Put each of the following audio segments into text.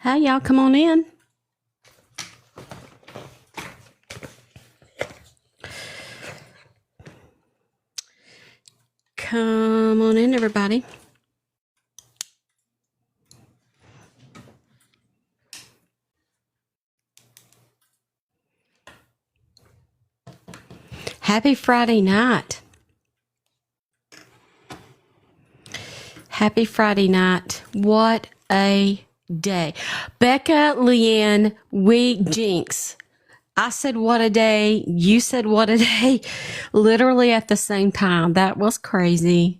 Hey, y'all, come on in. Come on in, everybody. Happy Friday night. Happy Friday night. What a day. Becca, Leanne, Jinx. I said, what a day. You said, what a day. Literally at the same time. That was crazy.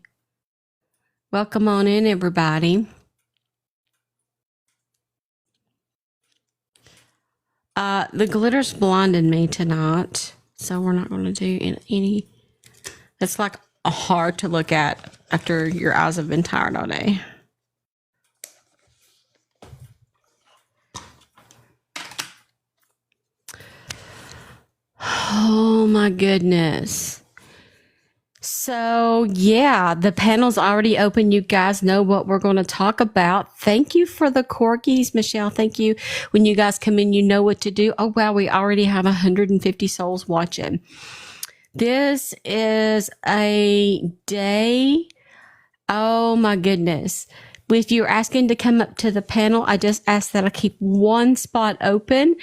Welcome on in, everybody. The glitter's blinded me tonight, so we're not going to do any. It's like hard to look at after your eyes have been tired all day. Oh my goodness. So yeah, the panel's already open. You guys know what we're going to talk about. Thank you for the corgis, Michelle. Thank you. When you guys come in, you know what to do. Oh wow, we already have 150 souls watching. This is a day. Oh my goodness. If you're asking to come up to the panel, I just ask that I keep one spot open.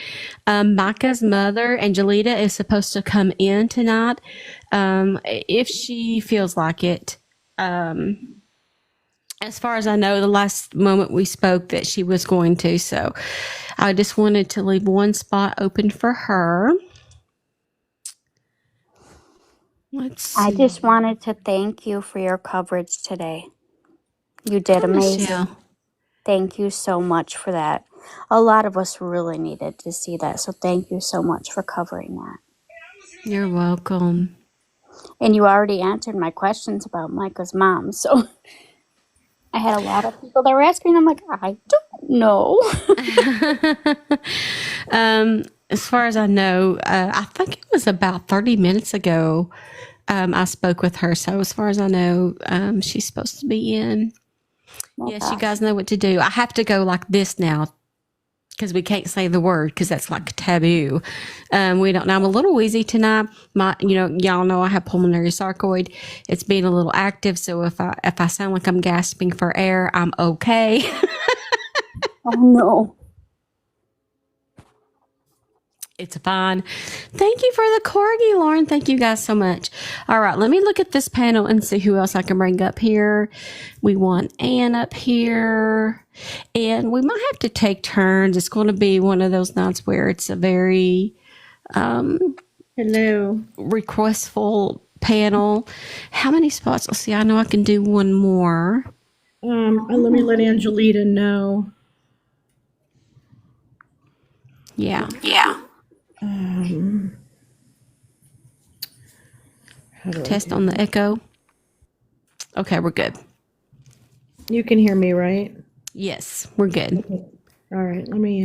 Mica's mother, Angelita, is supposed to come in tonight if she feels like it. As far as I know, the last moment we spoke that she was going to. So I just wanted to leave one spot open for her. Let's see. I just wanted to thank you for your coverage today. You did amazing. Michelle. Thank you so much for that. A lot of us really needed to see that, so thank you so much for covering that. You're welcome. And you already answered my questions about Micah's mom, so I had a lot of people that were asking. I'm like, I don't know. As far as I know, I think it was about 30 minutes ago I spoke with her. So as far as I know, she's supposed to be in. Yes, you guys know what to do. I have to go like this now because we can't say the word because that's like taboo. We don't know. I'm a little wheezy tonight. Y'all know I have pulmonary sarcoid. It's being a little active. So if I sound like I'm gasping for air, I'm okay. Oh no. It's fine. Thank you for the corgi, Lauren. Thank you guys so much. All right, let me look at this panel and see who else I can bring up here. We want Ann up here. And we might have to take turns. It's going to be one of those nights where it's a very requestful panel. How many spots? Let's see. I know I can do one more. Let me let Angelita know. Yeah. Test on the echo. Okay, we're good. You can hear me, right? Yes, we're good. Okay. All right, let me,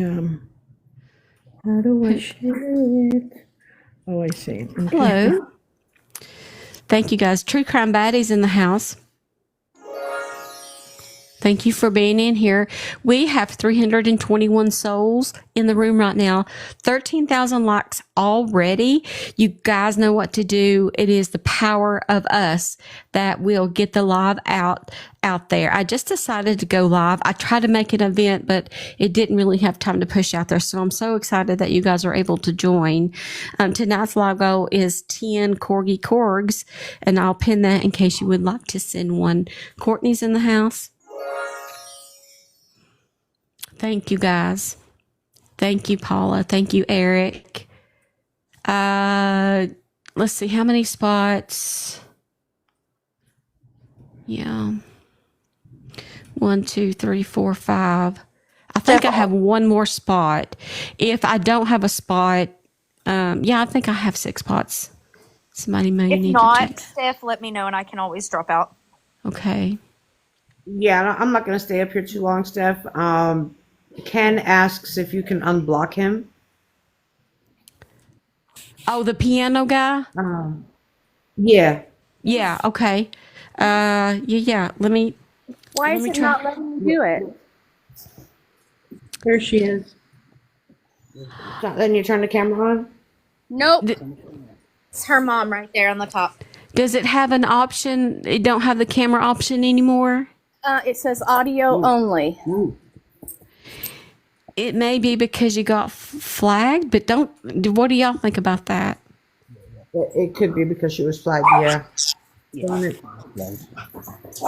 how do I share it? Oh, I see. Okay. Hello. Thank you, guys. True Crime Baddies in the house. Thank you for being in here. We have 321 souls in the room right now. 13,000 likes already. You guys know what to do. It is the power of us that will get the live out there. I just decided to go live. I tried to make an event, but it didn't really have time to push out there. So I'm so excited that you guys are able to join. Tonight's live goal is 10 corgi corgs, and I'll pin that in case you would like to send one. Courtney's in the house. Thank you, guys. Thank you, Paula. Thank you, Eric. Let's see, how many spots? Yeah. 1, 2, 3, 4, 5. I think I have one more spot. If I don't have a spot, I think I have 6 spots. Somebody may need to check. If not, Steph, let me know and I can always drop out. Okay. Yeah, I'm not going to stay up here too long, Steph. Ken asks if you can unblock him. Oh, the piano guy? Yeah. Yeah, okay. Yeah. Let me Why is it not letting me do it? There she is. Then you turn the camera on? Nope. It's her mom right there on the top. Does it have an option? It don't have the camera option anymore? It says audio only. It may be because you got flagged, but what do y'all think about that? It could be because she was flagged, yeah.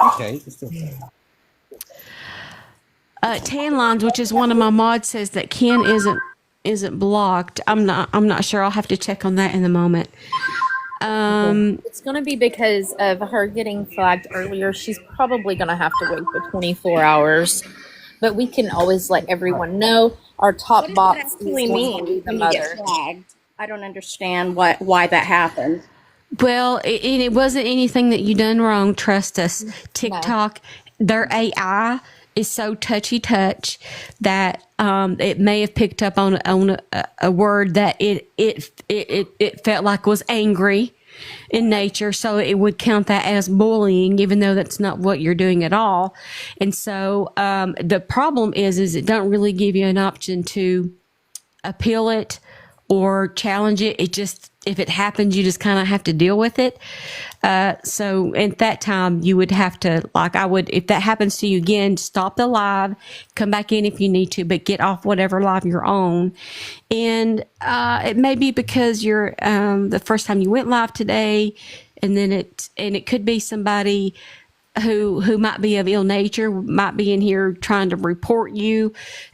Okay. Tan Lines, which is one of my mods, says that Ken isn't blocked. I'm not sure. I'll have to check on that in a moment. It's going to be because of her getting flagged earlier. She's probably going to have to wait for 24 hours. But we can always let everyone know. Our top box is Actually going to be mean the when you get mother. flagged. I don't understand why that happened. Well, it wasn't anything that you done wrong. Trust us. TikTok, their AI is so touchy touch that it may have picked up on a word that it felt like was angry in nature, so it would count that as bullying, even though that's not what you're doing at all. And so the problem is it don't really give you an option to appeal it or challenge it. It just, if it happens, you just kind of have to deal with it. So at that time, you would have to, like I would, if that happens to you again, stop the live, come back in if you need to, but get off whatever live you're on. And it may be because you're the first time you went live today, and then it could be somebody who might be of ill nature, might be in here trying to report you.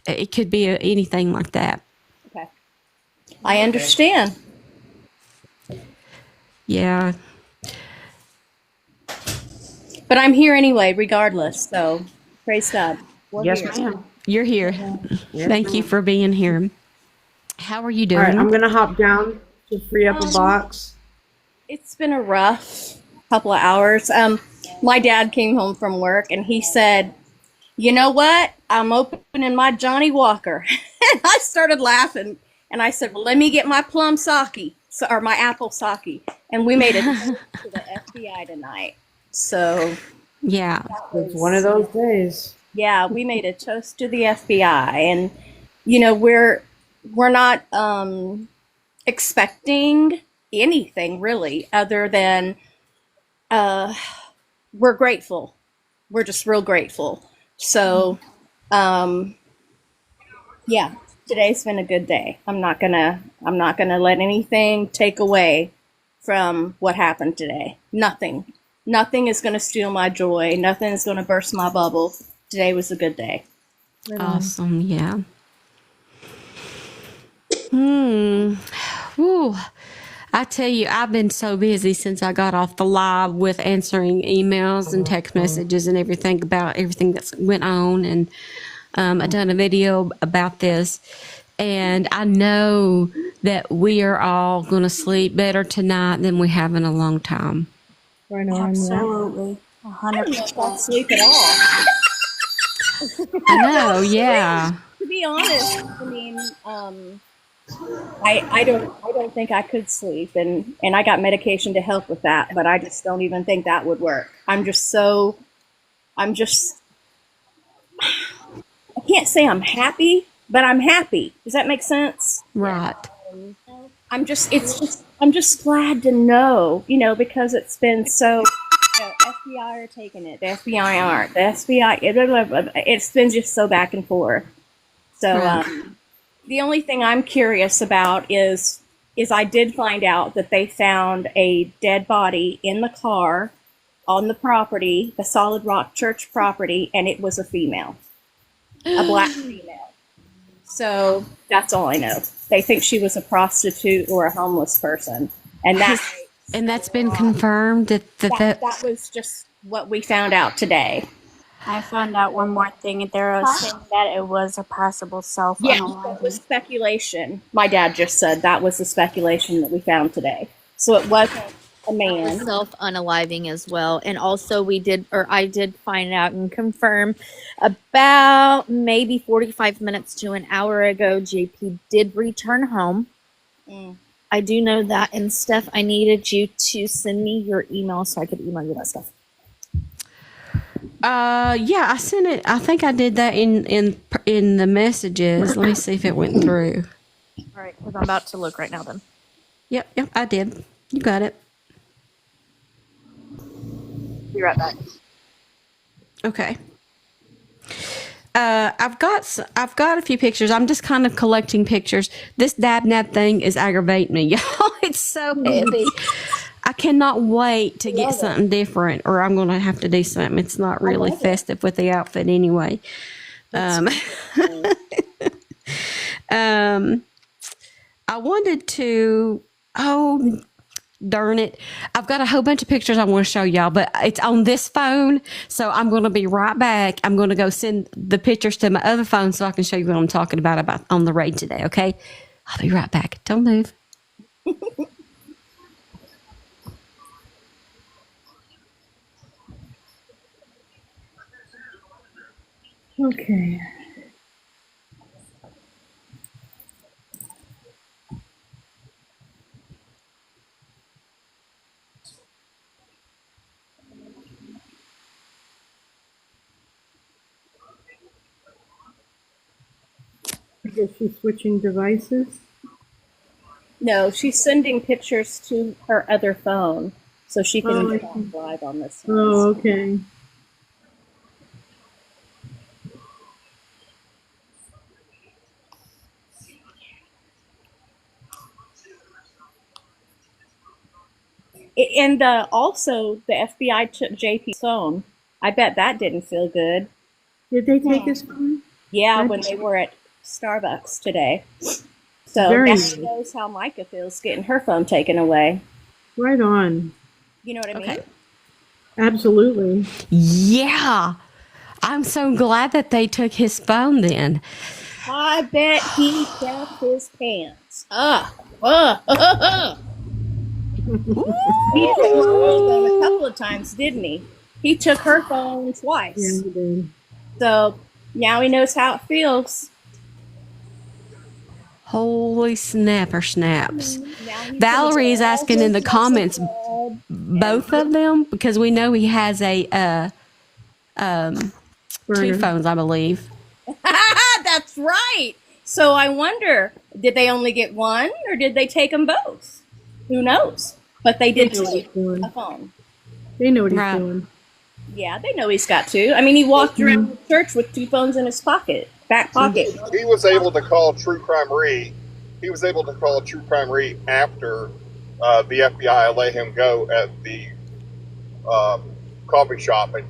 It could be anything like that. Okay. I understand. Yeah. But I'm here anyway, regardless. So praise God. We're Yes, here. ma'am. You're here. Thank you for being here. How are you All right, doing? I'm going to hop down to free up a box. It's been a rough couple of hours. My dad came home from work and he said, "You know what? I'm opening my Johnny Walker." And I started laughing and I said, "Well, let me get my plum sake, or my apple sake." And we made it to the FBI tonight. So Yeah. It's one of those days. yeah, we made a toast to the FBI, and you know we're not expecting anything really other than we're grateful. We're just real grateful. So yeah, today's been a good day. I'm not gonna let anything take away from what happened today. Nothing is gonna steal my joy. Nothing is gonna burst my bubble. Today was a good day. Awesome. Yeah. Whew. I tell you, I've been so busy since I got off the live with answering emails and text messages and everything about everything that's went on. And I done a video about this. And I know that we are all going to sleep better tonight than we have in a long time. Right on that. Absolutely. 100% sleep at all. I know. Yeah. To be honest, I mean, I don't think I could sleep, and I got medication to help with that, but I just don't even think that would work. I can't say I'm happy, but I'm happy. Does that make sense? Right. I'm just glad to know, because it's been so, FBI are taking it, the FBI aren't, the FBI, it's been just so back and forth. So, Right. the only thing I'm curious about is I did find out that they found a dead body in the car on the property, the Solid Rock Church property, and it was a female, a black female. So that's all I know. They think she was a prostitute or a homeless person, and that's been confirmed that was just what we found out today. I found out one more thing. They were saying that it was a possible Yeah, that was self-unaliving. speculation. My dad just said that was the speculation that we found today. So it wasn't a man. Self-unaliving as well. And also I did find out and confirm about maybe 45 minutes to an hour ago, JP did return home. I do know that. And Steph, I needed you to send me your email so I could email you that stuff. Yeah, I sent it. I think I did that in the messages. Let me see if it went through. All right, because I'm about to look right now. Then. Yep, I did. You got it. Be right back. Okay. I've got a few pictures. I'm just kind of collecting pictures. This dab nab thing is aggravating me, y'all. It's so heavy. I cannot wait to get something different, or I'm going to have to do something. It's not really festive with the outfit anyway. I wanted to. Oh, darn it. I've got a whole bunch of pictures I want to show y'all, but it's on this phone. So I'm going to be right back. I'm going to go send the pictures to my other phone so I can show you what I'm talking about on the raid today. Okay. I'll be right back. Don't move. Okay. I guess she's switching devices. No, she's sending pictures to her other phone so she can Oh, I talk see. live on this one. Oh, okay. And also, the FBI took JP's phone. I bet that didn't feel good. Did they take his phone? Yeah, when they were at Starbucks today. So Very now nice. she knows how Mica feels getting her phone taken away. Right on. You know what I mean? Okay. Absolutely. Yeah. I'm so glad that they took his phone then. I bet he kept his pants. He took her phone a couple of times, didn't he? He took her phone Yeah, twice. he did. So now he knows how it feels. Holy snapper snaps. Now he Valerie is can asking in the also comments blood. both of them because we know he has two Burner. phones, I believe. That's right. So I wonder, did they only get one or did they take them both? Who knows? But they did They know what take he's doing. a phone. They know what he's Right. doing. Yeah, they know he's got two. I mean, he walked around the church with two phones in his back pocket. He was able to call True Crime Re. He was able to call True Crime Re after the FBI let him go at the coffee shop, and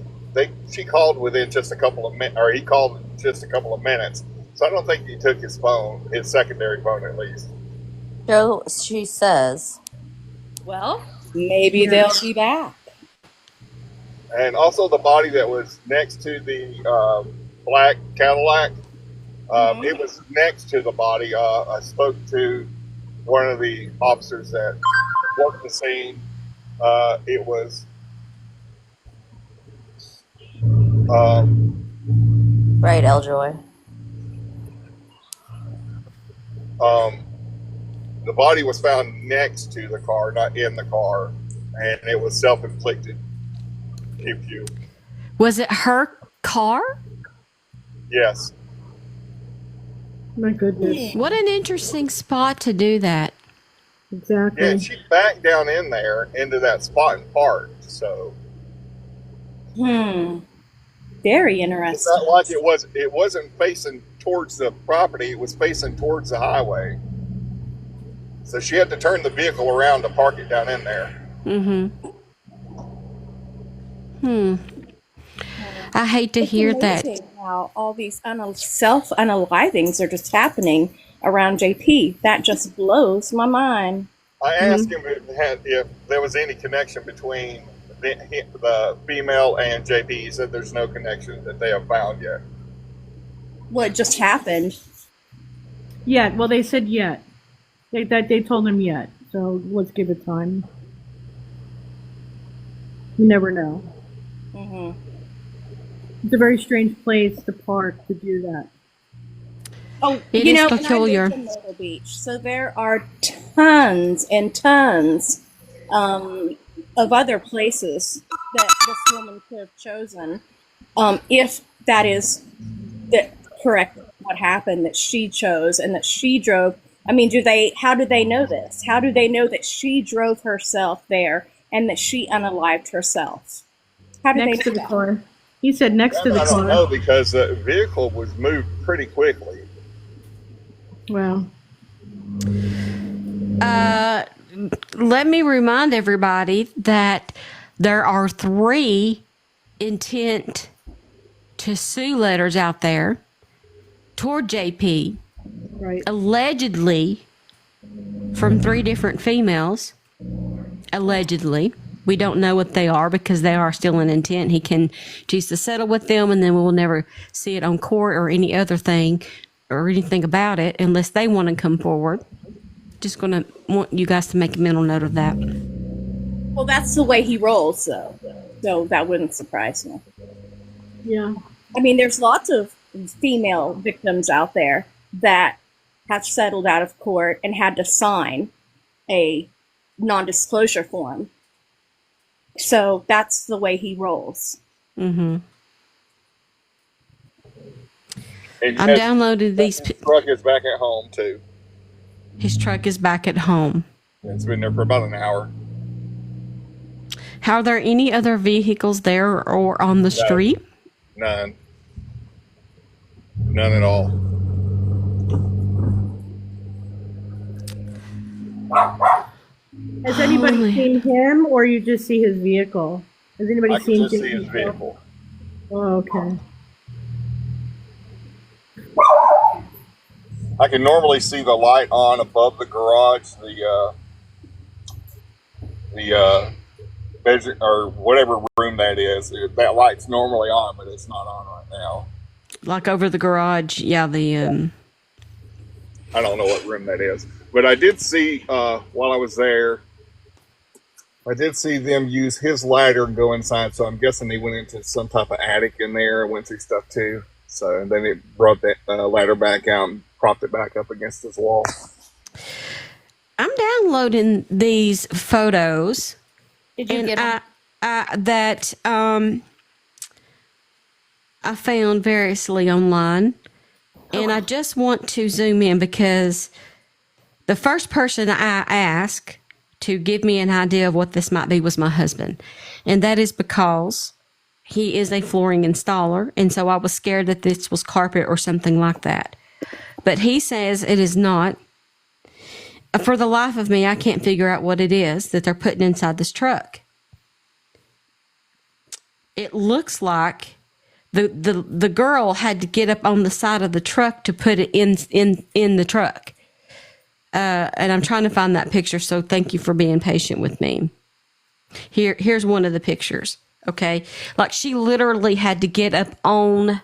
she called within just a couple of minutes, or he called in just a couple of minutes. So I don't think he took his phone, his secondary phone at least. So she says. Well, maybe they'll be back. And also the body that was next to the black Cadillac, it was next to the body. I spoke to one of the officers that worked the scene. It was Right, Eljoy. the body was found next to the car, not in the car, and it was self-inflicted. If you, Was it her car? yes, My goodness. What an interesting spot to do that. Exactly. yeah, she backed down in there into that spot and parked. So Very it's interesting. not like it wasn't facing towards the property; it was facing towards the highway. So she had to turn the vehicle around to park it down in there. I hate to hear that. Amazing how all these self-unalivings are just happening around JP. That just blows my mind. I asked him if there was any connection between the female and JP. He said there's no connection that they have found yet. What just happened? Yet. Well, they said yet. They told him yet. So let's give it time. You never know. It's a very strange place to park to do that. Oh, It you is know, peculiar. And I lived in Myrtle Beach, so there are tons and tons of other places that this woman could have chosen. If that is the correct, what happened, that she chose and that she drove. I mean, how do they know this? How do they know that she drove herself there and that she unalived herself? How do Next they to know the that? car. He said next to the I don't car. know because the vehicle was moved pretty quickly. Wow. Let me remind everybody that there are 3 intent to sue letters out there toward JP, Right. allegedly from 3 different females. Allegedly. We don't know what they are because they are still in intent. He can choose to settle with them, and then we will never see it on court or any other thing or anything about it unless they want to come forward. Just going to want you guys to make a mental note of that. Well, that's the way he rolls, though. So that wouldn't surprise me. Yeah. I mean, there's lots of female victims out there that have settled out of court and had to sign a non-disclosure form. So that's the way he rolls. Mm-hmm. And I'm downloaded these. His truck is back at home too. His truck is back at home. It's been there for about an hour. Are there any other vehicles there or on the street? None. None at all. Has anybody Holy. seen him, or you just see his vehicle? Has anybody I can seen just see Jason's his vehicle. Oh, okay. I can normally see the light on above the garage, the bedroom or whatever room that is. That light's normally on, but it's not on right now. Like over the garage. Yeah, I don't know what room that is, but I did see while I was there. I did see them use his ladder and go inside, so I'm guessing he went into some type of attic in there and went through stuff too. So and then it brought that ladder back out and propped it back up against his wall. I'm downloading these photos. Did you And get them? I found variously online, and I just want to zoom in because the first person I asked to give me an idea of what this might be was my husband, and that is because he is a flooring installer, and so I was scared that this was carpet or something like that. But he says it is not. For the life of me, I can't figure out what it is that they're putting inside this truck. It looks like the girl had to get up on the side of the truck to put it in the truck. And I'm trying to find that picture, so thank you for being patient with me. Here's one of the pictures. Okay, like she literally had to get up on.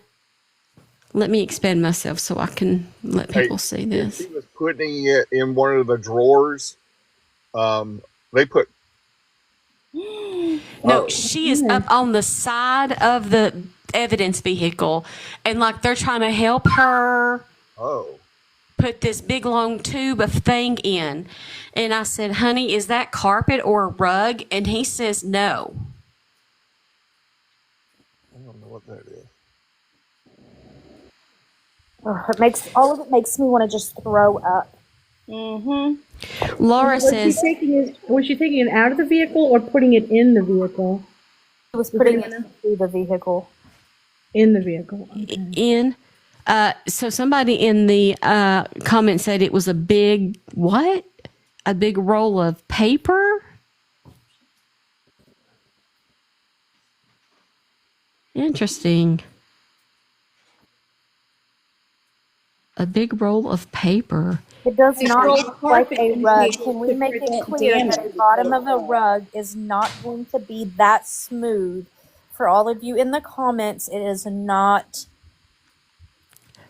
Let me expand myself so I can let people see this. He was putting it in one of the drawers. They put. No, she is up on the side of the evidence vehicle, and like they're trying to help her put this big long tube of thing in. And I said, honey, is that carpet or a rug? And he says no. I don't know what that is. All of it makes me want to just throw up. Mm-hmm. Laura Was says, she taking it out of the vehicle or putting it in the vehicle? It was putting it through the vehicle. In the vehicle. Okay. in. So somebody in the comment said it was a big, what? A big roll of paper? Interesting. A big roll of paper. It does not rolled look like carpet a in rug. here Can we to make it prevent clear that the damage. bottom of a rug is not going to be that smooth? For all of you in the comments, it is not.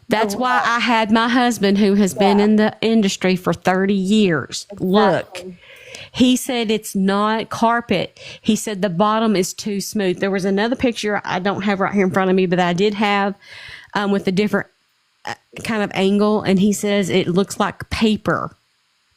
That's why I had my husband, who has been in the industry for 30 years. Look, Exactly. he said it's not carpet. He said the bottom is too smooth. There was another picture I don't have right here in front of me, but I did have with a different kind of angle, and he says it looks like paper.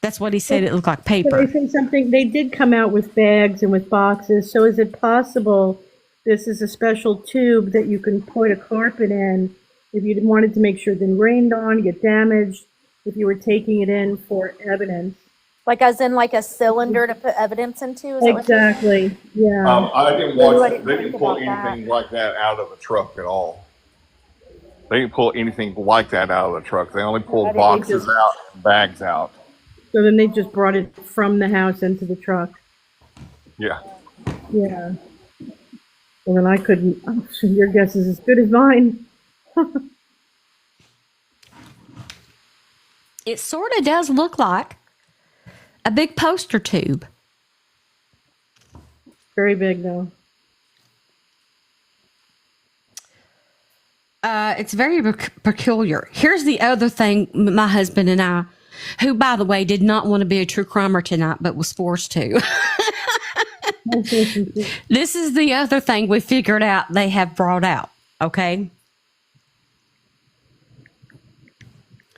That's what he said. It looked like But I paper. say something. They did come out with bags and with boxes. So is it possible this is a special tube that you can put a carpet in if you wanted to make sure it didn't rain on, get damaged, if you were taking it in for evidence. Like as in like a cylinder to put evidence into? Is that what Exactly. Yeah. I didn't Ooh, I watch. didn't They think didn't pull about that. anything like that out of the truck at all. They didn't pull anything like that out of the truck. They only pulled They boxes just, out, and bags out. so then they just brought it from the house into the truck. Yeah. Yeah. Well, then I couldn't. Oh, so your guess is as good as mine. It sort of does look like a big poster tube. Very big, though. It's very peculiar. Here's the other thing my husband and I, who, by the way, did not want to be a true crimer tonight, but was forced to. This is the other thing we figured out they have brought out, okay?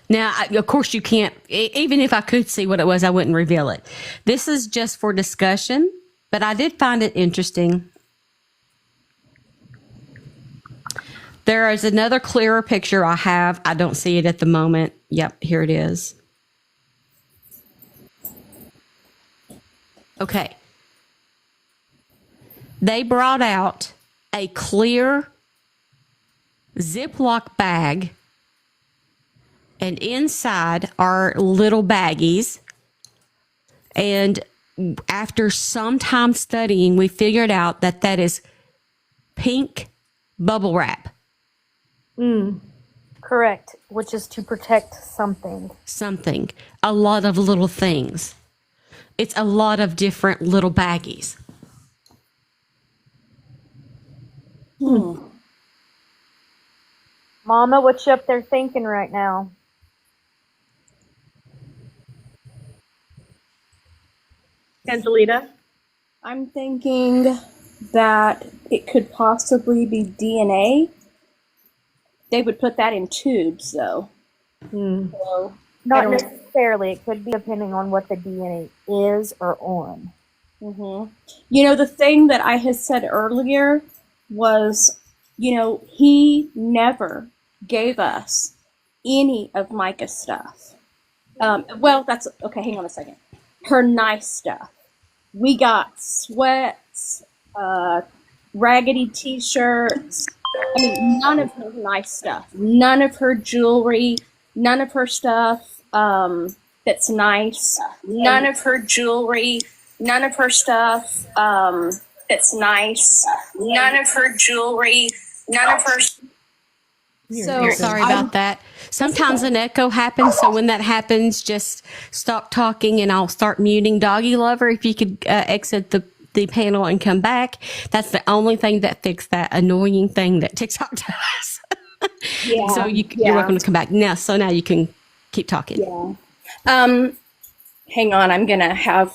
Now, of course, you can't, even if I could see what it was, I wouldn't reveal it. This is just for discussion, but I did find it interesting. There is another clearer picture I have. I don't see it at the moment. Yep, here it is. Okay. They brought out a clear Ziploc bag, and inside are little baggies. And after some time studying, we figured out that that is pink bubble wrap. Correct, which is to protect something. Something. A lot of little things. It's a lot of different little baggies. Mama, what you up there thinking right now? Angelita? I'm thinking that it could possibly be DNA. They would put that in tubes, though. So, Not don't- necessarily. It could be depending on what the DNA is or on. You know, the thing that I had said earlier was, you know, he never gave us any of Mica's stuff. Well, that's okay. Hang on a second. Her nice stuff. We got sweats, raggedy t-shirts. I mean, none of her nice stuff. None of her jewelry. None of her stuff that's nice. None of her jewelry. None of her stuff that's nice. None of her jewelry. None of her. So Sorry about that. Sometimes an echo happens, so when that happens, just stop talking and I'll start muting. Doggy Lover, if you could exit the panel and come back. That's the only thing that fixed that annoying thing that TikTok does. yeah, So you're welcome to come back now. So now you can keep talking. yeah. Hang on. I'm gonna have.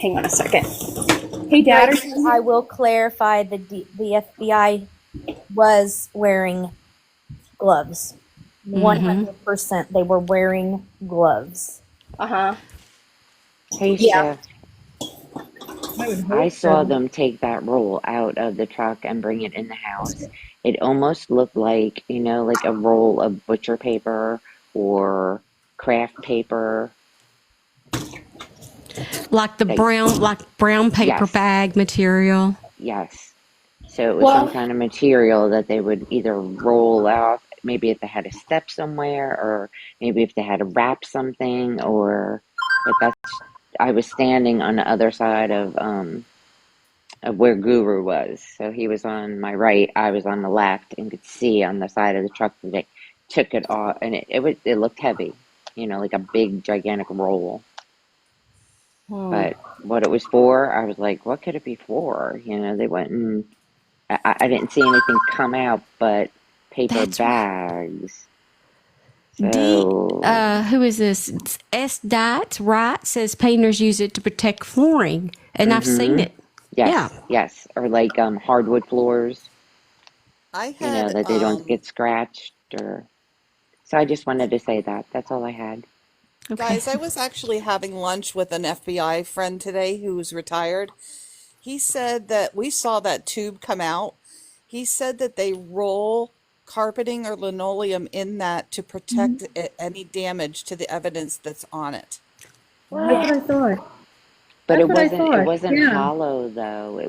Hang on a second. Hey, Dad. Are you I will clarify the FBI was wearing gloves. 100%. They were wearing gloves. Hey, Yeah. Chef. I saw them take that roll out of the truck and bring it in the house. It almost looked like, you know, like a roll of butcher paper or craft paper. Like the brown paper Yes. bag material. Yes. So it was some kind of material that they would either roll out, maybe if they had a step somewhere, or maybe if they had to wrap something, but that's, I was standing on the other side of where Guru was. So he was on my right, I was on the left, and could see on the side of the truck that they took it off, and it looked heavy, you know, like a big gigantic roll. But what it was for, I was like, what could it be for? You know, they went and I didn't see anything come out but paper That's right. bags. So Who is this? It's S. Dot, right? Says painters use it to protect flooring. And I've seen it. yes, Yeah. yes, or like hardwood floors, I you know, had that they don't get scratched or. So I just wanted to say that. That's all I had. Okay. guys, I was actually having lunch with an FBI friend today who's retired. He said that we saw that tube come out. He said that they roll carpeting or linoleum in that to protect any damage to the evidence that's on it. Well, that's what I thought. But That's what I it thought. wasn't Yeah. hollow though.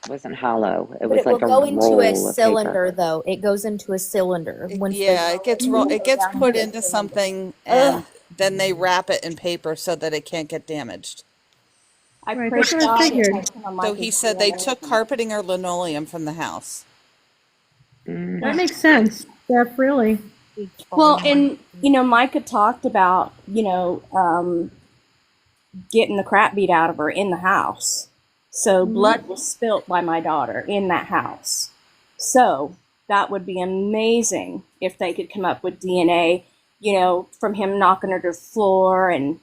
Wasn't hollow. It But was it will like a go into a roll of cylinder, paper. though. It goes into a cylinder. Once they Yeah, roll it gets it'll it go gets down put into a into cylinder. something, Ugh. and then they wrap it in paper so that it can't get damaged. I Right, pray that's what I God figured. that some of So Micah's he said they took DNA. carpeting or linoleum from the house. That makes sense. Steph, really. Well, and Micah talked about getting the crap beat out of her in the house. So blood was spilt by my daughter in that house. So that would be amazing if they could come up with DNA, from him knocking her to the floor and,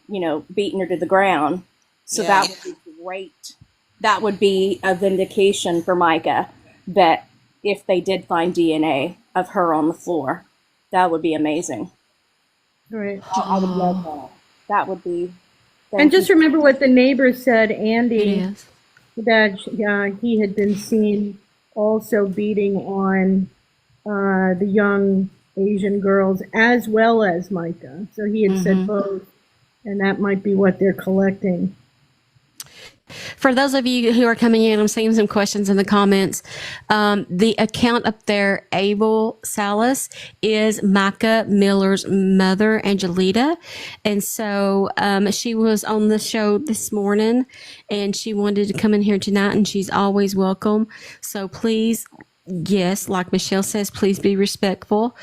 beating her to the ground. So Yeah. that would be great. That would be a vindication for Micah that if they did find DNA of her on the floor, that would be amazing. Right. I would love that. That would be. And just remember what the neighbors said, It Andy, is. that he had been seen also beating on the young Asian girls as well as Micah. So he had said both, and that might be what they're collecting. For those of you who are coming in, I'm seeing some questions in the comments. The account up there, Abel Salas, is Mica Miller's mother, Angelita. And so she was on the show this morning, and she wanted to come in here tonight, and she's always welcome. So please, yes, like Michelle says, please be respectful.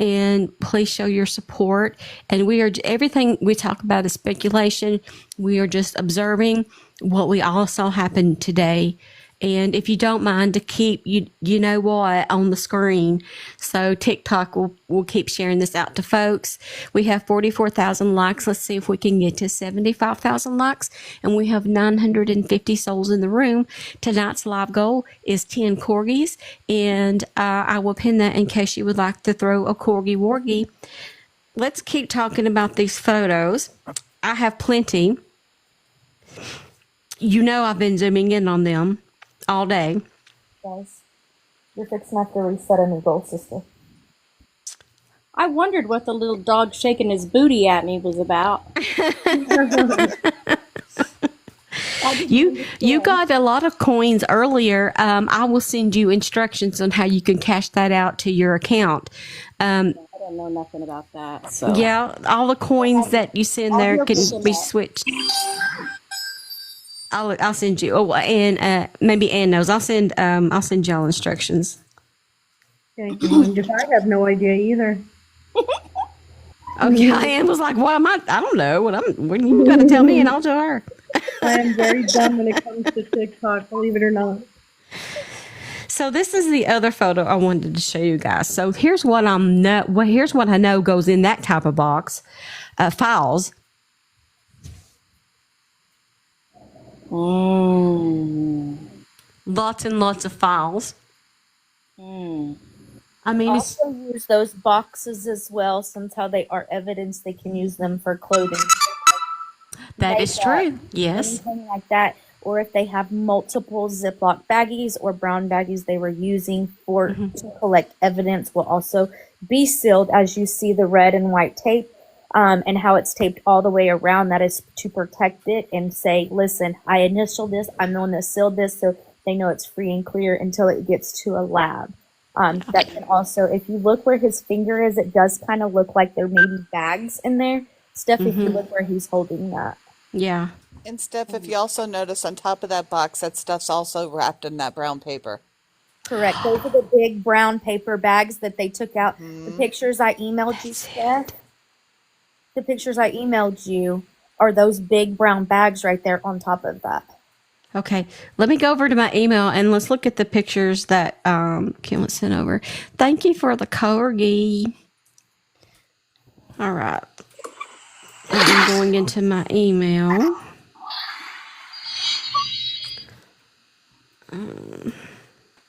And please show your support. And everything we talk about is speculation. We are just observing what we all saw happen today. And if you don't mind to keep, you know what, on the screen. So TikTok will keep sharing this out to folks. We have 44,000 likes. Let's see if we can get to 75,000 likes. And we have 950 souls in the room. Tonight's live goal is 10 corgis. And I will pin that in case you would like to throw a corgi wargie. Let's keep talking about these photos. I have plenty. I've been zooming in on them all day. Guys, you're fixing to have to reset a new goal, sister. I wondered what the little dog shaking his booty at me was about. You got a lot of coins earlier. I will send you instructions on how you can cash that out to your account. I don't know nothing about that. So Yeah, all the coins that you send there can be switched. I'll send you. Oh, and maybe Ann knows. I'll send y'all instructions. Thank you. Because I have no idea either. Okay, Ann was like, "What am I? I don't know. What you got to tell me, and I'll tell her." I am very dumb when it comes to TikTok, believe it or not. So this is the other photo I wanted to show you guys. So here's what here's what I know goes in that type of box, files. Lots and lots of files. I mean, it's, Also use those boxes as well, since how they are evidence, they can use them for clothing. that is true. Yes. Anything like that. Or if they have multiple Ziploc baggies or brown baggies they were using to collect evidence, will also be sealed, as you see the red and white tape, and how it's taped all the way around. That is to protect it and say, listen, I initialed this, I'm the one that sealed this, so they know it's free and clear until it gets to a lab. That can also, if you look where his finger is, it does kind of look like there may be bags in there. Steph, if you look where he's holding that. Yeah. And Steph, if you also notice on top of that box, that stuff's also wrapped in that brown paper. Correct. Those are the big brown paper bags that they took out. The pictures I emailed you, Steph, the pictures I emailed you are those big brown bags right there on top of that. Okay, let me go over to my email and let's look at the pictures that Kim sent over. Thank you for the corgi. All right. I'm going into my email.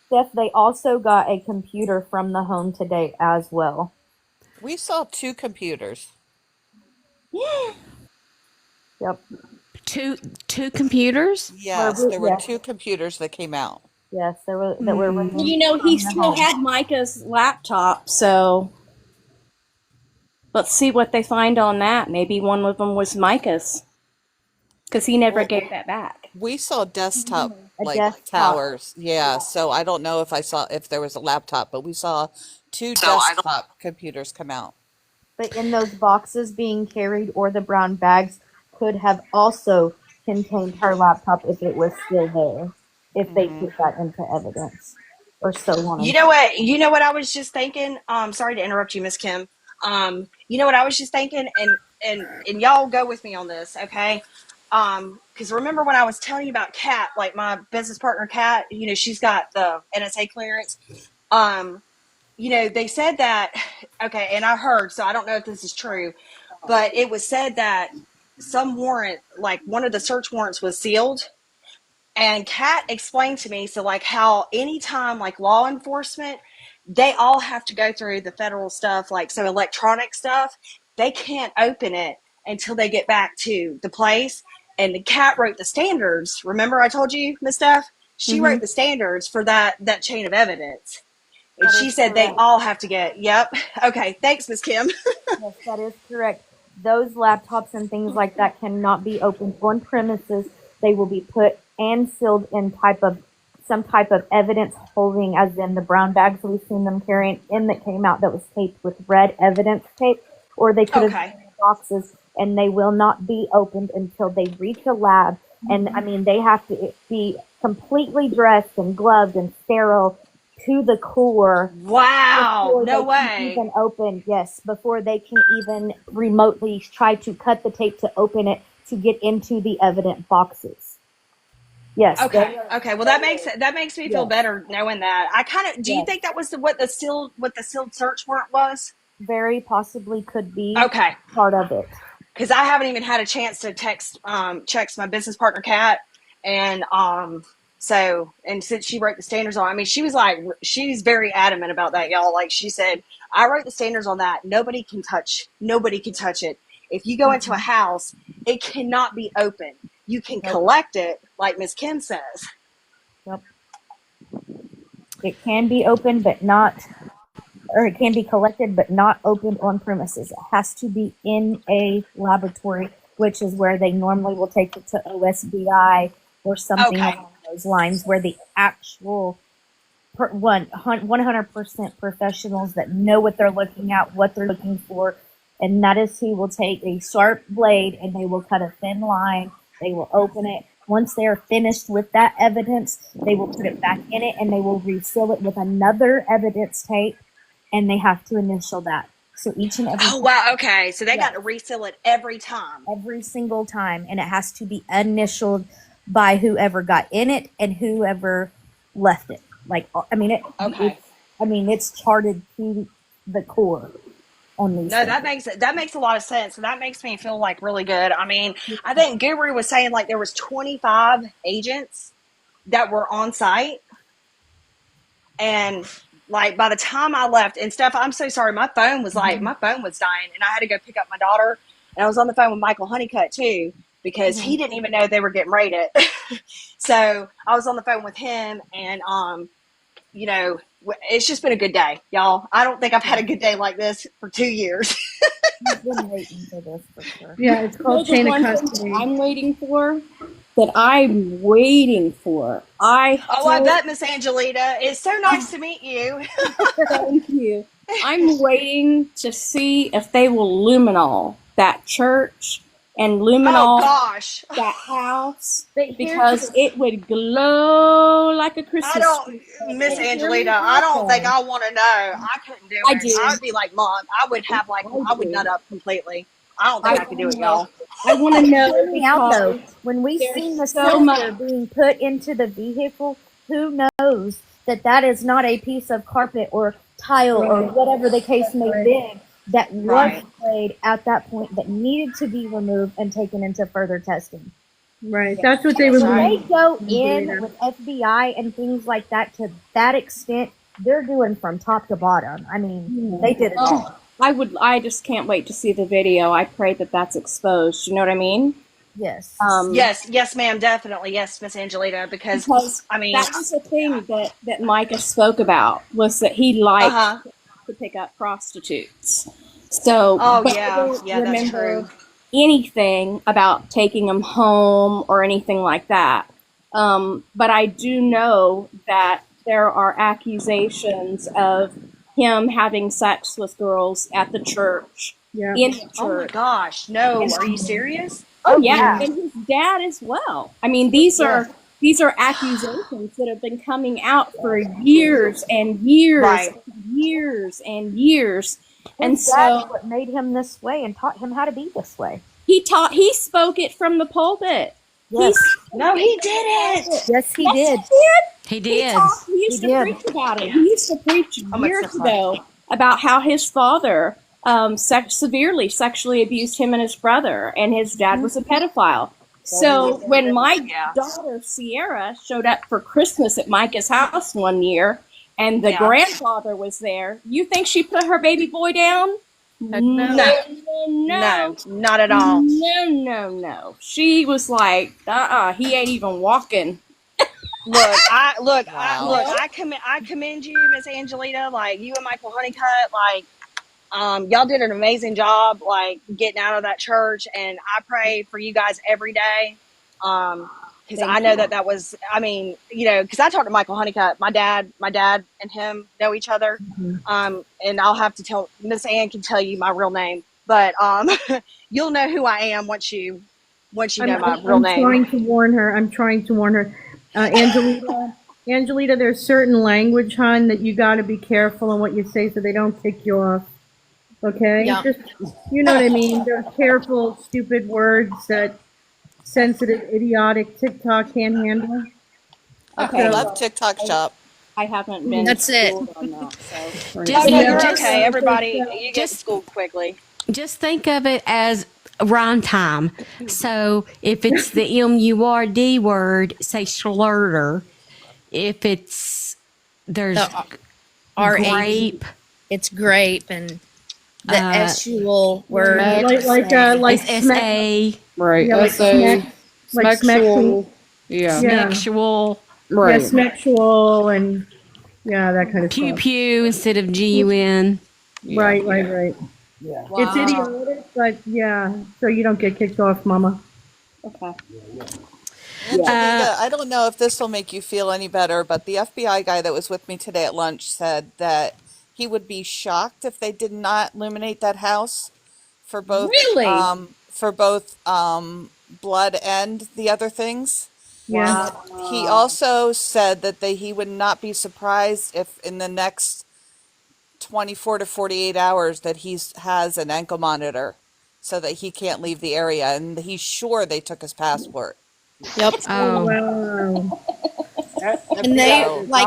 Steph, they also got a computer from the home today as well. We saw 2 computers. Yep. Two computers? Yes, there were 2 computers that came out. Yes, there were that were Well, removed you know, he from the still home. had Micah's laptop, so let's see what they find on that. Maybe one of them was Micah's, because he never Well, gave that back. we saw desktop A like desktop. towers. Yeah, so I don't know if there was a laptop, but we saw 2 desktop computers come out. But in those boxes being carried or the brown bags could have also contained her laptop if it was still there, if they put that into evidence or so on. You know what? You know what I was just thinking? Sorry to interrupt you, Miss Kim. You know what I was just thinking, and y'all go with me on this, okay? Because remember when I was telling you about Kat, like my business partner Kat, you know, she's got the NSA clearance. You know, they said that, okay, and I heard, so I don't know if this is true, but it was said that some warrant, like one of the search warrants was sealed. And Kat explained to me, so like how anytime like law enforcement, they all have to go through the federal stuff, like so electronic stuff, they can't open it until they get back to the place. And the Kat wrote the standards. Remember I told you, Miss Steph? She wrote the standards for that chain of evidence. And That she is said they correct. all have to get, yep. Okay, thanks, Miss Kim. Yes, that is correct. Those laptops and things like that cannot be opened on premises. They will be put and sealed in some type of evidence holding, as in the brown bags we've seen them carrying in that came out that was taped with red evidence tape, or they could have Okay. been in boxes, and they will not be opened until they reach a lab. And I mean, they have to be completely dressed and gloved and sterile to the core. Wow, Before no they can way. even open, yes, before they can even remotely try to cut the tape to open it to get into the evident boxes. Yes. Okay. Okay. Well, that makes me feel Yes. better knowing that. I kind of. Do you Yes. think that was what the sealed search warrant was? Very possibly could be Okay. part of it. Because I haven't even had a chance to text my business partner Kat, and and since she wrote the standards on, I mean, she's very adamant about that, y'all. Like she said, I wrote the standards on that. Nobody can touch it. If you go into a house, it cannot be open. You can collect it, like Miss Kim says. Yep. It can be opened, but not, or it can be collected, but not opened on premises. It has to be in a laboratory, which is where they normally will take it to OSBI or something Okay. along those lines, where the actual 100% professionals that know what they're looking at, what they're looking for, and that is who will take a sharp blade and they will cut a thin line. They will open it. Once they are finished with that evidence, they will put it back in it and they will reseal it with another evidence tape, and they have to initial that. So each and every Oh wow. Okay. So they got Yes. to reseal it every time. every single time, and it has to be initialed by whoever got in it and whoever left it. Like, I mean, Okay. it's charted to the core on these No, things. that makes a lot of sense. So that makes me feel like really good. I mean, I think Guru was saying like there was 25 agents that were on site, and like by the time I left, and Steph, I'm so sorry, my phone was dying, and I had to go pick up my daughter, and I was on the phone with Michael Honeycutt too because he didn't even know they were getting raided. So I was on the phone with him, and you know, it's just been a good day, y'all. I don't think I've had a good day like this for 2 years. I've been waiting for this for sure. Yeah, it's called The chain of one thing custody. I'm waiting for, I Oh, I bet, Miss Angelita. It's so nice to meet you. thank you. I'm waiting to see if they will luminol that church and Oh luminol gosh. that house, But here's because the, it would glow like a I Christmas tree. don't, Miss and hear me Angelita, I out don't think though. I want to know. I couldn't do I it. do. I would be like Mom. I would nut up completely. I don't think I could do it, y'all. I want to know Hear me out though. because When we there's seen the so cylinder much. being put into the vehicle, who knows that that is not a piece of carpet or tile or Right. whatever the case may Right. be that was Right. sprayed at that point that needed to be removed and taken into further testing. Right. That's what they That's were When right. they go doing. in with FBI and things like that to that extent, they're doing from top to bottom. I mean, they did it all. I just can't wait to see the video. I pray that that's exposed. You know what I mean? Yes. Yes, ma'am, definitely. Yes, Miss Angelita, because I mean, that was the thing that Micah spoke about, was that he liked uh-huh. to pick up prostitutes. So, Oh but I yeah, don't yeah, that's remember true. anything about taking them home or anything like that. But I do know that there are accusations of him having sex with girls at the church, Yeah. in the Oh my church. gosh, no, And, are you serious? oh yeah, Yeah. and his dad as well. I mean, Yeah. these are accusations that have been coming out for years and years Right. and years and years. And His dad's so what made him this way and taught him how to be this way. he spoke it from the pulpit. Yes. No, he didn't. Yes, he Yes, did. he did. He He did. talked. He used He to did. preach about it. He used to preach I'm gonna years sip mine. ago about how his father severely sexually abused him and his brother, and his dad was a pedophile. So when my Yeah. daughter Sierra showed up for Christmas at Micah's house one year, and the Yeah. grandfather was there, you think she put her baby boy down? Heck no. No, not at all. No. She was like, he ain't even walking. Look, Wow. I commend you, Miss Angelita. Like you and Michael Honeycutt, like y'all did an amazing job, like getting out of that church, and I pray for you guys every day. Because I know that was, I mean, you know, because I talked to Michael Honeycutt. My dad and him know each other. And I'll have to tell Miss Ann can tell you my real name, but you'll know who I am once you know my real name. I'm trying to warn her. Angelita, there's certain language, hon, that you got to be careful on what you say so they don't kick you off. Okay? Yeah. Just, you know what I mean? They're careful, stupid words that sensitive, idiotic TikTok can't handle. Okay, I love TikTok Shop. I haven't been. That's it. schooled on that, so. Just, Oh no, you're just, okay. Everybody, you get just- schooled quickly. just think of it as rhyme time. So if it's the MURD word, say slurter. If there's The R-A-P. grape, It's grape, and the S-ual word. Like it's SA, Right. Yeah, like SA, like smexual. Yeah. sexual, Right. smexual, and that kind of pew stuff. pew instead of GUN. Right. Yeah. It's idiotic, but so you don't get kicked off, Mama. Okay. Angelita, I don't know if this will make you feel any better, but the FBI guy that was with me today at lunch said that he would be shocked if they did not illuminate that house for both blood and the other things. Yeah. He also said that he would not be surprised if in the next 24 to 48 hours that he has an ankle monitor so that he can't leave the area, and he's sure they took his passport. Yep. Oh, Wow. And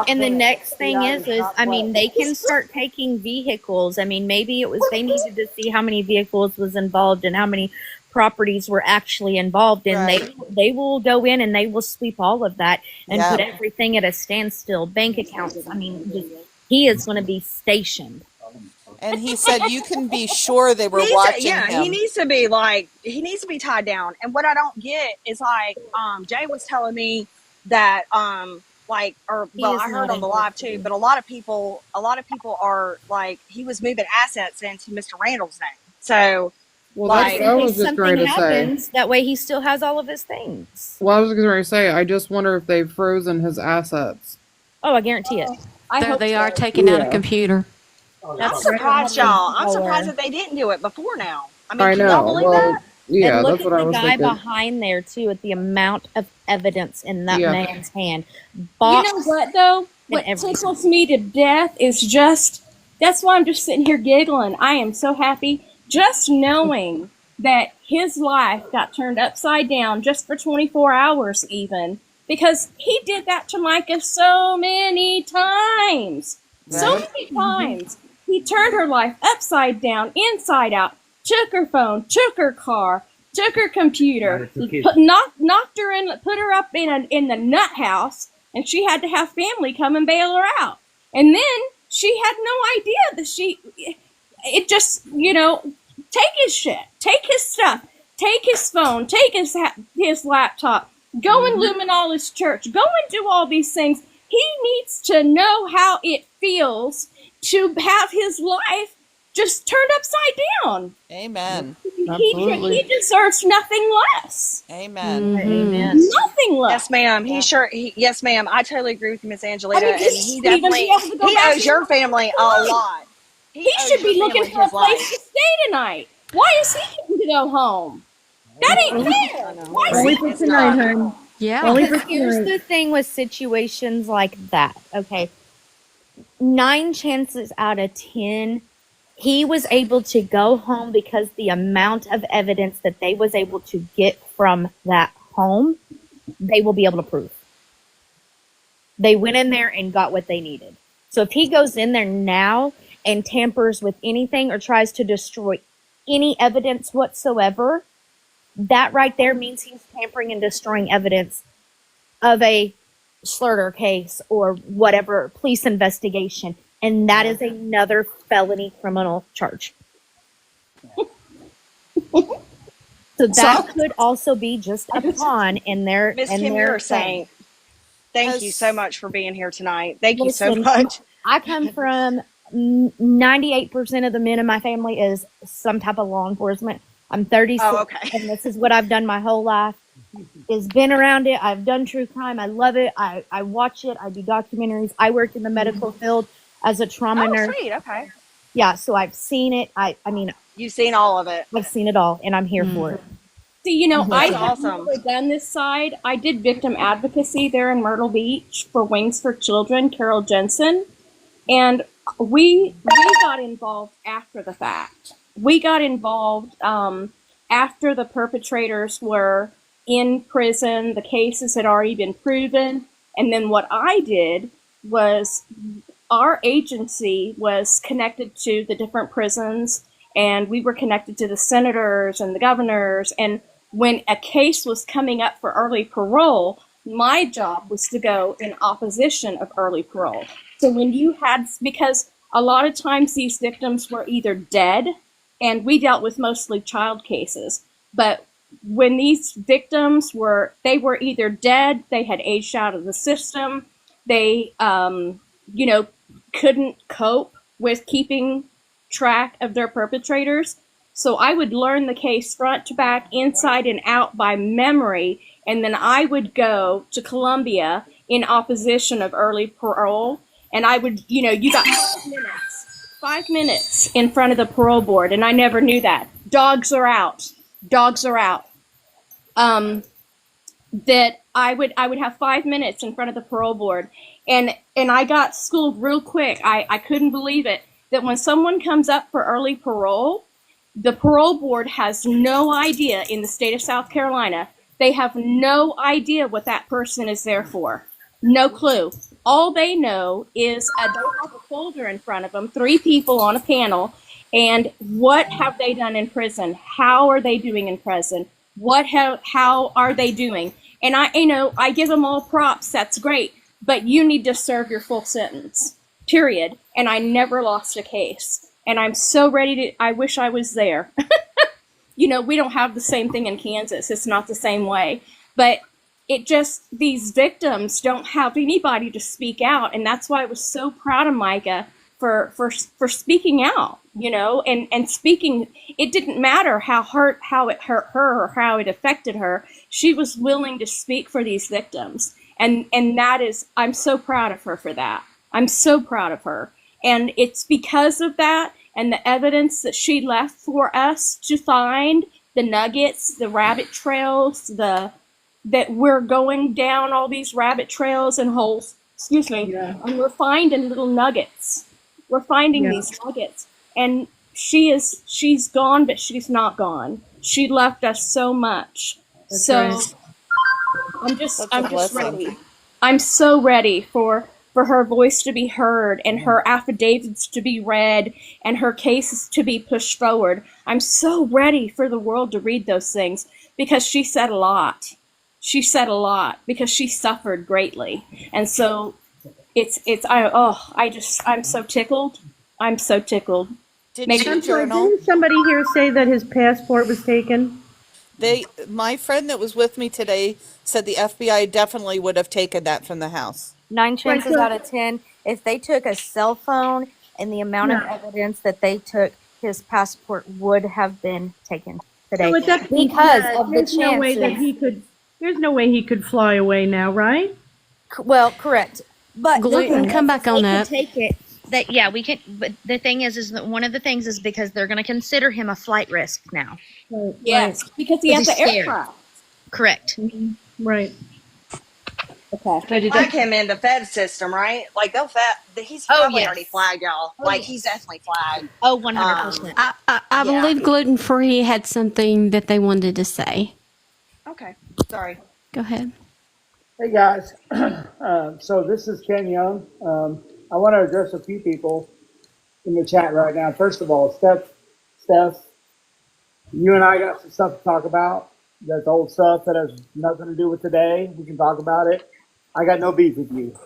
and the next thing is, I mean, they can start taking vehicles. I mean, maybe they needed to see how many vehicles was involved and how many properties were actually involved, and Right. they will go in and they will sweep all of that and Yeah. put everything at a standstill. Bank accounts. I mean, he is going to be stationed. And he said you can be sure they were He watching him. he needs to be tied down. And what I don't get is like Jay was telling me that I heard on the live too, but a lot of people are like, he was moving assets into Mr. Randall's name. So Well, like, that's what I was just something going to say. happens, that way he still has all of his things. Well, I was going to say, I just wonder if they've frozen his assets. Oh, I guarantee it. I they are taking out a computer. I'm surprised, y'all. I'm surprised that they didn't do it before now. I mean, I can y'all know. believe Well, that? yeah, And look that's at what I the was guy thinking. behind there too, at the amount of evidence in that Yeah. man's hand. You Box know what though? What everything. tickles me to death is that's why I'm just sitting here giggling. I am so happy just knowing that his life got turned upside down just for 24 hours even, because he did that to Micah so many times. So many times. He turned her life upside down, inside out, took her phone, took her car, took her computer, knocked her in, put her up in the nut house, and she had to have family come and bail her out. And then she had no idea that it just, take his shit, take his stuff. take his phone, take his laptop, go and lumine his church, go and do all these things. He needs to know how it feels to have his life just turned upside down. Amen. Absolutely. He deserves nothing less. Amen. Amen. Nothing less. Yes, ma'am. Yes, ma'am. I totally agree with you, Miss Angelita. I mean, And he he shouldn't even definitely be able to go he back owes to your his family a life. lot. He owes should your be looking family for a his place life. to stay tonight. Why is he getting to go home? That ain't fair. Why is Only he? for It's tonight, not. hon. Yeah. Only for Because here's tonight. the thing with situations like that. Okay. 9 chances out of 10, he was able to go home because the amount of evidence that they was able to get from that home, they will be able to prove. They went in there and got what they needed. So if he goes in there now and tampers with anything or tries to destroy any evidence whatsoever, that right there means he's tampering and destroying evidence of a slaughter case or whatever police investigation. And that is another felony criminal charge. So that could also be just a pawn in their Miss in Kim, their you're a thing. saint. Thank you so As much for being here tonight. Thank you so Listen, much. I come from 98% of the men in my family is some type of law enforcement. I'm 36, Oh, okay. and this is what I've done my whole life. Is been around it. I've done true crime. I love it. I watch it. I do documentaries. I work in the medical field as a trauma Oh, nurse. sweet. Okay. Yeah, so I've seen it. I mean, You've seen all of it. I've seen it all, and I'm here for it. See, you know, I That's have awesome. never done this side. I did victim advocacy there in Myrtle Beach for Wings for Children, Carol Jensen, and we got involved after the fact. We got involved after the perpetrators were in prison. The cases had already been proven, and then what I did was our agency was connected to the different prisons, and we were connected to the senators and the governors. And when a case was coming up for early parole, my job was to go in opposition of early parole. So when you had, because a lot of times these victims were either dead, and we dealt with mostly child cases, but when these victims were, they were either dead, they had aged out of the system, they, you know, couldn't cope with keeping track of their perpetrators. So I would learn the case front to back, inside and out by memory, and then I would go to Columbia in opposition of early parole, and I would, you know, you got 5 minutes in front of the parole board, and I never knew that. Dogs are out. Dogs are out. That I would have 5 minutes in front of the parole board, and I got schooled real quick. I couldn't believe it, that when someone comes up for early parole, the parole board has no idea in the state of South Carolina. They have no idea what that person is there for. No clue. All they know is they have a folder in front of them, 3 people on a panel, and what have they done in prison? How are they doing in prison? How are they doing? And I give them all props. That's great, but you need to serve your full sentence, period. And I never lost a case, and I'm so ready to. I wish I was there. You know, we don't have the same thing in Kansas. It's not the same way, but it just, these victims don't have anybody to speak out, and that's why I was so proud of Mica for speaking out, you know, and speaking. It didn't matter how it hurt her or how it affected her. She was willing to speak for these victims, and that is, I'm so proud of her for that. I'm so proud of her, and it's because of that and the evidence that she left for us to find, the nuggets, the rabbit trails, that we're going down all these rabbit trails and holes, and we're finding little nuggets. We're finding these nuggets, and she's gone, but she's not gone. She left us so much. That's so right. I'm just blessing. ready. I'm so ready for her voice to be heard, and her affidavits to be read, and her cases to be pushed forward. I'm so ready for the world to read those things, because she said a lot. She said a lot because she suffered greatly. And so I'm so tickled. I'm so tickled. Did Maybe she I'm sorry, journal? didn't somebody here say that his passport was taken? My friend that was with me today said the FBI definitely would have taken that from the house. 9 Right. chances So out of 10, if they took a cell phone and the amount of yeah. evidence that they took, his passport would have been taken So today with that being because said, of the there's no way that chances. he could. There's no way he could fly away now, right? Well, correct. But the Gluten, thing come is, back they on could up. take it. That yeah, we can. But the thing is that one of the things is because they're going to consider him a flight risk now. Right. Yes, because he Because has he's the scared. aircraft. Correct. Right. Okay. So did Flag they, him in the Fed system, right? Like he's Oh probably already yes. flagged, y'all. Oh Like yes. he's definitely flagged. Oh, 100%. I Yeah. believe Gluten Free had something that they wanted to say. Okay. Sorry. Go ahead. Hey guys, so this is Ken Young. I want to address a few people in the chat right now. First of all, Steph, you and I got some stuff to talk about. That's old stuff that has nothing to do with today. We can talk about it. I got no beef with you.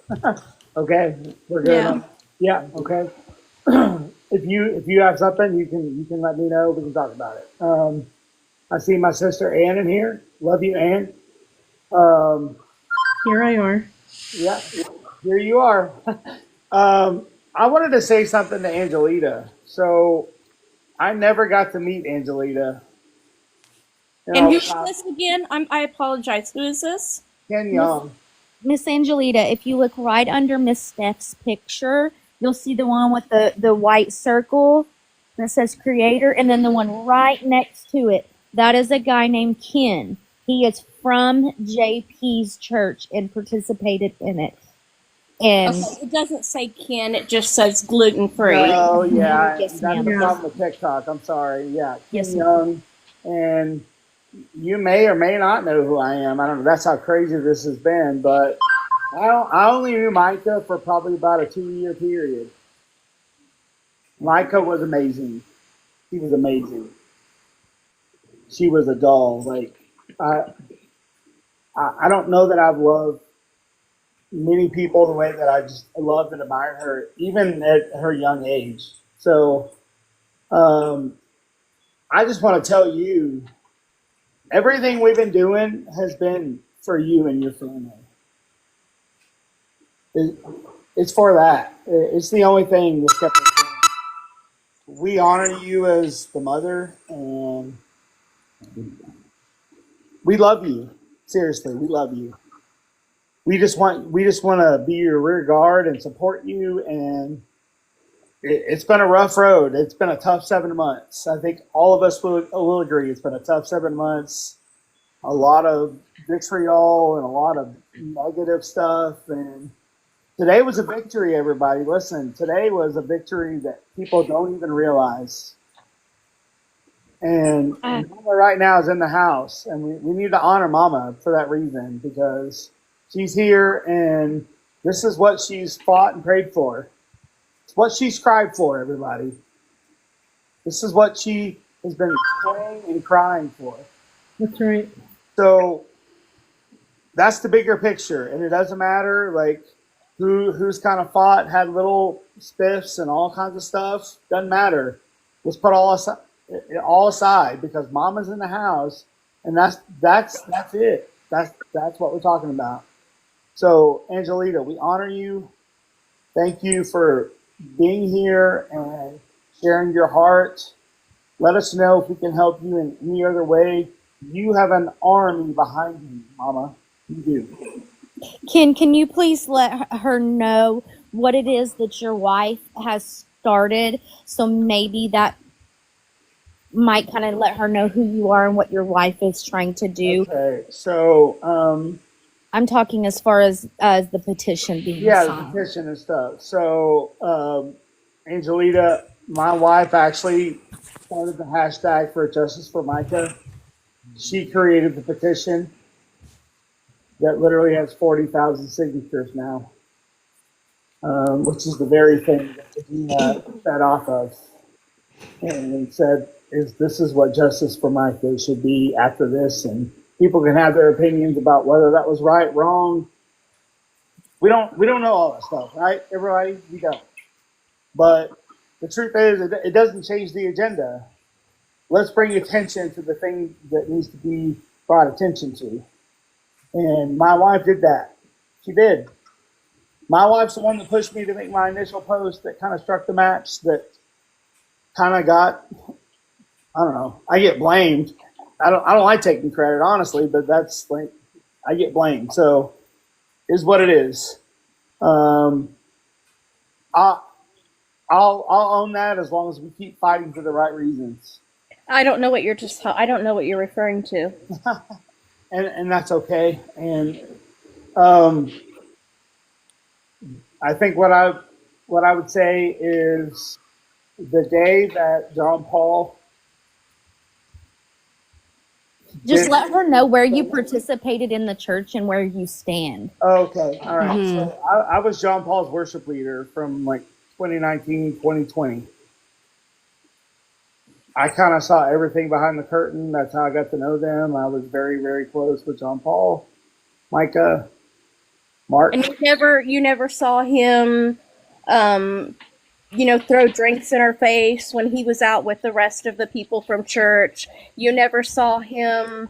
Okay, we're good. Yeah. Yeah. Okay. If you have something, you can let me know. We can talk about it. I see my sister Ann in here. Love you, Ann. Here I are. Yeah, here you are. I wanted to say something to Angelita. So I never got to meet Angelita. You And know, who's this again? I apologize. Who is this? Ken Young. Miss Angelita, if you look right under Miss Steph's picture, you'll see the one with the white circle that says creator, and then the one right next to it. That is a guy named Ken. He is from JP's church and participated in it. And Okay, it doesn't say Ken, it just says gluten free. Oh yeah, Yes, that's ma'am. the problem with TikTok. I'm sorry. Yeah, Yes, Ken ma'am. Young, and you may or may not know who I am. I don't know. That's how crazy this has been. But I only knew Micah for probably about a 2-year period. Micah was amazing. She was amazing. She was a doll. Like I don't know that I've loved many people the way that I just loved and admired her, even at her young age. So I just want to tell you, everything we've been doing has been for you and your family. It's for that. It's the only thing that's kept us going. We honor you as the mother, and we love you. Seriously, we love you. We just want to be your rear guard and support you. And it's been a rough road. It's been a tough 7 months. I think all of us will agree. It's been a tough 7 months. A lot of vitriol and a lot of negative stuff. And today was a victory, everybody. Listen, today was a victory that people don't even realize. And Mama right now is in the house, and we need to honor Mama for that reason, because she's here, and this is what she's fought and prayed for. It's what she scribed for, everybody. This is what she has been praying and crying for. That's right. So that's the bigger picture, and it doesn't matter like who's kind of fought, had little spiffs and all kinds of stuff. Doesn't matter. Let's put all aside, because Mama's in the house, and that's it. That's what we're talking about. So Angelita, we honor you. Thank you for being here and sharing your heart. Let us know if we can help you in any other way. You have an army behind you, Mama. You do. Ken, can you please let her know what it is that your wife has started? So maybe that might kind of let her know who you are and what your wife is trying to do. Okay, so I'm talking as far as the petition being yeah, the signed. petition and stuff. So Angelita, my wife actually started the hashtag for Justice for Mica. She created the petition that literally has 40,000 signatures now, which is the very thing that Regina fed off of, and said, this is what Justice for Mica should be after this, and people can have their opinions about whether that was right, wrong. We don't know all that stuff, right? Everybody, we don't. But the truth is, it doesn't change the agenda. let's bring attention to the thing that needs to be brought attention to. And my wife did that. She did. My wife's the one that pushed me to make my initial post that kind of struck the match, that kind of got, I don't know, I get blamed. I don't like taking credit, honestly, but that's like, I get blamed. So is what it is. I'll own that as long as we keep fighting for the right reasons. I don't know what I don't know what you're referring to. And that's okay. And I think what I would say is the day that John Paul Just let her know where you participated in the church and where you stand. Okay, all right. So I was John Paul's worship leader from like 2019, 2020. I kind of saw everything behind the curtain. That's how I got to know them. I was very, very close with John Paul, Mica, Mark. And you never saw him, throw drinks in her face when he was out with the rest of the people from church. You never saw him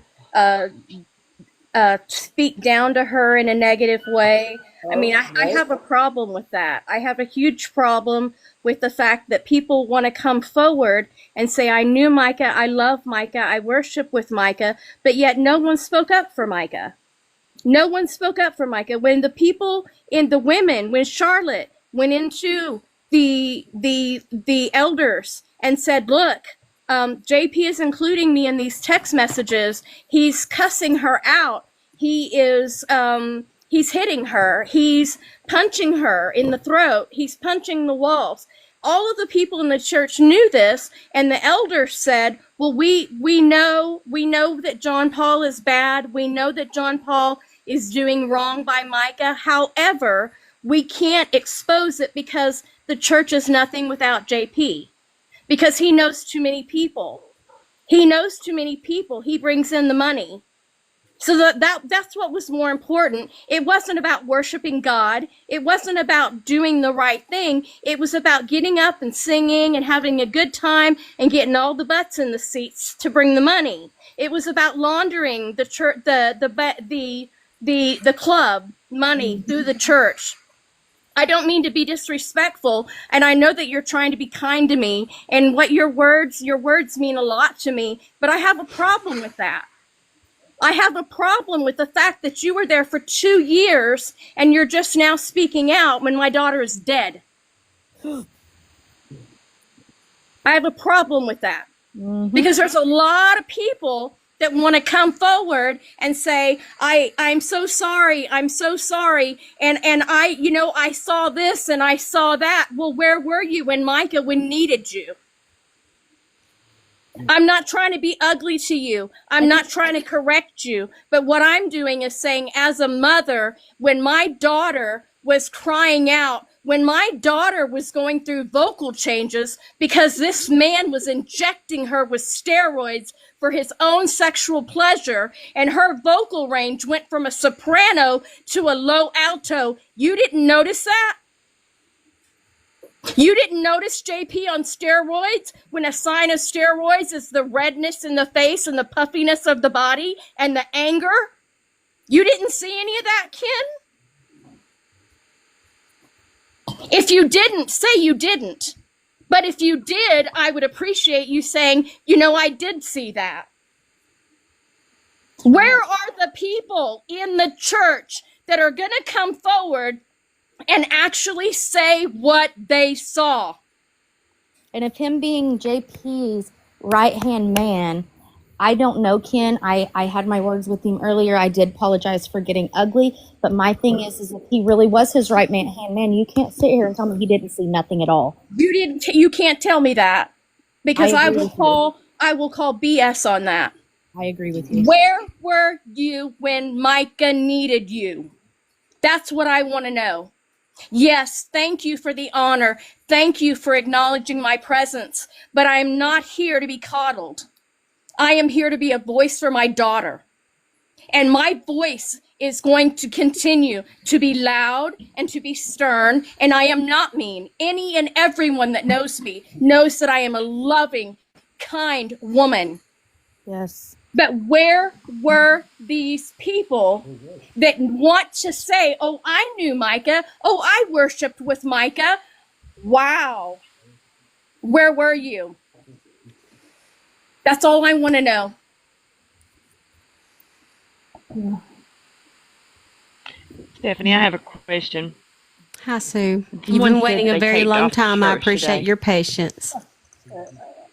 speak down to her in a negative way. I mean, I have a problem with that. I have a huge problem with the fact that people want to come forward and say, I knew Mica, I love Mica, I worship with Mica, but yet no one spoke up for Mica. No one spoke up for Mica. When the people when Charlotte went into the elders and said, look, JP is including me in these text messages. He's cussing her out. He's hitting her. He's punching her in the throat. He's punching the walls. All of the people in the church knew this, and the elders said, well, we know that John Paul is bad. We know that John Paul is doing wrong by Mica. However, we can't expose it because the church is nothing without JP, because he knows too many people. He knows too many people. He brings in the money. So that's what was more important. It wasn't about worshiping God. It wasn't about doing the right thing. It was about getting up and singing and having a good time and getting all the butts in the seats to bring the money. It was about laundering the church, the club money through the church. I don't mean to be disrespectful, and I know that you're trying to be kind to me, and what your words mean a lot to me, but I have a problem with that. I have a problem with the fact that you were there for 2 years and you're just now speaking out when my daughter is dead. I have a problem with that. Because there's a lot of people that want to come forward and say, I'm so sorry, and I saw this and I saw that. Well, where were you when Mica needed you? I'm not trying to be ugly to you. I'm not trying to correct you. But what I'm doing is saying, as a mother, when my daughter was crying out, when my daughter was going through vocal changes because this man was injecting her with steroids for his own sexual pleasure, and her vocal range went from a soprano to a low alto, you didn't notice that? You didn't notice JP on steroids when a sign of steroids is the redness in the face and the puffiness of the body and the anger? You didn't see any of that, Ken? If you didn't, say you didn't. But if you did, I would appreciate you saying, I did see that. Where are the people in the church that are going to come forward and actually say what they saw? And if him being JP's right-hand man, I don't know, Ken. I had my words with him earlier. I did apologize for getting ugly. But my thing is if he really was his right-hand man, you can't sit here and tell me he didn't see nothing at all. You can't tell me that, because I will call BS on that. I agree with you. Where were you when Mica needed you? That's what I want to know. Yes, thank you for the honor. Thank you for acknowledging my presence. But I am not here to be coddled. I am here to be a voice for my daughter. And my voice is going to continue to be loud and to be stern. And I am not mean. Any and everyone that knows me knows that I am a loving, kind woman. Yes. But where were these people that want to say, oh, I knew Mica. Oh, I worshiped with Mica. Wow. Where were you? That's all I want to know. Stephanie, I have a question. Hi, Sue. You've Someone been said waiting a they very taped long off the time. I church appreciate today. your patience.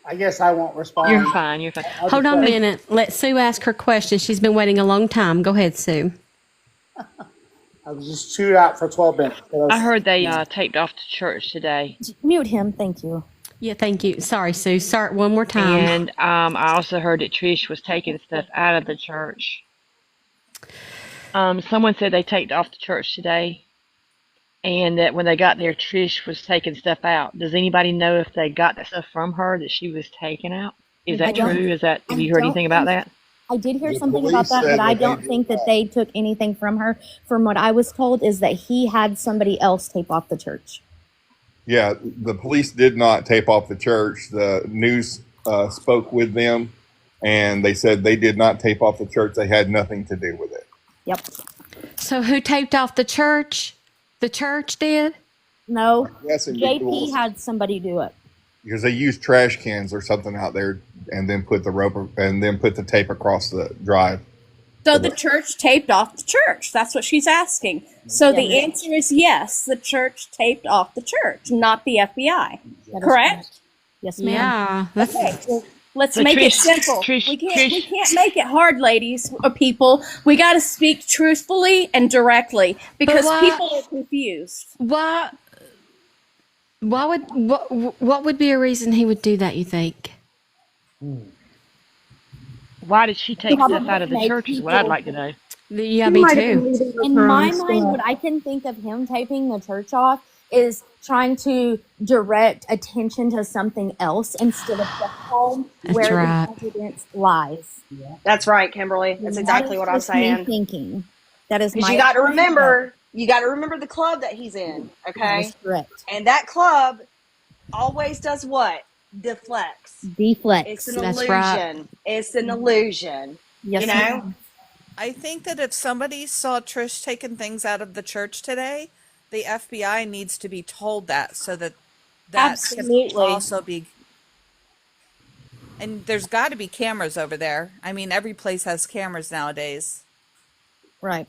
I guess I won't respond. You're fine. You're fine. I'll Hold just on a say- minute. Let Sue ask her question. She's been waiting a long time. Go ahead, Sue. I was just chewed out for 12 minutes. I heard they taped off the church today. Mute him. Thank you. Yeah, thank you. Sorry, Sue. Start one more time. And I also heard that Trish was taking stuff out of the church. Someone said they taped off the church today, and that when they got there, Trish was taking stuff out. Does anybody know if they got that stuff from her that she was taking out? Is that true? Have you heard anything about that? I did hear The something about police that, said but I that they don't did think that not. they took anything from her. From what I was told is that he had somebody else tape off the church. Yeah, the police did not tape off the church. The news spoke with them, and they said they did not tape off the church. They had nothing to do with it. Yep. So who taped off the church? The church did? No. Yes, and JP had somebody do it. because they used trash cans or something out there, and then put the rope and then put the tape across the drive. So the church taped off the church. That's what she's asking. So the answer is yes, the church taped off the church, not the FBI. Correct? Yes, ma'am. Yeah. That's, Okay, well, let's So make it Trish- simple. Trish- we Trish- can't make it hard, ladies or people. We got to speak truthfully and directly because why- people are confused. why what would be a reason he would do that, you think? Why did she take stuff out of the church is what I'd like to know. Yeah, me too. In my mind, what I can think of him taping the church off is trying to direct attention to something else instead of the home That's where right. the evidence lies. That's right, Kimberly. That's exactly what I'm Just me saying. thinking. That is Because my you got to remember the club that he's in, That okay? is correct. And that club always does what? Deflects. Deflex. It's an That's illusion. right. It's an illusion. Yes, you know? ma'am. I think that if somebody saw Trish taking things out of the church today, the FBI needs to be told that so that Absolutely. can also be. And there's got to be cameras over there. I mean, every place has cameras nowadays. Right.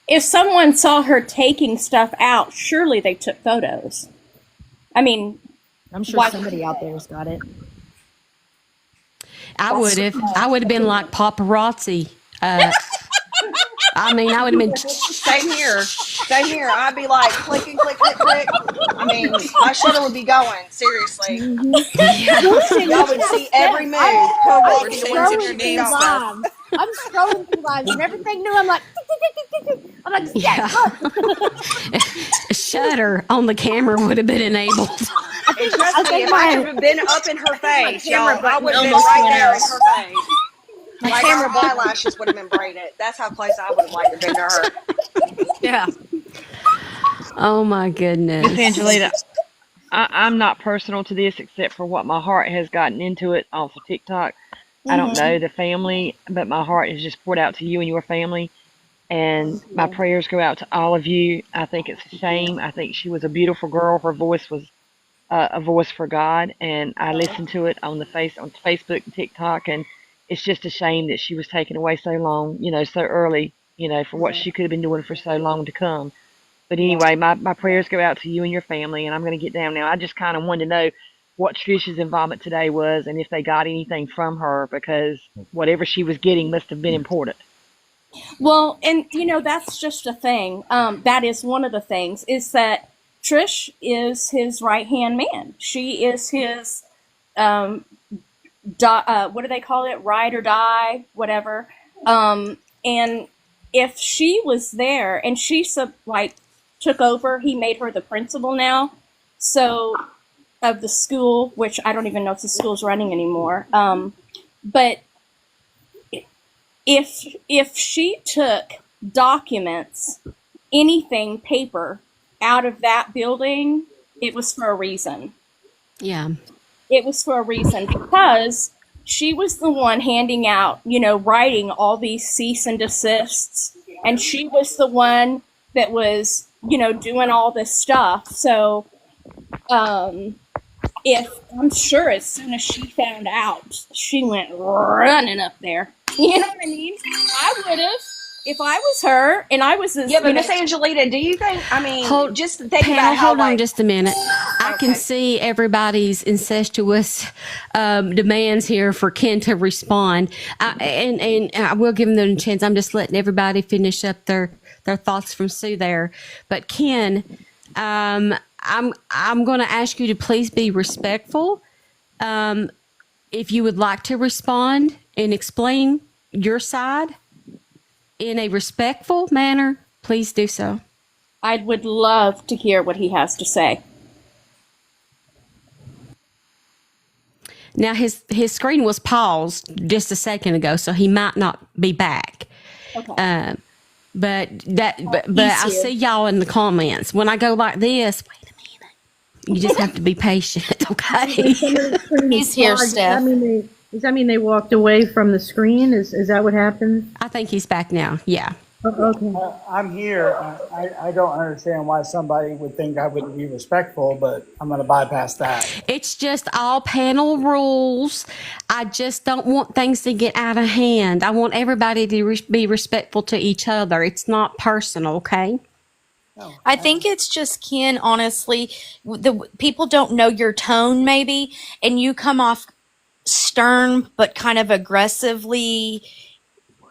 If someone saw her taking stuff out, surely they took photos. I mean, I'm sure why- somebody out there's got it. I would have been like paparazzi. I mean, I would have been. Same here. Same here. I'd be like clicking, click, click, click. I mean, my shutter would be going. Seriously. Y'all would see every move. Her We're walking to where changing she your should name go. stuff. I'm scrolling through lives and everything new. I'm like, I'm like, yeah, look. A shutter on the camera would have been enabled. And trust me, think if I my- could have been up in her face, camera y'all, I would have button been almost right went there out. in her face. Like her eyelashes would have been braided. That's how close I would have liked to have been to her. Yeah. Oh my goodness. Miss Angelita, I'm not personal to this except for what my heart has gotten into it off of TikTok. I don't know the family, but my heart is just poured out to you and your family. And my prayers go out to all of you. I think it's a shame. I think she was a beautiful girl. Her voice was a voice for God. And I listened to it on Facebook and TikTok. And it's just a shame that she was taken away so long, so early, for what she could have been doing for so long to come. But anyway, my prayers go out to you and your family, and I'm going to get down now. I just kind of wanted to know what Trish's involvement today was and if they got anything from her, because whatever she was getting must have been important. Well, and that's just a thing. That is one of the things is that Trish is his right hand man. She is his, what do they call it? Ride or die, whatever. And if she was there and she took over, he made her the principal now. So of the school, which I don't even know if the school's running anymore. But if she took documents, anything, paper out of that building, it was for a reason. Yeah. it was for a reason, because she was the one handing out, writing all these cease and desists, and she was the one that was, doing all this stuff. So, if I'm sure as soon as she found out, she went running up there. You know what I mean? I would have if I was her, and I was. Yeah, but Miss Angelita, do you think? I mean, just think Panel, about how. hold on just a minute. I can see everybody's incestuous demands here for Ken to respond, and I will give them the chance. I'm just letting everybody finish up their thoughts from Sue there. But Ken, I'm going to ask you to please be respectful. If you would like to respond and explain your side in a respectful manner, please do so. I would love to hear what he has to say. Now his screen was paused just a second ago, so he might not be back. Okay. But I see y'all in the comments. When I go like this, wait a minute. You just have to be patient, okay? He's here, Steph. Does that mean they walked away from the screen? Is that what happened? I think he's back now. Yeah. Okay. I'm here. I don't understand why somebody would think I wouldn't be respectful, but I'm going to bypass that. It's just all panel rules. I just don't want things to get out of hand. I want everybody to be respectful to each other. It's not personal, okay? I think it's just, Ken, honestly, the people don't know your tone maybe, and you come off stern but kind of aggressively,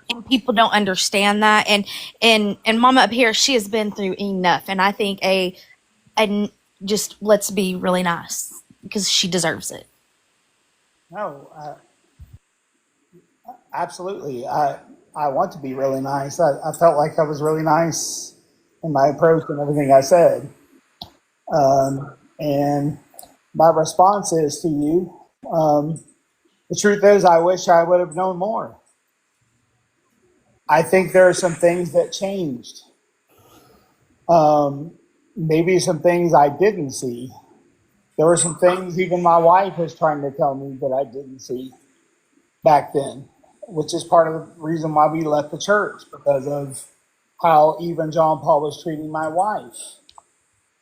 and people don't understand that. And Mama up here, she has been through enough, and I think and just let's be really nice because she deserves it. No, absolutely. I want to be really nice. I felt like I was really nice in my approach and everything I said. And my response is to you, the truth is, I wish I would have known more. I think there are some things that changed. Maybe some things I didn't see. There were some things even my wife was trying to tell me that I didn't see back then, which is part of the reason why we left the church, because of how even John Paul was treating my wife.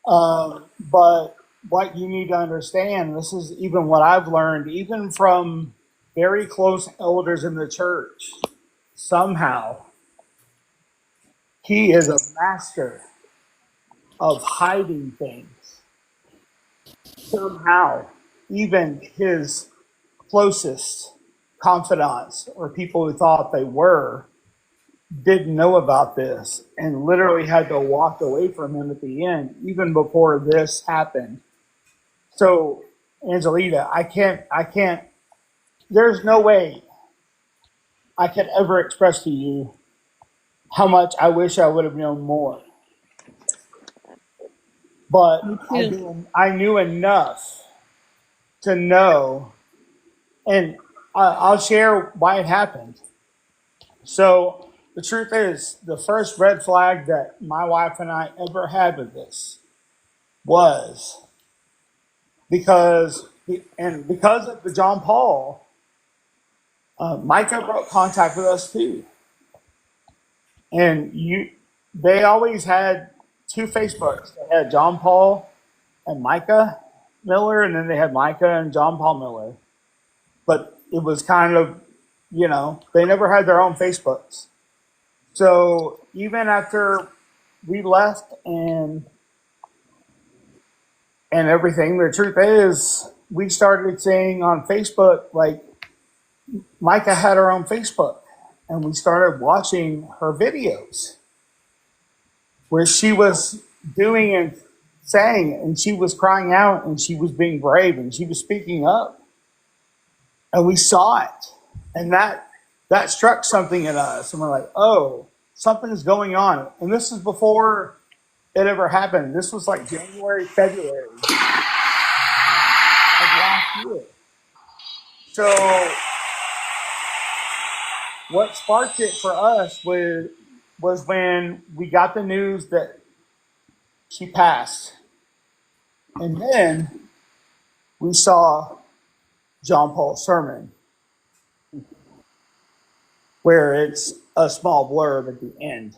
But what you need to understand, this is even what I've learned, even from very close elders in the church, somehow he is a master of hiding things. Somehow, even his closest confidants or people who thought they were didn't know about this and literally had to walk away from him at the end, even before this happened. So, Angelita, I can't, there's no way I could ever express to you how much I wish I would have known more. But I knew enough to know, and I'll share why it happened. So the truth is, the first red flag that my wife and I ever had with this was because of the John Paul, Mica broke contact with us too. And they always had two Facebooks. They had John Paul and Mica Miller, and then they had Mica and John Paul Miller. But it was kind of, they never had their own Facebooks. So even after we left and everything, the truth is, we started seeing on Facebook, like, Mica had her own Facebook, and we started watching her videos where she was doing and saying, and she was crying out, and she was being brave, and she was speaking up. And we saw it, and that struck something in us, and we're like, oh, something's going on. And this is before it ever happened. This was like January, February of last year. So what sparked it for us was when we got the news that she passed. And then we saw John Paul's sermon, where it's a small blurb at the end.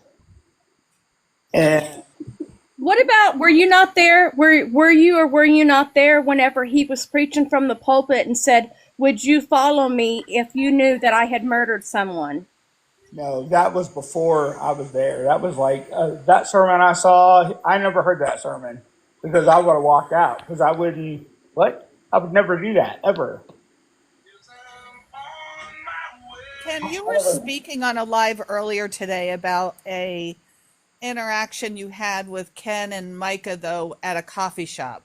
And What about, were you not there? Were you or were you not there whenever he was preaching from the pulpit and said, "Would you follow me if you knew that I had murdered someone?" no, that was before I was there. That was like that sermon I saw. I never heard that sermon because I would have walked out because I wouldn't. What? I would never do that ever. Ken, you were speaking on a live earlier today about a interaction you had with Ken and Mica, though, at a coffee shop.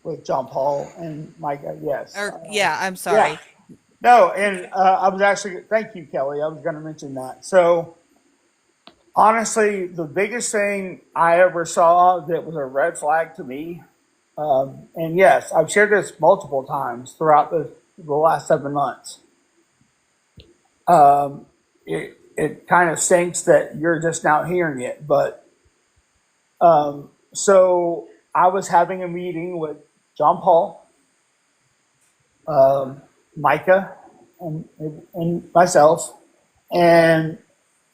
With John Paul and Micah, yes. Or yeah, I'm sorry. Yeah. No, and I was actually, thank you, Kelly. I was going to mention that. So, honestly, the biggest thing I ever saw that was a red flag to me, and yes, I've shared this multiple times throughout the last 7 months. It kind of stinks that you're just now hearing it, but so I was having a meeting with John Paul, Micah, and myself, and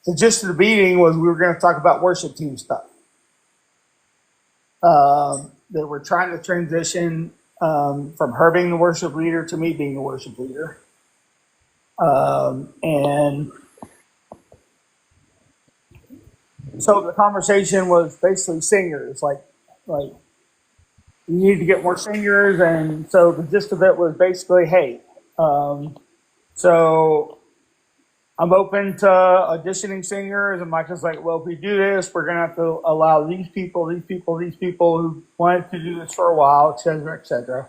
the gist of the meeting was we were going to talk about worship team stuff. That we're trying to transition from her being the worship leader to me being the worship leader. And so the conversation was basically singers, like you need to get more singers, and so the gist of it was basically, hey, so I'm open to auditioning singers, and Michael's like, well, if we do this, we're gonna have to allow these people who wanted to do this for a while, et cetera, et cetera.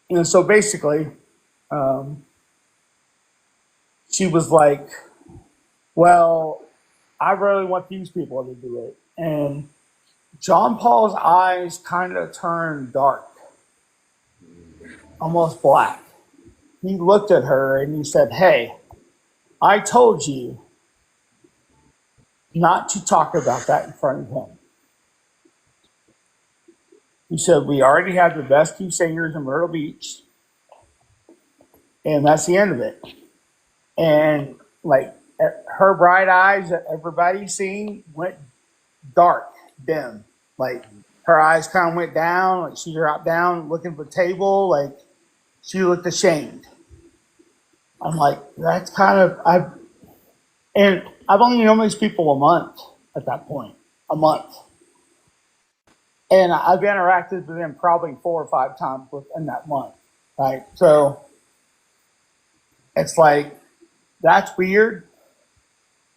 And so basically, she was like, well, I really want these people to do it. And John Paul's eyes kind of turned dark, almost black. He looked at her and he said, hey, I told you not to talk about that in front of him. He said, we already have the best two singers in Myrtle Beach, and that's the end of it. And like her bright eyes that everybody's seen went dark, dim. Like her eyes kind of went down, like she dropped down looking for the table, like she looked ashamed. I'm like, that's kind of, I've only known these people a month at that point, a month. And I've interacted with them probably 4 or 5 times within that month, right? So it's like, that's weird.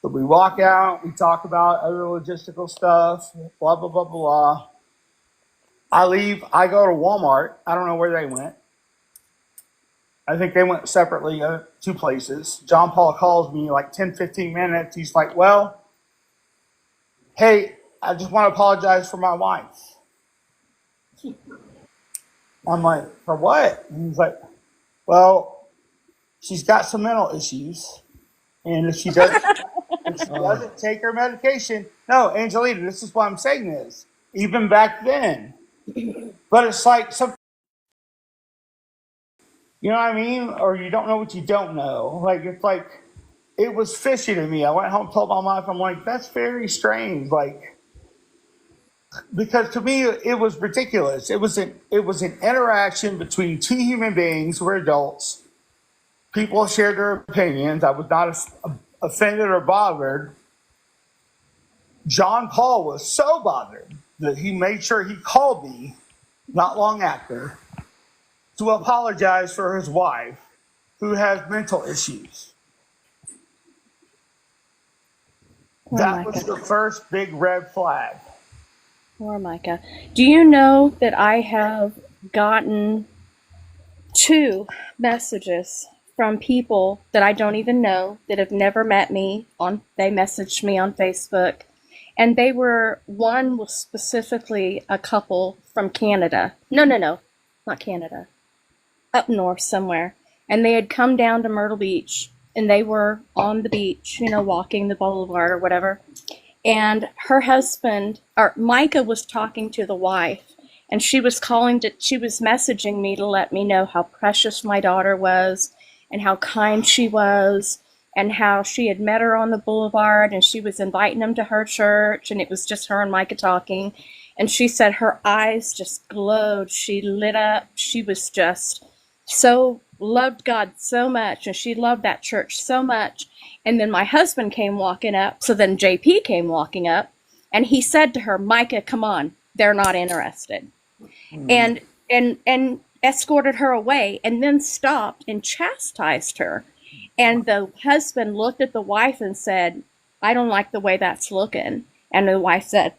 But we walk out, we talk about other logistical stuff, blah, blah, blah, blah. I leave, I go to Walmart. I don't know where they went. I think they went separately, 2 places. John Paul calls me like 10, 15 minutes. He's like, well, hey, I just want to apologize for my wife. I'm like, for what? And he's like, well, she's got some mental issues. And if she doesn't take her medication, no, Angelina, this is why I'm saying this. Even back then. But it's like some, you know what I mean? Or you don't know what you don't know. Like, it's like, it was fishy to me. I went home and told my wife, I'm like, that's very strange. Like, because to me, it was ridiculous. It was an interaction between 2 human beings who were adults. People shared their opinions. I was not offended or bothered. John Paul was so bothered that he made sure he called me not long after to apologize for his wife who has mental issues. That was the first big red flag. Poor Micah. Do you know that I have gotten 2 messages from people that I don't even know, that have never met me. They messaged me on Facebook, and one was specifically a couple from Canada. No, not Canada. Up north somewhere. And they had come down to Myrtle Beach, and they were on the beach, walking the boulevard or whatever. And her husband, or Micah, was talking to the wife, and she was messaging me to let me know how precious my daughter was and how kind she was and how she had met her on the boulevard and she was inviting them to her church, and it was just her and Mica talking. And she said her eyes just glowed. She lit up. She was just so loved God so much, and she loved that church so much. And then my husband came walking up. So then JP came walking up, and he said to her, "Mica, come on, they're not interested." And escorted her away, and then stopped and chastised her. And the husband looked at the wife and said, "I don't like the way that's looking." And the wife said,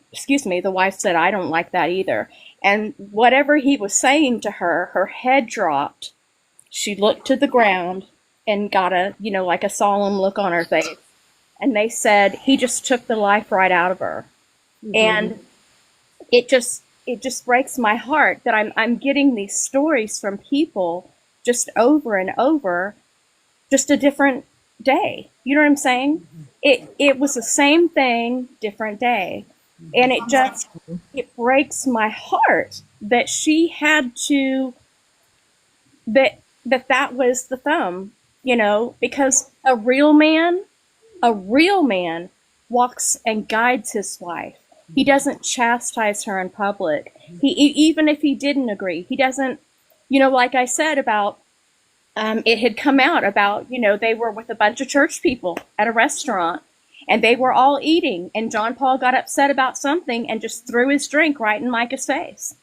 "I don't like that either." And whatever he was saying to her, her head dropped. She looked to the ground and got like a solemn look on her face. And they said, he just took the life right out of her. Mm-hmm. And it just breaks my heart that I'm getting these stories from people just over and over, just a different day. You know what I'm saying? It was the same thing, different day. And it breaks my heart that she had to, that was the thumb, because a real man walks and guides his wife. He doesn't chastise her in public. Even if he didn't agree, he doesn't, like I said about, it had come out about, they were with a bunch of church people at a restaurant and they were all eating, and John Paul got upset about something and just threw his drink right in Mica's face.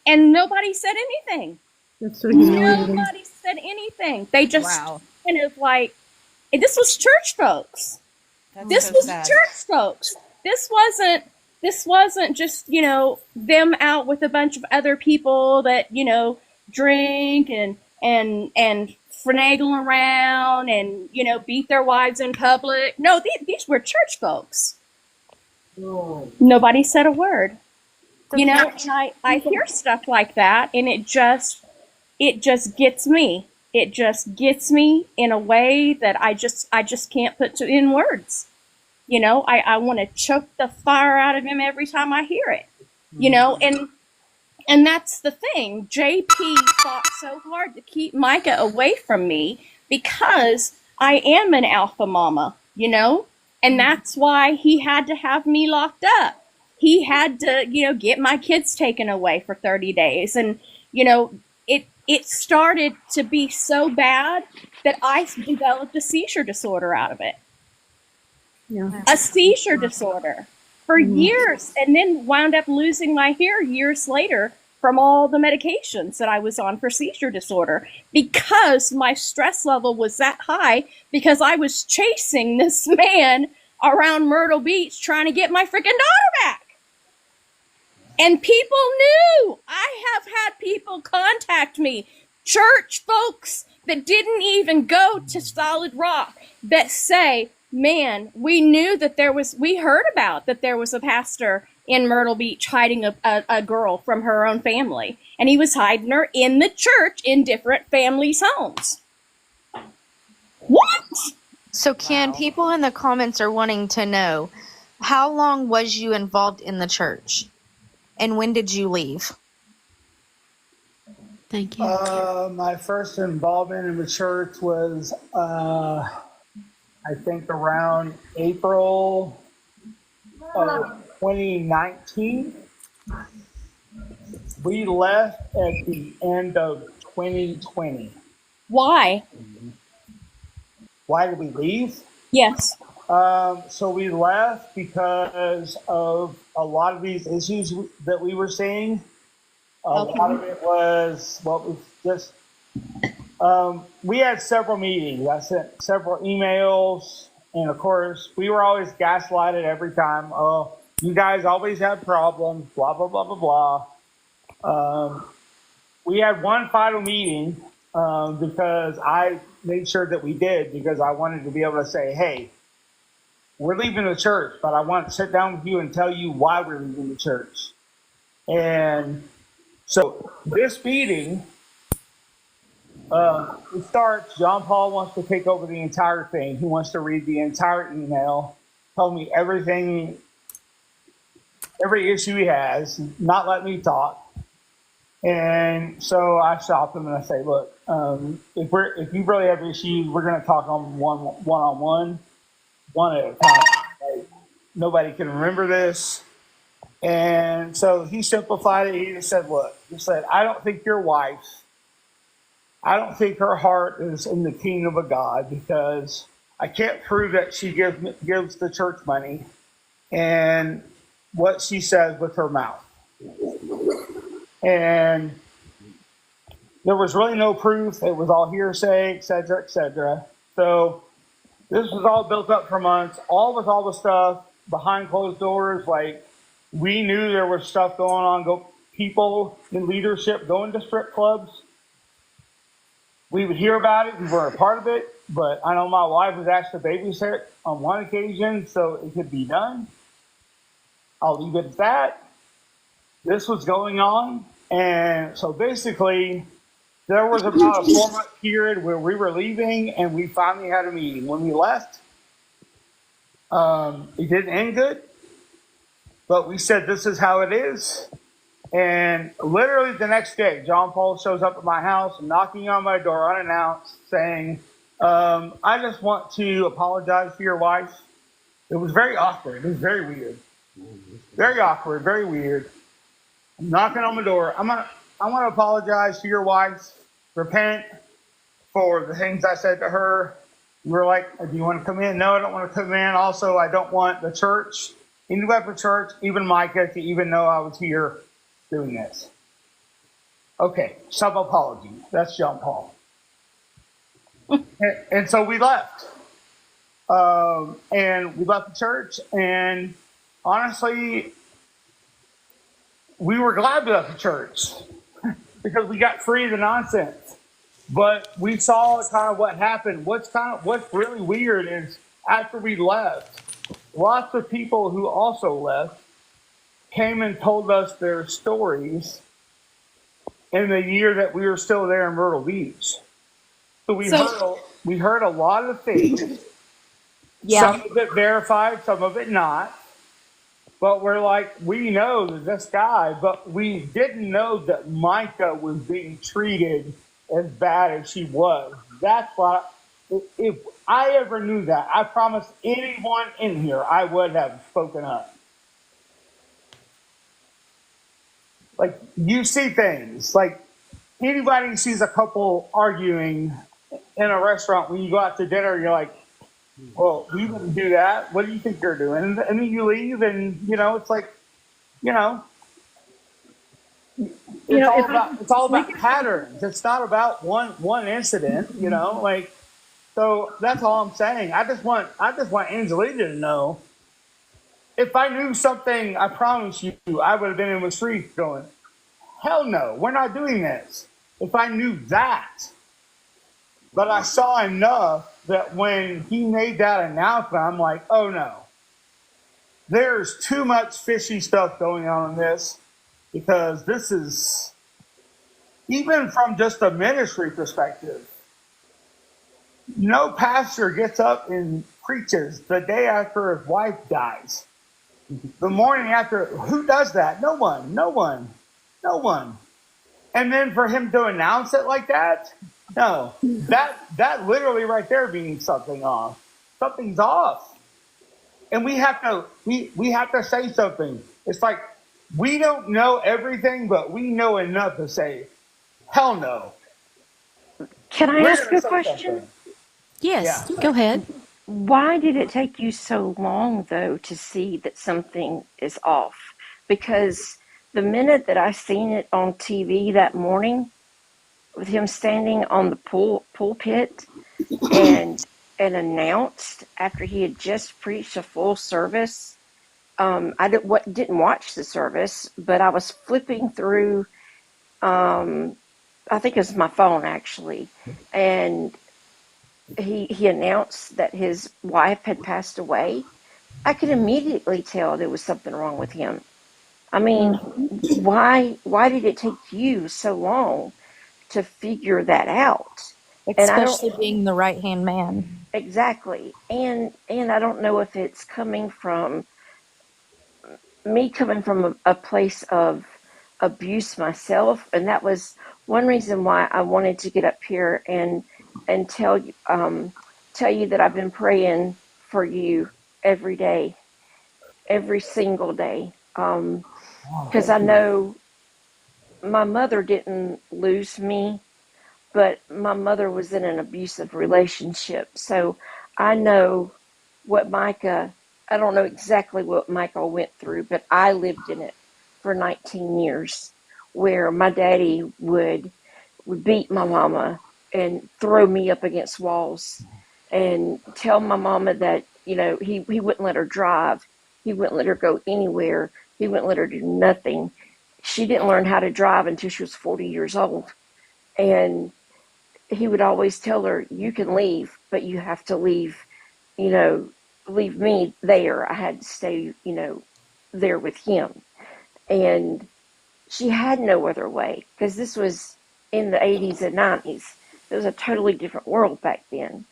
And nobody said anything. That's so humiliating. Nobody said anything. They just kind of like, and this was church folks. This was church folks. This wasn't just, them out with a bunch of other people that, drink and finagle around and, beat their wives in public. No, these were church folks. Oh. Nobody said a word. And I hear stuff like that, and it just gets me. It just gets me in a way that I just can't put in words. I want to choke the fire out of him every time I hear it. And that's the thing. JP fought so hard to keep Mica away from me because I am an alpha mama, and that's why he had to have me locked up. He had to, get my kids taken away for 30 days. And, it started to be so bad that I developed a seizure disorder out of it. Yeah. A seizure disorder for years, and then wound up losing my hair years later from all the medications that I was on for seizure disorder because my stress level was that high because I was chasing this man around Myrtle Beach trying to get my freaking daughter back. And people knew. I have had people contact me, church folks that didn't even go to Solid Rock, that say, "Man, we knew that we heard about that there was a pastor in Myrtle Beach hiding a girl from her own family. And he was hiding her in the church in different families' homes." What? So, Ken, people in the comments are wanting to know, how long was you involved in the church? And when did you leave? Thank you. My first involvement in the church was, I think, around April of 2019. We left at the end of 2020. Why? Why did we leave? Yes. So we left because of a lot of these issues that we were seeing. A lot of it was just, we had several meetings. I sent several emails, and of course, we were always gaslighted every time. "Oh, you guys always have problems, blah, blah, blah, blah, blah." We had one final meeting because I made sure that we did, because I wanted to be able to say, "Hey, we're leaving the church, but I want to sit down with you and tell you why we're leaving the church." And so this meeting, it starts, John Paul wants to take over the entire thing. He wants to read the entire email, tell me everything, every issue he has, not let me talk. And so I stopped him and I say, look, if you really have issues, we're going to talk on one-on-one, one at a time. Like, nobody can remember this. And so he simplified it. He just said, look, he said, I don't think your wife, I don't think her heart is in the kingdom of God, because I can't prove that she gives the church money and what she says with her mouth. And there was really no proof. It was all hearsay, et cetera, et cetera. So this was all built up for months, all the stuff behind closed doors. Like, we knew there was stuff going on, people in leadership going to strip clubs. We would hear about it. We weren't a part of it. But I know my wife was asked to babysit on one occasion, so it could be done. I'll leave it at that. This was going on. And so basically, there was about a 4-month period where we were leaving, and we finally had a meeting. When we left, it didn't end good, but we said, this is how it is. And literally the next day, John Paul shows up at my house, knocking on my door unannounced, saying, I just want to apologize to your wife. It was very awkward. It was very weird. Very awkward, very weird. I'm knocking on my door. I want to apologize to your wife, repent for the things I said to her. We were like, do you want to come in? No, I don't want to come in. Also, I don't want the church, any type of church, even Mica, to even know I was here doing this. Okay, some apology. That's John Paul. and so we left. And we left the church, and honestly, we were glad we left the church because we got free of the nonsense. But we saw kind of what happened. What's really weird is after we left, lots of people who also left came and told us their stories in the year that we were still there in Myrtle Beach. So we heard a lot of things. Yeah. Some of it verified, some of it not. But we're like, we know that this guy, but we didn't know that Mica was being treated as bad as she was. That's why, if I ever knew that, I promise anyone in here, I would have spoken up. Like, you see things, like anybody sees a couple arguing in a restaurant when you go out to dinner, you're like, well, we wouldn't do that. What do you think they're doing? And then you leave, and it's like, it's all about patterns. It's not about one incident, like. So that's all I'm saying. I just want Angelita to know. If I knew something, I promise you, I would have been in the streets going, hell no, we're not doing this. If I knew that. But I saw enough that when he made that announcement, I'm like, oh no. There's too much fishy stuff going on in this, because this is, even from just a ministry perspective, no pastor gets up and preaches the day after his wife dies. The morning after, who does that? No one. And then for him to announce it like that, no, that literally right there means something's off. And we have to say something. It's like, we don't know everything, but we know enough to say, hell no. Can I ask you a question? Something. Yes, Yeah. go ahead. Why did it take you so long, though, to see that something is off? Because the minute that I seen it on TV that morning, with him standing on the pulpit and announced after he had just preached a full service, I didn't watch the service, but I was flipping through. I think it was my phone actually, and he announced that his wife had passed away. I could immediately tell there was something wrong with him. I mean, why did it take you so long to figure that out? Especially being the right-hand man. Exactly. And I don't know if it's coming from a place of abuse myself, and that was one reason why I wanted to get up here and tell you that I've been praying for you every day, every single day, because I know my mother didn't lose me, but my mother was in an abusive relationship. So I know what I don't know exactly what Michael went through, but I lived in it for 19 years, where my daddy would beat my mama and throw me up against walls and tell my mama that, he wouldn't let her drive. He wouldn't let her go anywhere. He wouldn't let her do nothing. She didn't learn how to drive until she was 40 years old. And he would always tell her, you can leave, but you have to leave, leave me there. I had to stay, there with him. And she had no other way, because this was in the 80s and 90s. It was a totally different world back then.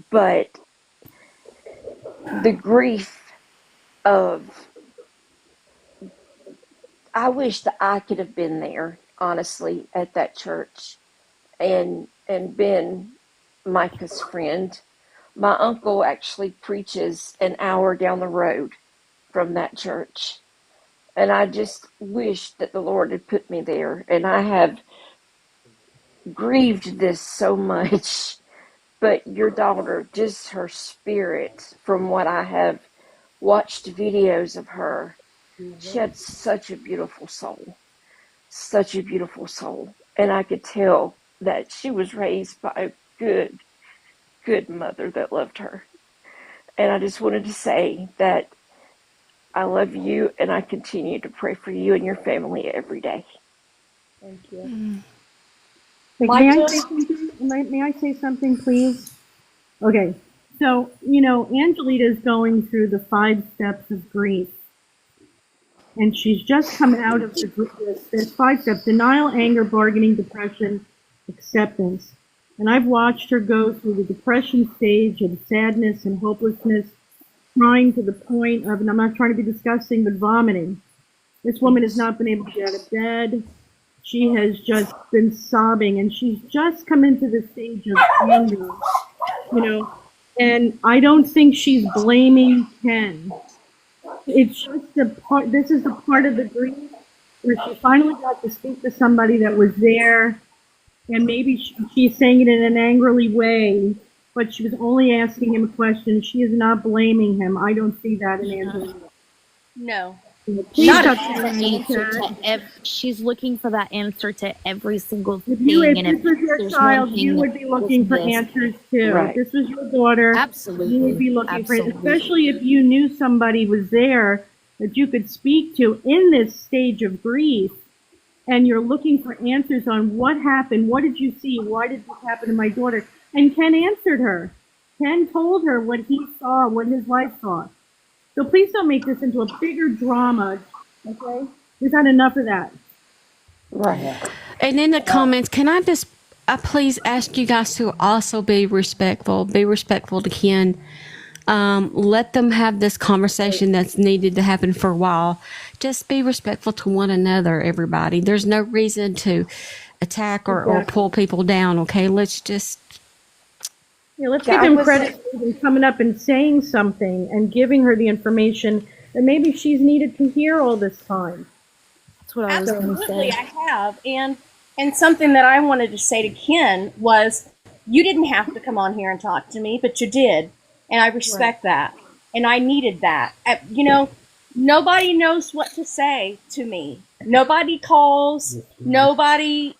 But the grief of, I wish that I could have been there, honestly, at that church and been Micah's friend. My uncle actually preaches an hour down the road from that church. And I just wish that the Lord had put me there. And I have grieved this so much. But your daughter, just her spirit, from what I have watched videos of her, she had such a beautiful soul. Such a beautiful soul. And I could tell that she was raised by a good, good mother that loved her. And I just wanted to say that I love you, and I continue to pray for you and your family every day. Thank you. Mm. May I say something, please? Okay. So, Angelita is going through the 5 steps of grief. And she's just come out of the 5 steps: denial, anger, bargaining, depression, acceptance. And I've watched her go through the depression stage of sadness and hopelessness, crying to the point of, and I'm not trying to be disgusting, but vomiting. This woman has not been able to get out of bed. She has just been sobbing, and she's just come into the stage of anger, and I don't think she's blaming Ken. It's just this is the part of the grief where she finally got to speak to somebody that was there, and maybe she's saying it in an angrily way, but she was only asking him a question. She is not blaming him. I don't see that in Angela. No. Please Not stop the saying answer that. to she's looking for that answer to every single If thing. And this was your there's child, one thing you that would be looking is for this. answers too. Right. If this was your daughter, you would be looking for, especially if you knew somebody was there that you could speak to in this stage of grief, and you're looking for answers on what happened, what did you see, why did this happen to my daughter? And Ken answered her. Ken told her what he saw, what his wife saw. So please don't make this into a bigger drama, okay? We've had enough of that. Right. And in the comments, can I just please ask you guys to also be respectful to Ken. Let them have this conversation that's needed to happen for a while. Just be respectful to one another, everybody. There's no reason to attack or pull people down, okay? Let's just... Let's give him credit for coming up and saying something and giving her the information that maybe she's needed to hear all this time. That's what I was going to Absolutely, say. I have. And something that I wanted to say to Ken was, you didn't have to come on here and talk to me, but you did. And I respect that. And I needed that. Nobody knows what to say to me. Nobody calls. Nobody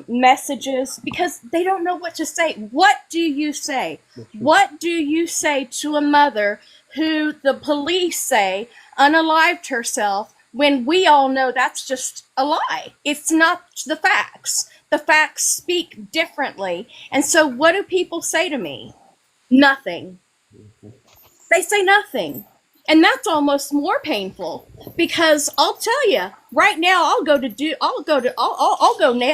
messages, because they don't know what to say. What do you say? What do you say to a mother who the police say unalived herself, when we all know that's just a lie? It's not the facts. The facts speak differently. And so what do people say to me? Nothing. They say nothing. And that's almost more painful, because I'll tell you right now, I'll go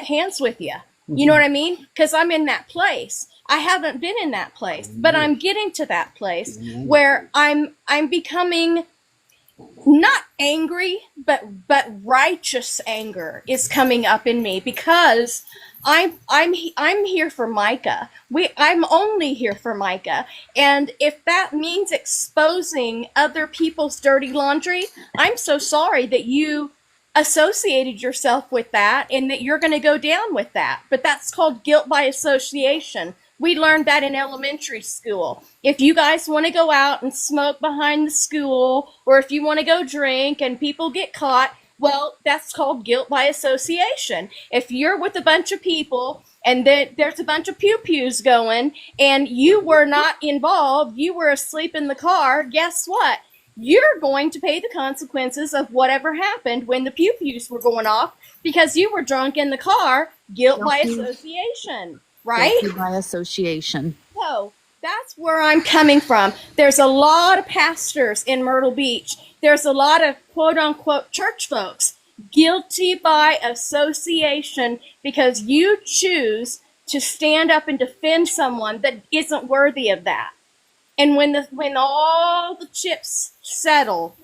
hands with you. You know what I mean? Because I'm in that place. I haven't been in that place, but I'm getting to that place where I'm becoming not angry, but righteous anger is coming up in me, because I'm here for Mica. I'm only here for Mica, and if that means exposing other people's dirty laundry, I'm so sorry that you associated yourself with that and that you're going to go down with that. But that's called guilt by association. We learned that in elementary school. If you guys want to go out and smoke behind the school, or if you want to go drink and people get caught, well, that's called guilt by association. If you're with a bunch of people and there's a bunch of pew-pews going and you were not involved, you were asleep in the car, guess what? You're going to pay the consequences of whatever happened when the pew-pews were going off, because you were drunk in the car, guilt by association, right? Guilty by association. So that's where I'm coming from. There's a lot of pastors in Myrtle Beach. There's a lot of quote unquote church folks guilty by association, because you choose to stand up and defend someone that isn't worthy of that. And when all the chips settle,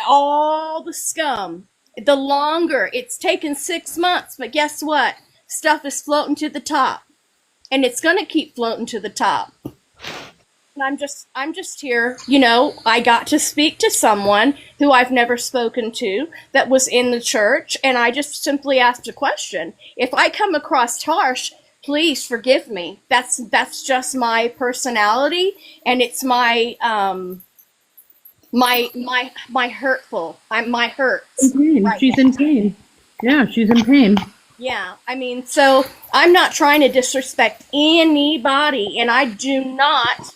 all the scum, the longer it's taken 6 months, but guess what? Stuff is floating to the top. And it's going to keep floating to the top. And I'm just here, I got to speak to someone who I've never spoken to that was in the church, and I just simply asked a question. If I come across harsh, please forgive me. That's just my personality, and it's my my hurtful. My hurts. Right She's now. in pain. Yeah, she's in pain. Yeah, I mean, so I'm not trying to disrespect anybody, and I do not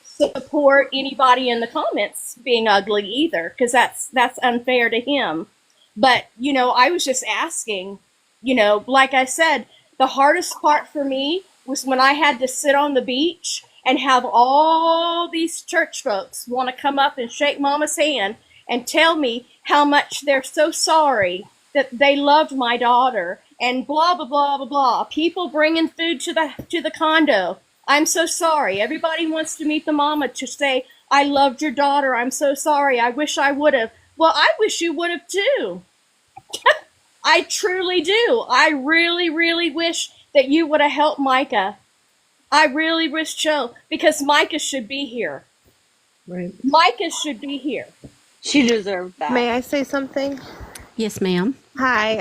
support anybody in the comments being ugly either, because that's unfair to him. But I was just asking. Like I said, the hardest part for me was when I had to sit on the beach and have all these church folks want to come up and shake Mama's hand and tell me how much they're so sorry that they loved my daughter, and blah blah blah blah blah. People bringing food to the condo. I'm so sorry. Everybody wants to meet the mama to say, I loved your daughter. I'm so sorry. I wish I would have. Well, I wish you would have too. I truly do. I really, really wish that you would have helped Mica. I really wish so, because Mica should be here. Right. Mica should be here. She deserved that. May I say something? Yes, ma'am. Hi,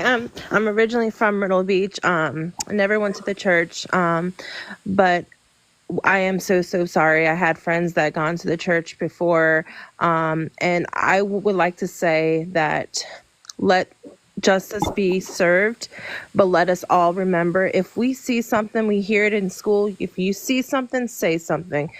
I'm originally from Myrtle Beach. I never went to the church, but I am so sorry. I had friends that gone to the church before, and I would like to say that let justice be served, but let us all remember, if we see something, we hear it in school. If you see something, say something.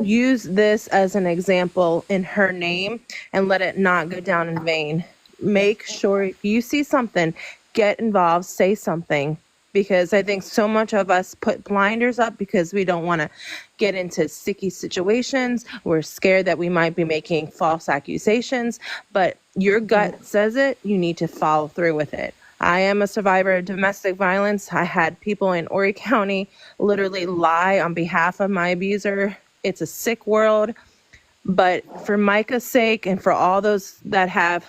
Use this as an example in her name and let it not go down in vain. Make sure if you see something, get involved, say something, because I think so much of us put blinders up because we don't want to get into sticky situations. We're scared that we might be making false accusations, but your gut says it, you need to follow through with it. I am a survivor of domestic violence. I had people in Horry County literally lie on behalf of my abuser. It's a sick world, but for Mica's sake and for all those that have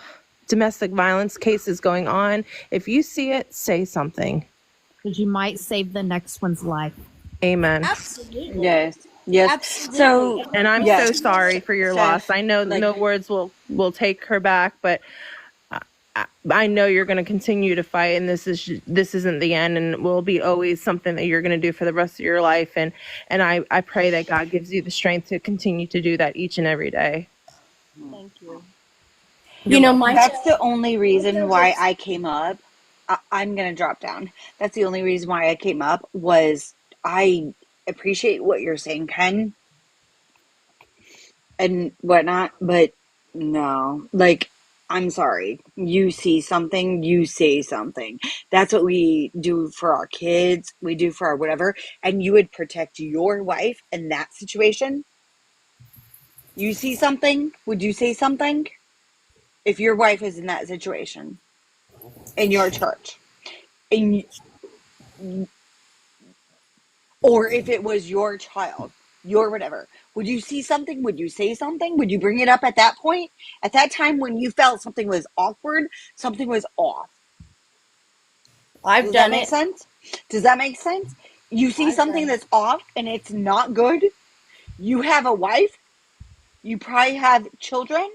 domestic violence cases going on, if you see it, say something. Because you might save the next one's life. Amen. Absolutely. Yes. Yes. Absolutely. So, and I'm yes. so sorry for your loss. I know no words will take her back, but I know you're going to continue to fight, and this isn't the end, and it will be always something that you're going to do for the rest of your life. And I pray that God gives you the strength to continue to do that each and every day. Thank you. That's the only reason why I came up. I'm going to drop down. That's the only reason why I came up, was I appreciate what you're saying, Ken, and whatnot, but no, I'm sorry. You see something, you say something. That's what we do for our kids. We do for our whatever. And you would protect your wife in that situation. You see something, would you say something? If your wife is in that situation in your church, or if it was your child, your whatever. Would you see something? Would you say something? Would you bring it up at that point? At that time when you felt something was awkward, something was off. I've Does that done make it. sense? Does that make sense? You see something that's off and it's not good. You have a wife. You probably have children.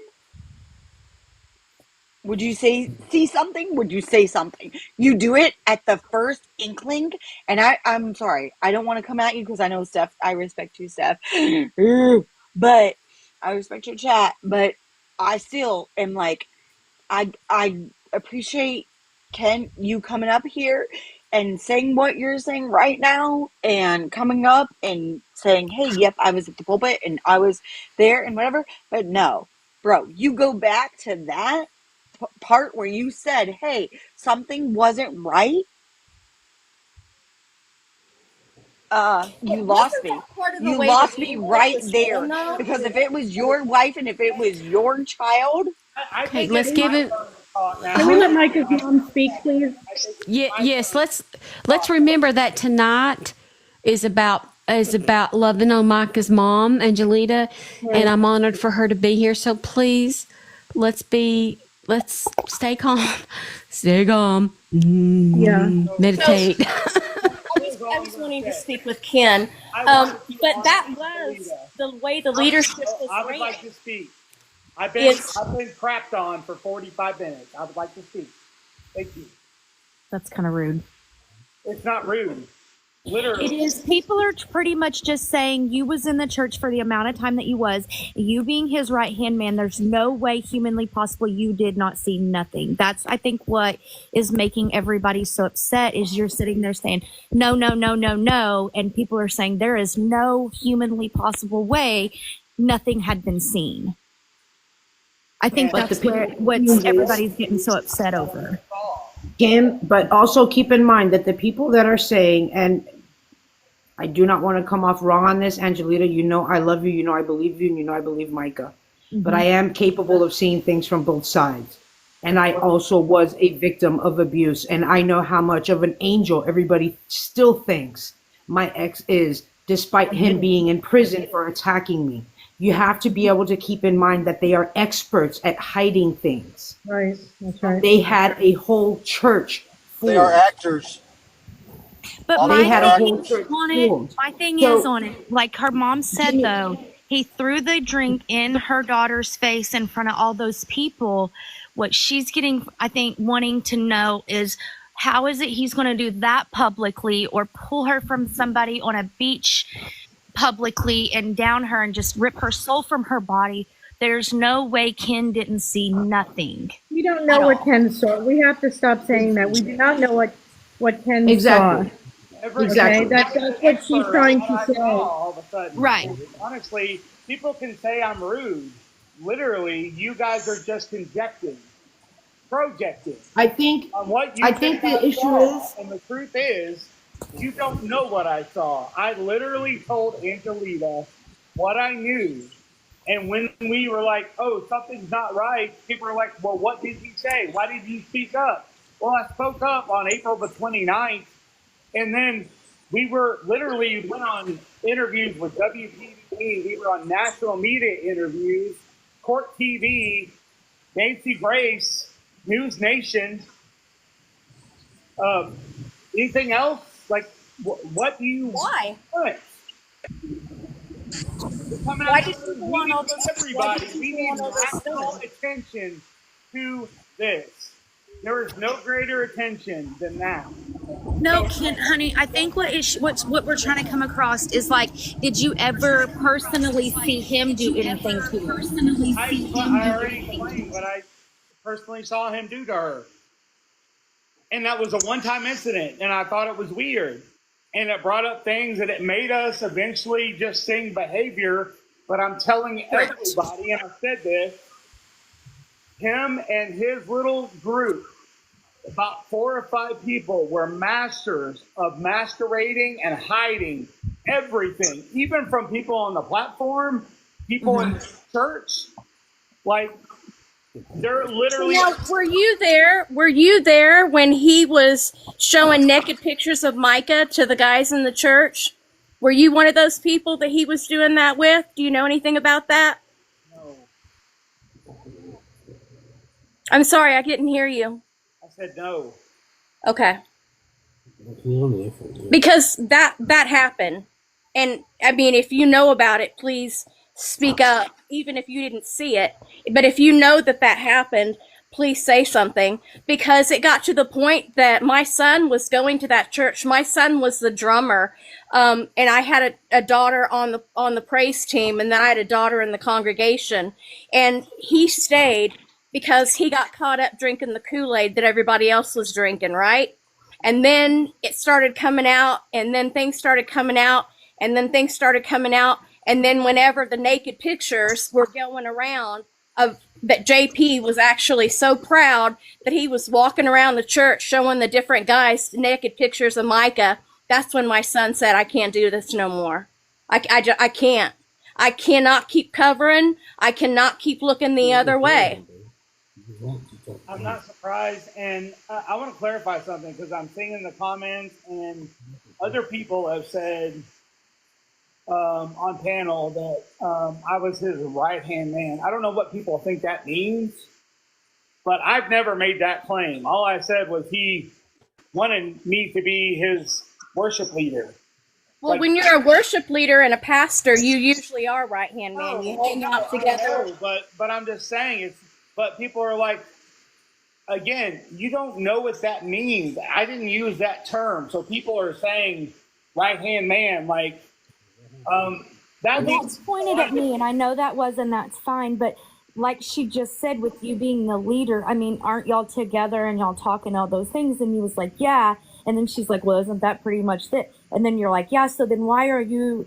Would you see something? Would you say something? You do it at the first inkling. And I'm sorry. I don't want to come at you because I know Steph. I respect you, Steph. But I respect your chat. But I still am like, I appreciate Ken, you coming up here and saying what you're saying right now and coming up and saying, hey, yep, I was at the pulpit and I was there and whatever. But no, bro, you go back to that part where you said, hey, something wasn't right. You lost me. You lost me right there. Because if it was your wife and if it was your child. Okay, let's give it. Can we let Micah's mom speak, please? Yes, let's remember that tonight is about loving on Micah's mom, Angelita, and I'm honored for her to be here. So please, let's stay calm. Stay calm. Meditate. I was wanting to speak with Ken, but that was the way the leadership was I would ran. like to speak. I've been crapped on for 45 minutes. I would like to speak. Thank you. That's kind of rude. It's not rude. Literally. It is. People are pretty much just saying you was in the church for the amount of time that you was. You being his right-hand man, there's no way humanly possible you did not see nothing. That's, I think, what is making everybody so upset is you're sitting there saying, no, no, no, no, no. And people are saying there is no humanly possible way nothing had been seen. I think that's what everybody's getting so upset over. Kim, but also keep in mind that the people that are saying, and I do not want to come off wrong on this, Angelita, you know I love you, you know I believe you, and you know I believe Mica. But I am capable of seeing things from both sides. And I also was a victim of abuse, and I know how much of an angel everybody still thinks my ex is, despite him being in prison for attacking me. You have to be able to keep in mind that they are experts at hiding things. Right, that's right. They had a whole church full. They are actors. But They my had a thing whole church on full. it, my thing So- is on it, like her mom said though, he threw the drink in her daughter's face in front of all those people. What she's getting, I think, wanting to know is how is it he's going to do that publicly or pull her from somebody on a beach publicly and down her and just rip her soul from her body. There's no way Ken didn't see nothing. We don't know what Ken saw. We have to stop saying that. We do not know what Ken Exactly. saw. Exactly. Okay? That's what she's trying to say. All of a sudden. Right. Honestly, people can say I'm rude. Literally, you guys are just conjecturing, projecting. I think on what you the I issue saw. is, And the truth is, you don't know what I saw. I literally told Angelita what I knew. And when we were like, oh, something's not right, people were like, well, what did you say? Why did you speak up? Well, I spoke up on April the 29th. And then we went on interviews with WPD. We were on national media interviews, Court TV, Nancy Grace, News Nation. Anything else? Like, what do you Why? want? Why did you want all those? Everybody, we need national attention to this. There is no greater attention than that. No, Ken, honey, I think what we're trying to come across is like, did you ever personally see him do anything to her? I already explained what I personally saw him do to her. And that was a one-time incident, and I thought it was weird. And it brought up things that it made us eventually just sing behavior. But I'm telling everybody, and I said this, him and his little group, about 4 or 5 people, were masters of masquerading and hiding everything, even from people on the platform, people in the church. Like, they're literally. Now, were you there? Were you there when he was showing naked pictures of Mica to the guys in the church? Were you one of those people that he was doing that with? Do you know anything about that? No. I'm sorry, I didn't hear you. I said no. Okay. Because that happened. And I mean, if you know about it, please speak up, even if you didn't see it. But if you know that happened, please say something, because it got to the point that my son was going to that church. My son was the drummer. And I had a daughter on the praise team, and then I had a daughter in the congregation, and he stayed because he got caught up drinking the Kool-Aid that everybody else was drinking, right? And then it started coming out, and then things started coming out, and then things started coming out. And then whenever the naked pictures were going around of that, JP was actually so proud that he was walking around the church showing the different guys naked pictures of Mica. That's when my son said, I can't do this no more. I can't. I cannot keep covering. I cannot keep looking the other way. I'm not surprised, and I want to clarify something, because I'm seeing in the comments, and other people have said on panel that I was his right-hand man. I don't know what people think that means, but I've never made that claim. All I said was he wanted me to be his worship leader. Well, when you're a worship leader and a pastor, you usually are right-hand man. You hang out together. But I'm just saying, but people are like, again, you don't know what that means. I didn't use that term. So people are saying right-hand man, like, that's pointed at me, and I know that was, and that's fine. But like she just said, with you being the leader, I mean, aren't y'all together and y'all talking all those things? And he was like, yeah. And then she's like, well, isn't that pretty much it? And then you're like, yeah. So then why are you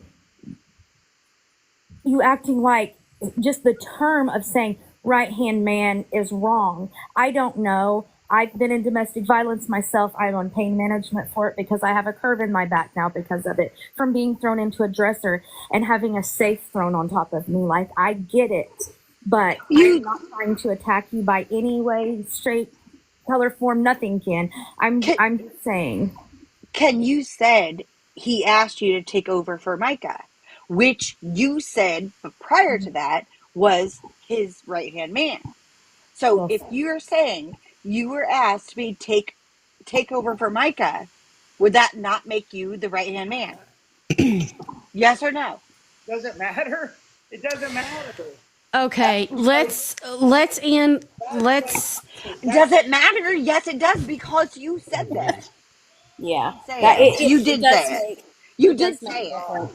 acting like just the term of saying right-hand man is wrong? I don't know. I've been in domestic violence myself. I'm on pain management for it because I have a curve in my back now because of it, from being thrown into a dresser and having a safe thrown on top of me. Like, I get it, but I'm not trying to attack you by any way, straight, color, form, nothing, Ken. I'm just saying. Ken, you said he asked you to take over for Mica, which you said prior to that was his right-hand man. So if you're saying you were asked to be take over for Mica, would that not make you the right-hand man? Yes or no? Does it matter? It doesn't matter. Okay, let's end. Let's. Does it matter? Yes, it does, because you said that. Yeah, You did say it. You did say it.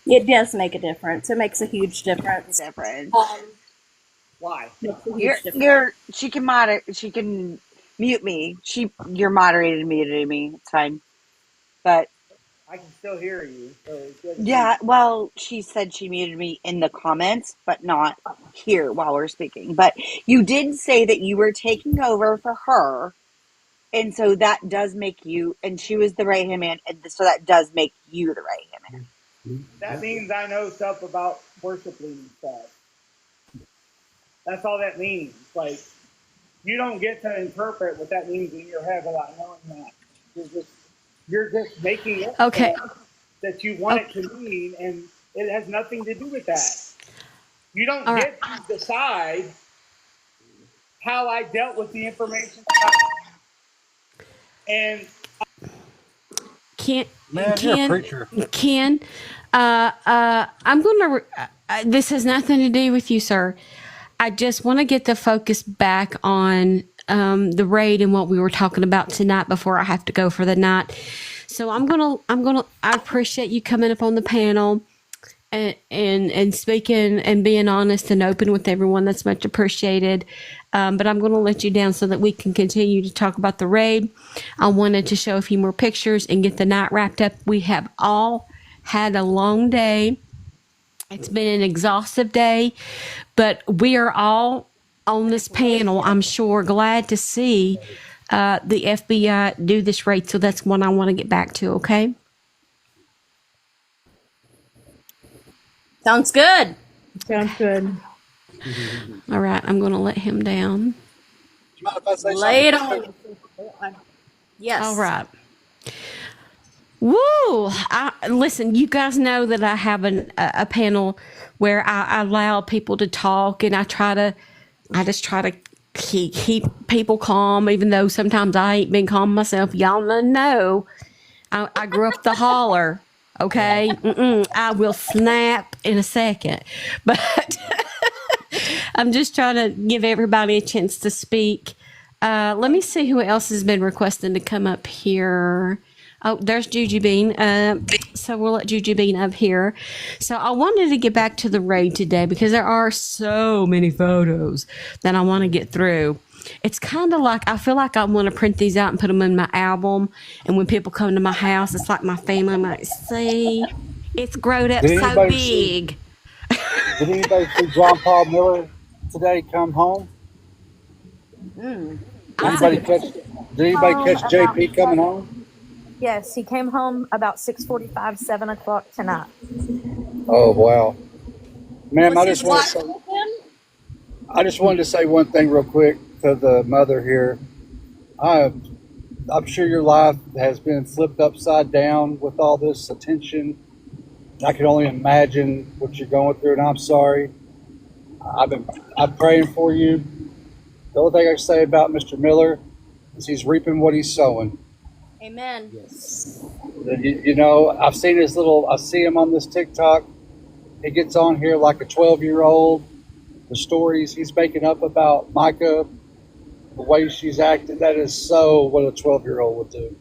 It does make a difference. It makes a huge difference. Why? She can mute me. You're moderated and muted me. It's fine. But I can still hear you. So yeah, well, she said she muted me in the comments, but not here while we're speaking. But you did say that you were taking over for her, and so that does make you, and she was the right-hand man, and so that does make you the right-hand man. That means I know stuff about worship leading stuff. That's all that means. Like, you don't get to interpret what that means in your head without knowing that. You're just making it that you want it to mean, and it has nothing to do with that. You don't get to decide how I dealt with the information. And Ken, I'm going to, this has nothing to do with you, sir. I just want to get the focus back on the raid and what we were talking about tonight before I have to go for the night. So I appreciate you coming up on the panel and speaking and being honest and open with everyone. That's much appreciated. But I'm going to let you down so that we can continue to talk about the raid. I wanted to show a few more pictures and get the night wrapped up. We have all had a long day. It's been an exhaustive day, but we are all on this panel, I'm sure, glad to see the FBI do this raid. So that's what I want to get back to, okay? Sounds good. Sounds good. All right, I'm going to let him down. Do you mind if I say Lay it something? on. Yes. All right. Woo! Listen, you guys know that I have a panel where I allow people to talk, and I just try to keep people calm, even though sometimes I ain't been calm myself. Y'all know I grew up the holler. Okay, I will snap in a second, but I'm just trying to give everybody a chance to speak. Let me see who else has been requesting to come up here. Oh, there's Juju Bean. So we'll let Juju Bean up here. So I wanted to get back to the raid today because there are so many photos that I want to get through. It's kind of like, I feel like I want to print these out and put them in my album. And when people come to my house, it's like my family might see. It's grown up Did so anybody see? big. Did anybody see John Paul Miller today come home? Mm. Anybody catch? Did anybody catch JP coming home? Yes, he came home about 6:45, 7 o'clock tonight. Oh wow, ma'am! Was I his just want wife to say, with him? I just wanted to say one thing real quick to the mother here. I'm sure your life has been flipped upside down with all this attention. I can only imagine what you're going through, and I'm sorry. I'm praying for you. The only thing I can say about Mr. Miller is he's reaping what he's sowing. Amen. You know, I see him on this TikTok. He gets on here like a 12-year-old. The stories he's making up about Mica, the way she's acted, that is so what a 12-year-old would do.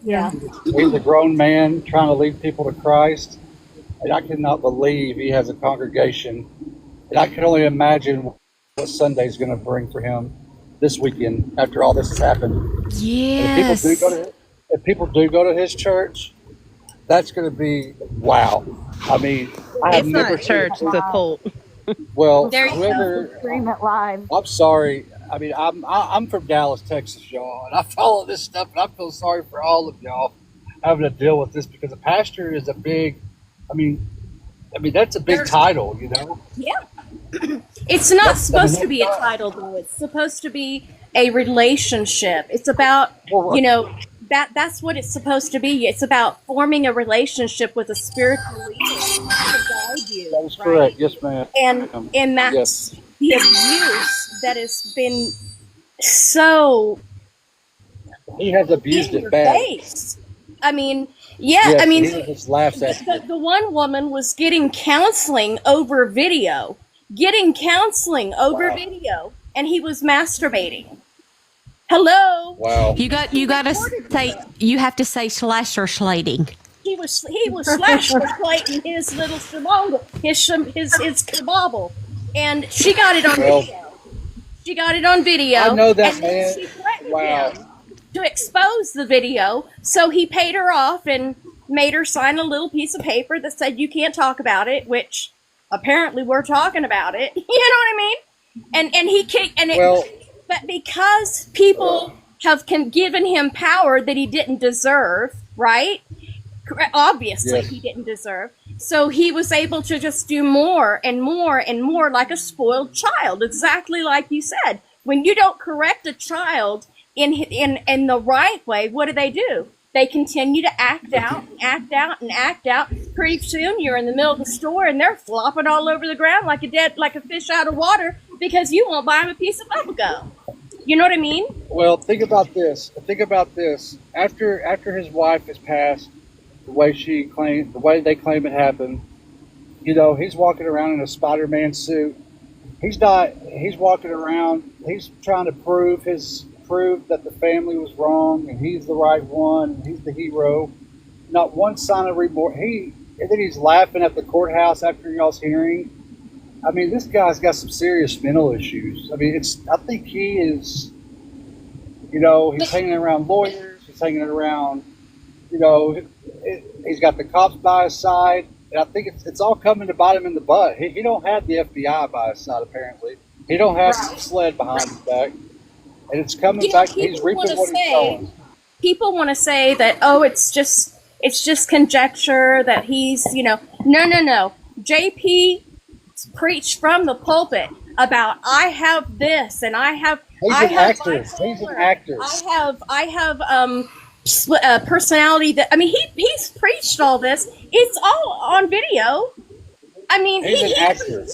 Yeah. He's a grown man trying to lead people to Christ. And I cannot believe he has a congregation. And I can only imagine what Sunday's going to bring for him this weekend after all this has happened. Yes. If people do go to his church, that's going to be wow. I mean, I have It's never not church, it's a cult. Well, There you whoever. go. Stream it live. I'm sorry. I mean, I'm from Dallas, Texas, y'all, and I follow this stuff, and I feel sorry for all of y'all having to deal with this because a pastor is a big. I mean, that's a big title, you know. Yeah. It's not supposed to be a title, though. It's supposed to be a relationship. It's about, that's what it's supposed to be. It's about forming a relationship with a spiritual leader to guide you. That is correct. Yes, ma'am. And that's the abuse that has been so He has abused in it your bad. face. I mean, Yes, he just laughs at you. the one woman was getting counseling over video, and he was masturbating. Hello. Wow. You have to say slasher slating. He was slasher slating his little shamonga, his kabobble, and she got it on video. I know that, and man. then she threatened him to expose the video, so he paid her off and made her sign a little piece of paper that said you can't talk about it, which apparently we're talking about it. You know what I mean? And he kicked but because people have given him power that he didn't deserve, right? Obviously, he didn't deserve. So he was able to just do more and more and more like a spoiled child, exactly like you said. When you don't correct a child in the right way, what do? They continue to act out. Pretty soon you're in the middle of the store and they're flopping all over the ground like a fish out of water because you won't buy them a piece of bubble gum. You know what I mean? Well, think about this. After his wife has passed, the way they claim it happened, he's walking around in a Spider-Man suit. He's walking around, he's trying to prove that the family was wrong and he's the right one, he's the hero. Not one sign of remorse. And then he's laughing at the courthouse after y'all's hearing. I mean, this guy's got some serious mental issues. I mean, I think he is, he's hanging around lawyers, he's hanging around, he's got the cops by his side. And I think it's all coming to bite him in the butt. He don't have the FBI by his side, apparently. He don't have the sled behind his back. And it's coming back. He's reaping what he's sowing. People want to say that, it's just conjecture that he's, no. JP preached from the pulpit about I have this and I have. He's an actor. He's an actor. I have personality that, I mean, he's preached all this. It's all on video. I mean, He's an actor.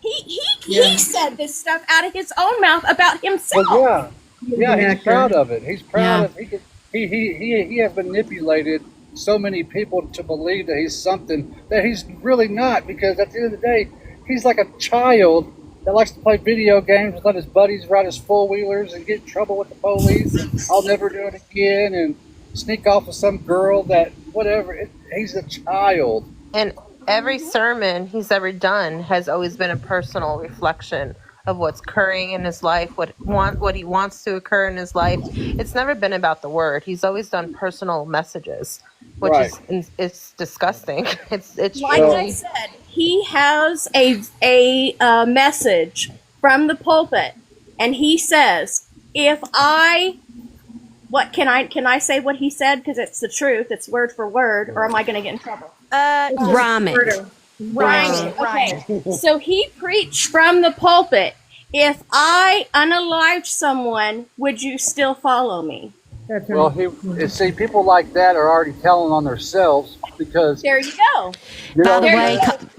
he said this stuff out of his own mouth about himself. Well, yeah, he's actor. proud of it. He's proud Yeah. of he has manipulated so many people to believe that he's something that he's really not. Because at the end of the day, he's like a child that likes to play video games and let his buddies ride his four-wheelers and get in trouble with the police. And I'll never do it again, and sneak off with some girl that whatever. He's a child. And every sermon he's ever done has always been a personal reflection of what's occurring in his life, what he wants to occur in his life. It's never been about the word. He's always done personal messages, which Right. is it's disgusting. It's Like truly. I said, he has a message from the pulpit, and he says, "If I, what can I say what he said because it's the truth, it's word for word, or am I going to get in trouble?" Rhyme it. Right. Okay. So he preached from the pulpit, "If I unalived someone, would you still follow me?" That's Well, see, people like that are already telling on themselves because There you go. you know,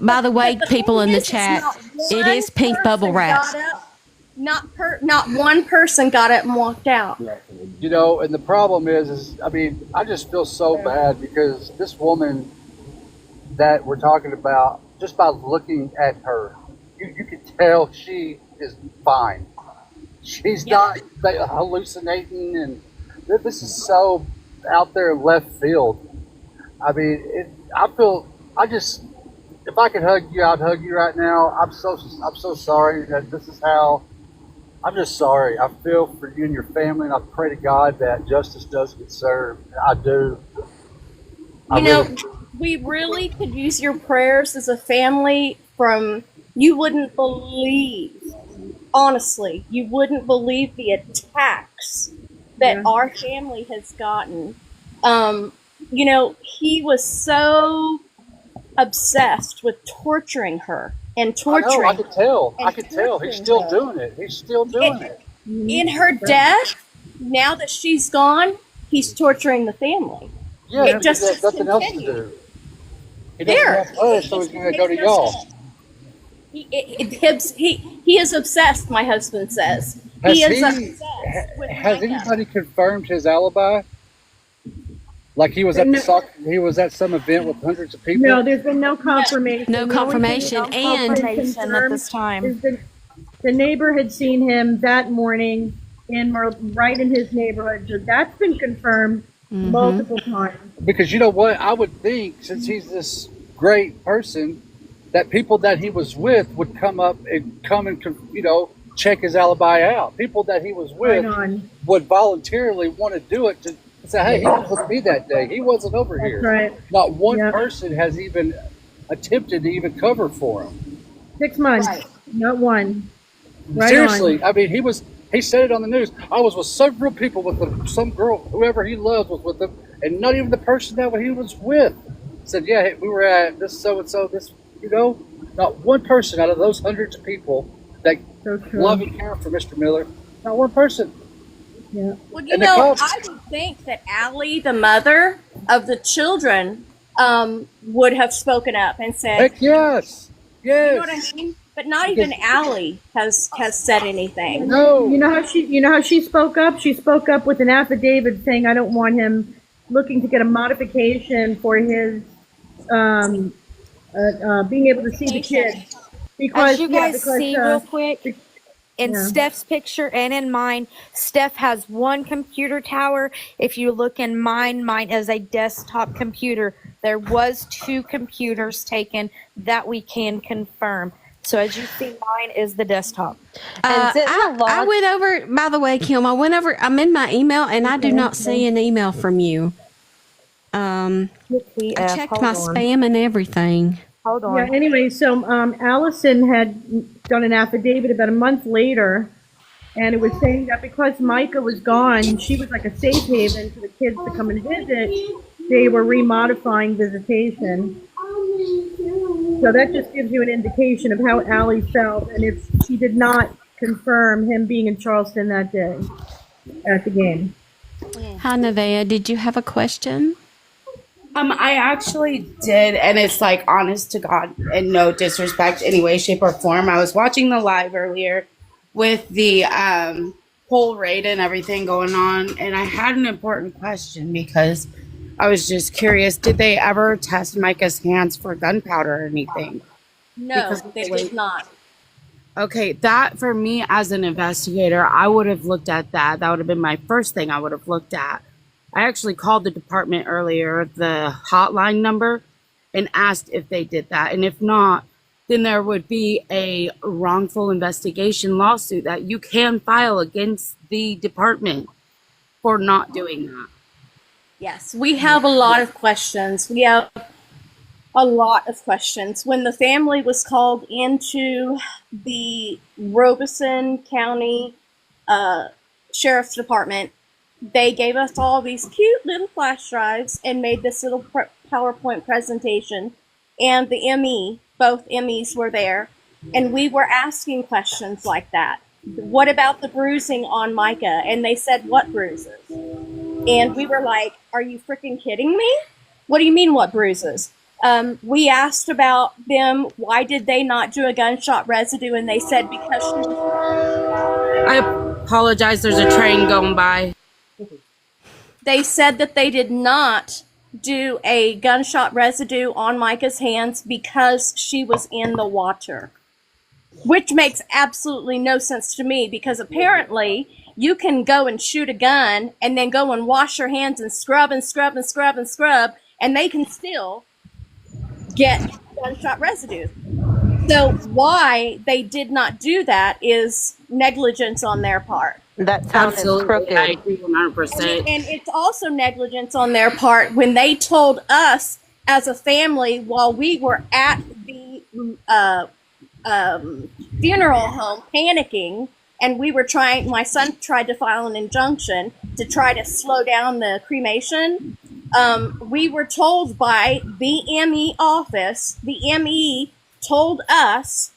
By the way, But the people thing in the is, chat, not it one is pink bubble person wrap. got up- Not one person got up and walked out. you know, and the problem is I mean, I just feel so bad because this woman that we're talking about, just by looking at her, you can tell she is fine. She's not hallucinating, and this is so out there in left field. I mean, if I could hug you, I'd hug you right now. I'm so sorry that this is how. I'm just sorry. I feel for you and your family, and I pray to God that justice does get served. I do. We really could use your prayers as a family. You wouldn't believe, honestly, you wouldn't believe the attacks that our family has gotten. He was so obsessed with torturing her and torturing. I could tell. He's still doing it. In her death, now that she's gone, he's torturing the family. Yeah, it just he has nothing else to continued. do. He doesn't have us, so he's going to go to y'all. He is obsessed. My husband says Has obsessed with Has Micah. anybody confirmed his alibi? Like he was at he was at some event with hundreds of people. No, there's been no confirmation. No confirmation, and at this time. The neighbor had seen him that morning right in his neighborhood. So that's been confirmed multiple times. Because you know what? I would think, since he's this great person, that people that he was with would come and check his alibi out. People that he was with would voluntarily want to do it to say, hey, he was with me that day. He wasn't over here. Right. Not one person has even attempted to even cover for him. 6 months, not one. Right Seriously, on. I mean, he said it on the news. I was with several people with him. Some girl, whoever he loved was with him, and not even the person that he was with said, yeah, we were at this so-and-so, this, not one person out of those hundreds of people that love and care for Mr. Miller, not one person. Yeah. Well, I would think that Allie, the mother of the children, would have spoken up and said, heck yes. You know what I mean? But not even Allie has said anything. No. You know how she spoke up? She spoke up with an affidavit saying, I don't want him looking to get a modification for his being able to see the kids. As you guys see real quick, in Steph's picture and in mine, Steph has one computer tower. If you look in mine is a desktop computer. There was 2 computers taken that we can confirm. So as you see, mine is the desktop. I went over, by the way, Kim, I'm in my email and I do not see an email from you. I checked my spam and everything. Hold on. Yeah, anyway, so Allison had done an affidavit about a month later, and it was saying that because Mica was gone, she was like a safe haven for the kids to come and visit, they were remodifying visitation. So that just gives you an indication of how Allie felt, and if she did not confirm him being in Charleston that day at the game. Hi, Nevaeh. Did you have a question? I actually did, and it's like honest to God, and no disrespect any way, shape, or form. I was watching the live earlier with the whole raid and everything going on, and I had an important question because I was just curious. Did they ever test Micah's hands for gunpowder or anything? No, they did not. Okay, that for me as an investigator, I would have looked at that. That would have been my first thing I would have looked at. I actually called the department earlier, the hotline number, and asked if they did that. And if not, then there would be a wrongful investigation lawsuit that you can file against the department for not doing that. Yes, we have a lot of questions. We have a lot of questions. When the family was called into the Robeson County Sheriff's Department, they gave us all these cute little flash drives and made this little PowerPoint presentation. And the ME, both MEs were there. And we were asking questions like that. What about the bruising on Mica? And they said, what bruises? And we were like, are you freaking kidding me? What do you mean, what bruises? We asked about them. Why did they not do a gunshot residue? And they said because she was... I apologize. There's a train going by. They said that they did not do a gunshot residue on Micah's hands because she was in the water, which makes absolutely no sense to me because apparently you can go and shoot a gun and then go and wash your hands and scrub and scrub and scrub and scrub, and they can still get gunshot residue. So why they did not do that is negligence on their part. That sounded crooked. I agree 100%. And it's also negligence on their part when they told us as a family while we were at the funeral home panicking, and we were trying, my son tried to file an injunction to try to slow down the cremation. We were told by the ME office, the ME told us,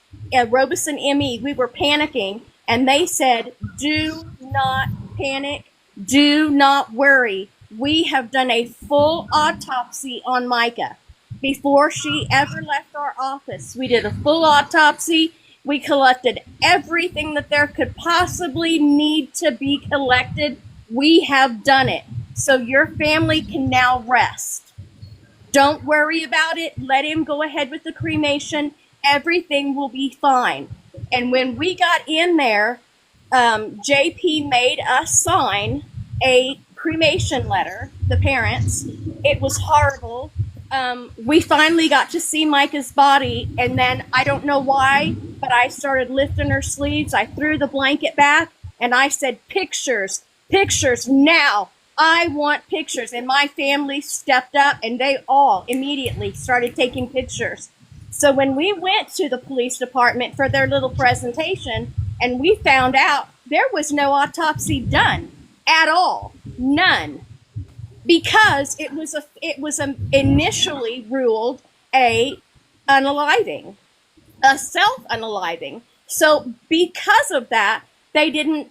Robeson ME, we were panicking, and they said, do not panic, do not worry. We have done a full autopsy on Mica. Before she ever left our office, we did a full autopsy. We collected everything that there could possibly need to be collected. We have done it. So your family can now rest. Don't worry about it. Let him go ahead with the cremation. Everything will be fine. And when we got in there, JP made us sign a cremation letter, the parents. It was horrible. We finally got to see Micah's body, and then I don't know why, but I started lifting her sleeves. I threw the blanket back, and I said, pictures, pictures now. I want pictures. And my family stepped up, and they all immediately started taking pictures. So when we went to the police department for their little presentation, and we found out there was no autopsy done at all, none, because it was initially ruled a unaliving, a self-unaliving. So because of that, they didn't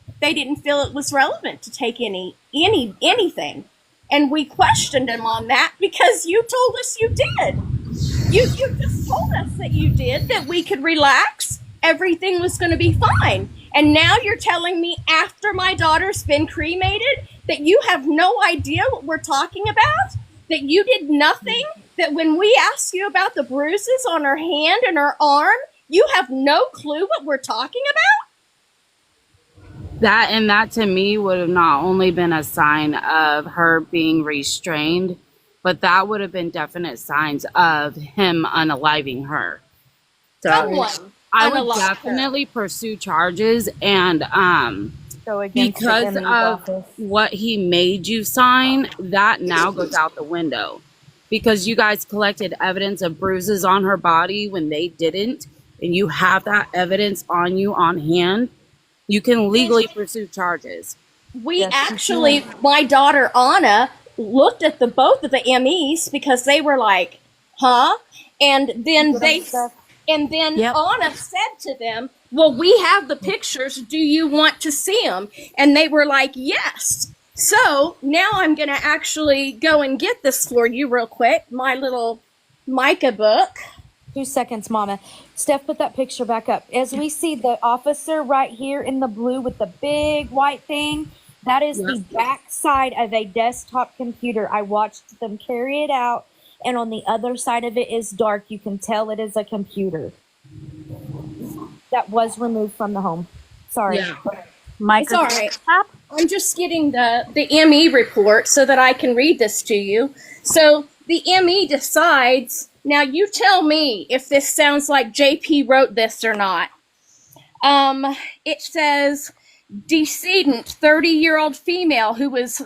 feel it was relevant to take anything, and we questioned them on that because you told us you did. You just told us that you did, that we could relax, everything was going to be fine. And now you're telling me after my daughter's been cremated that you have no idea what we're talking about? That you did nothing? That when we ask you about the bruises on her hand and her arm, you have no clue what we're talking about? That to me would have not only been a sign of her being restrained, but that would have been definite signs of him unaliving her. So I would definitely pursue charges, and because of what he made you sign, that now goes out the window. Because you guys collected evidence of bruises on her body when they didn't, and you have that evidence on you on hand, you can legally pursue charges. We actually, my daughter Anna looked at both of the MEs because they were like, huh? And then Anna said to them, well, we have the pictures. Do you want to see them? And they were like, yes. So now I'm going to actually go and get this for you real quick. My little Mica book. 2 seconds, Mama. Steph, put that picture back up. As we see the officer right here in the blue with the big white thing, that is the back side of a desktop computer. I watched them carry it out, and on the other side of it is dark. You can tell it is a computer that was removed from the home. Sorry. Yeah. It's all right. I'm just getting the ME report so that I can read this to you. So the ME decides. Now you tell me if this sounds like JP wrote this or not. It says decedent, 30-year-old female who was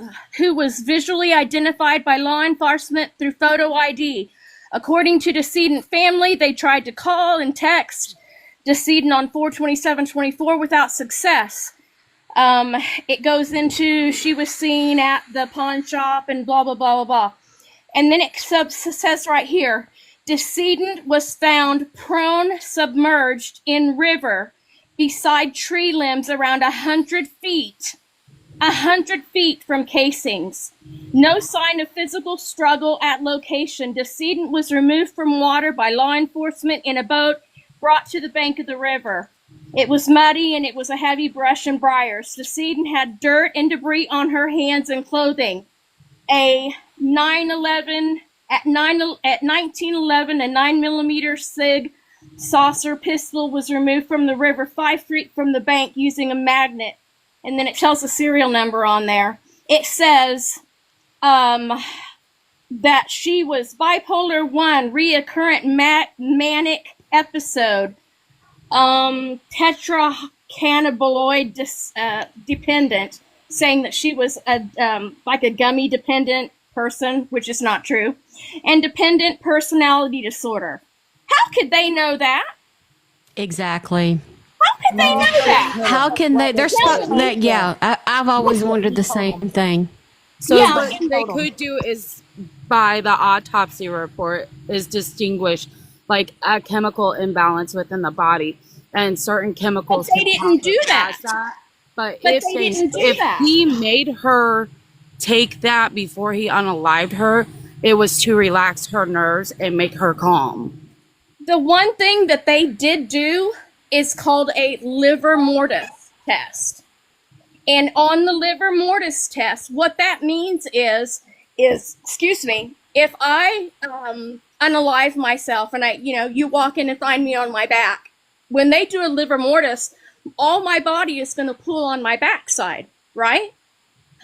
visually identified by law enforcement through photo ID. According to decedent family, they tried to call and text decedent on 4/27/24 without success. It goes into she was seen at the pawn shop and blah, blah, blah, blah, blah. And then it says right here, decedent was found prone, submerged in river beside tree limbs around 100 feet. 100 feet from casings. No sign of physical struggle at location. Decedent was removed from water by law enforcement in a boat brought to the bank of the river. It was muddy and it was a heavy brush and briars. Decedent had dirt and debris on her hands and clothing. A 1911 a 9mm SIG saucer pistol was removed from the river 5 feet from the bank using a magnet. And then it tells the serial number on there. It says that she was bipolar 1, reoccurrent manic episode, tetracannabinoid dependent, saying that she was like a gummy dependent person, which is not true, and dependent personality disorder. How could they know that? Exactly. How could they know that? How can they? They're stuck. I've always wondered the same thing. So what they could do is, by the autopsy report, is distinguish like a chemical imbalance within the body, and certain chemicals. But they didn't do that. But if he made her take that before he unalived her, it was to relax her nerves and make her calm. The one thing that they did do is called a liver mortis test. And on the liver mortis test, what that means is, excuse me, if I unalive myself and you walk in and find me on my back, when they do a liver mortis, all my body is going to pull on my backside, right?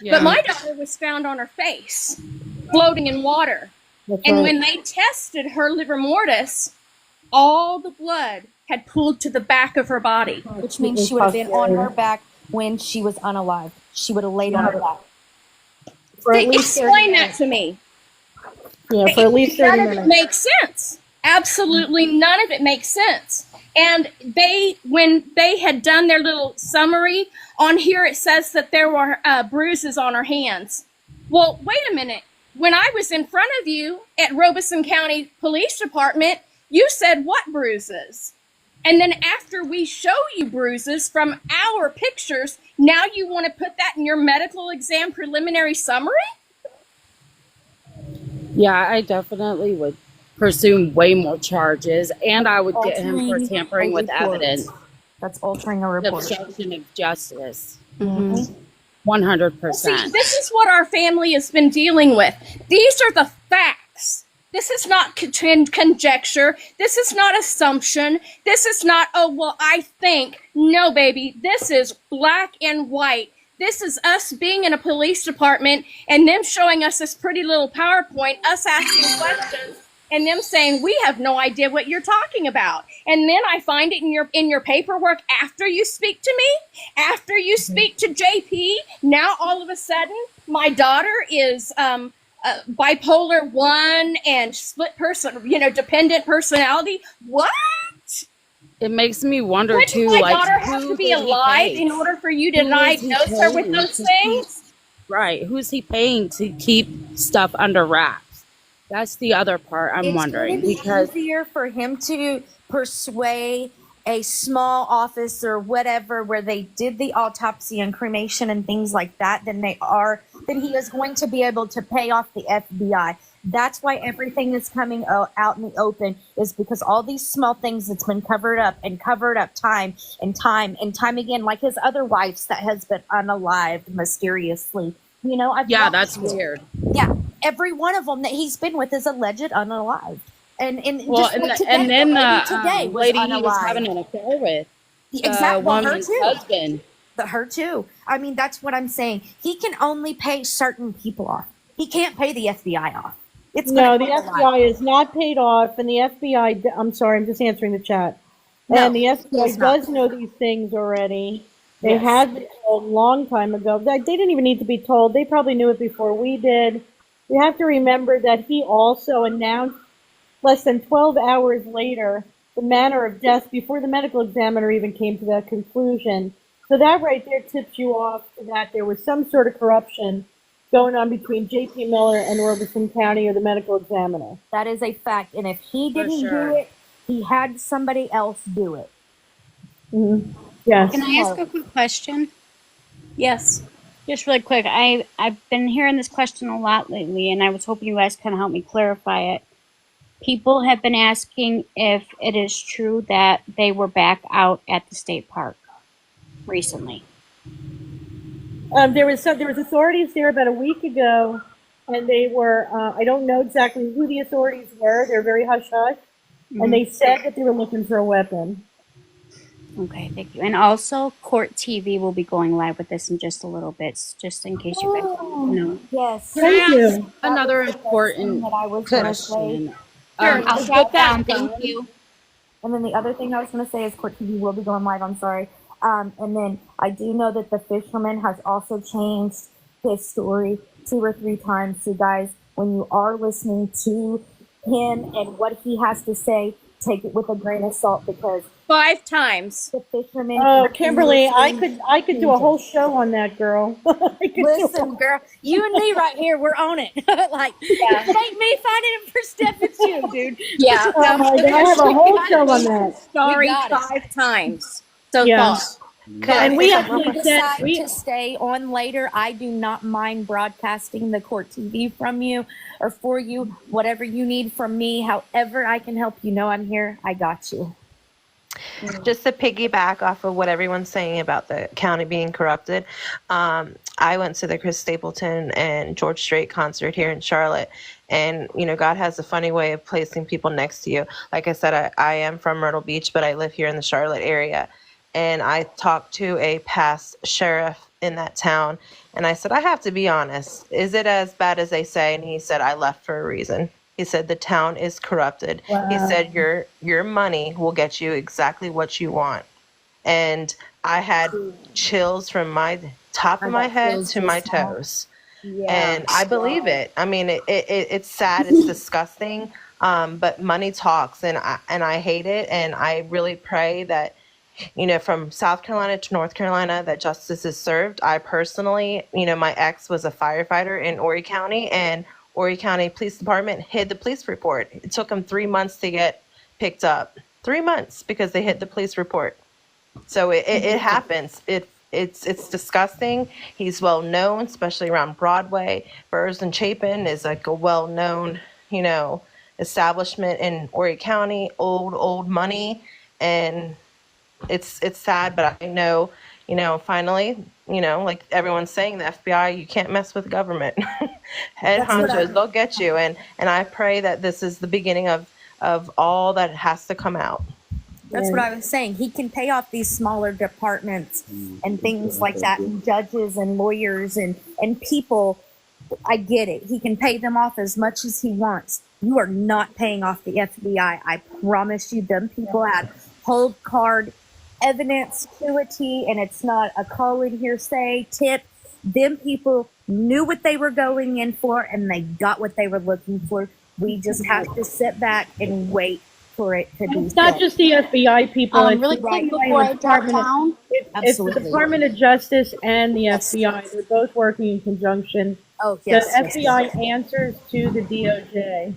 Yeah. But my daughter was found on her face, floating in water. And when they tested her liver mortis, all the blood had pulled to the back of her body. Which means she would have been on her back when she was unalived. She would have laid on her back. Explain that to me. Yeah, for at least 30 minutes. None of it makes sense. Absolutely none of it makes sense. And when they had done their little summary, on here it says that there were bruises on her hands. Well, wait a minute. When I was in front of you at Robeson County Police Department, you said what bruises? And then after we show you bruises from our pictures, now you want to put that in your medical exam preliminary summary? Yeah, I definitely would pursue way more charges, and I would get him for tampering with evidence. That's altering a report. Obstruction of justice. 100%. See, this is what our family has been dealing with. These are the facts. This is not conjecture. This is not assumption. This is not, oh, well, I think. No, baby. This is black and white. This is us being in a police department and them showing us this pretty little PowerPoint, us asking questions, and them saying, we have no idea what you're talking about. And then I find it in your paperwork after you speak to me, after you speak to JP. Now, all of a sudden, my daughter is bipolar 1 and split person, dependent personality. What? It makes me wonder Wouldn't too. my Like, daughter have to be alive in order for you to diagnose her with those things? Right. Who's he paying to keep stuff under wraps? That's the other part I'm wondering. It's easier for him to persuade a small office or whatever where they did the autopsy and cremation and things like that, then he is going to be able to pay off the FBI. That's why everything is coming out in the open, is because all these small things that's been covered up time and time again, like his other wives that has been unalived mysteriously. You know, Yeah, that's weird. Yeah, every one of them that he's been with is alleged unalived. And Well, just like today, and then today the was lady he was unalived. having an affair with, the Exactly, well, her woman's too. husband. But her too. I mean, that's what I'm saying. He can only pay certain people off. He can't pay the FBI off. It's No, gonna the cost a lot. FBI is not paid off, and the FBI, I'm sorry, I'm just answering the chat. No, And the he FBI is not. does know these things already. They Yes. had been told a long time ago. They didn't even need to be told. They probably knew it before we did. You have to remember that he also announced less than 12 hours later the manner of death before the medical examiner even came to that conclusion. So that right there tips you off that there was some sort of corruption going on between J.P. Miller and Robeson County or the medical examiner. That is a fact. And if he For didn't sure. do it, he had somebody else do it. Yes. Can I ask a quick question? Yes. Just really quick. I've been hearing this question a lot lately, and I was hoping you guys can help me clarify it. People have been asking if it is true that they were back out at the state park recently. There was authorities there about a week ago, and they were, I don't know exactly who the authorities were. They're very hush-hush. And they said that they were looking for a weapon. Okay, thank you. And also, Court TV will be going live with this in just a little bit, just in case you guys don't know. Yes. Can I Thank ask you. another That was the important thing that I was going to say. question? Sure, I'll With drop that down. Thank done, you. And then the other thing I was going to say is Court TV will be going live. I'm sorry. And then I do know that the fisherman has also changed his story 2 or 3 times. So guys, when you are listening to him and what he has to say, take it with a grain of salt, because 5 times. the fisherman. Oh, Kimberly, I could do a whole show on that, girl. Listen, girl, you and me right here, we're on it. Like, if it ain't me finding it for Steph, it's you, dude. Yeah. Oh my God, I have a whole show on that. Sorry, We got it. 5 times so Yeah. far. And we If actually you decide said, to stay on later, I do not mind broadcasting the Court TV from you or for you, whatever you need from me, however I can help you. Know I'm here. I got you. Just to piggyback off of what everyone's saying about the county being corrupted, I went to the Chris Stapleton and George Strait concert here in Charlotte. And, you know, God has a funny way of placing people next to you. Like I said, I am from Myrtle Beach, but I live here in the Charlotte area. And I talked to a past sheriff in that town. And I said, I have to be honest. Is it as bad as they say? And he said, I left for a reason. He said, the town is corrupted. Wow. He said, your money will get you exactly what you want. And I had chills from my top of my head to my toes. Yeah. And I believe it. I mean, it's sad. It's disgusting. But money talks, and I hate it. And I really pray that, you know, from South Carolina to North Carolina, that justice is served. I personally, you know, my ex was a firefighter in Horry County, and Horry County Police Department hid the police report. It took them 3 months to get picked up. 3 months because they hid the police report. So it happens. It's disgusting. He's well known, especially around Broadway. Burrs and Chapin is like a well known, you know, establishment in Horry County. Old money, and it's sad, but I know, you know, finally, you know, like everyone's saying, the FBI, you can't mess with the government. Head honchos, they'll get you. And I pray that this is the beginning of all that has to come out. That's what I was saying. He can pay off these smaller departments and things like that, and judges and lawyers and people. I get it. He can pay them off as much as he wants. You are not paying off the FBI. I promise you, them people had hold card evidence to a T, and it's not a call in hearsay tip. Them people knew what they were going in for, and they got what they were looking for. We just have to sit back and wait for it to be. It's not just the FBI people. It's Really the quick FBI before I and drop down. It's the Department of Justice and the FBI. They're both working in conjunction. Oh, yes. The FBI answers to the DOJ.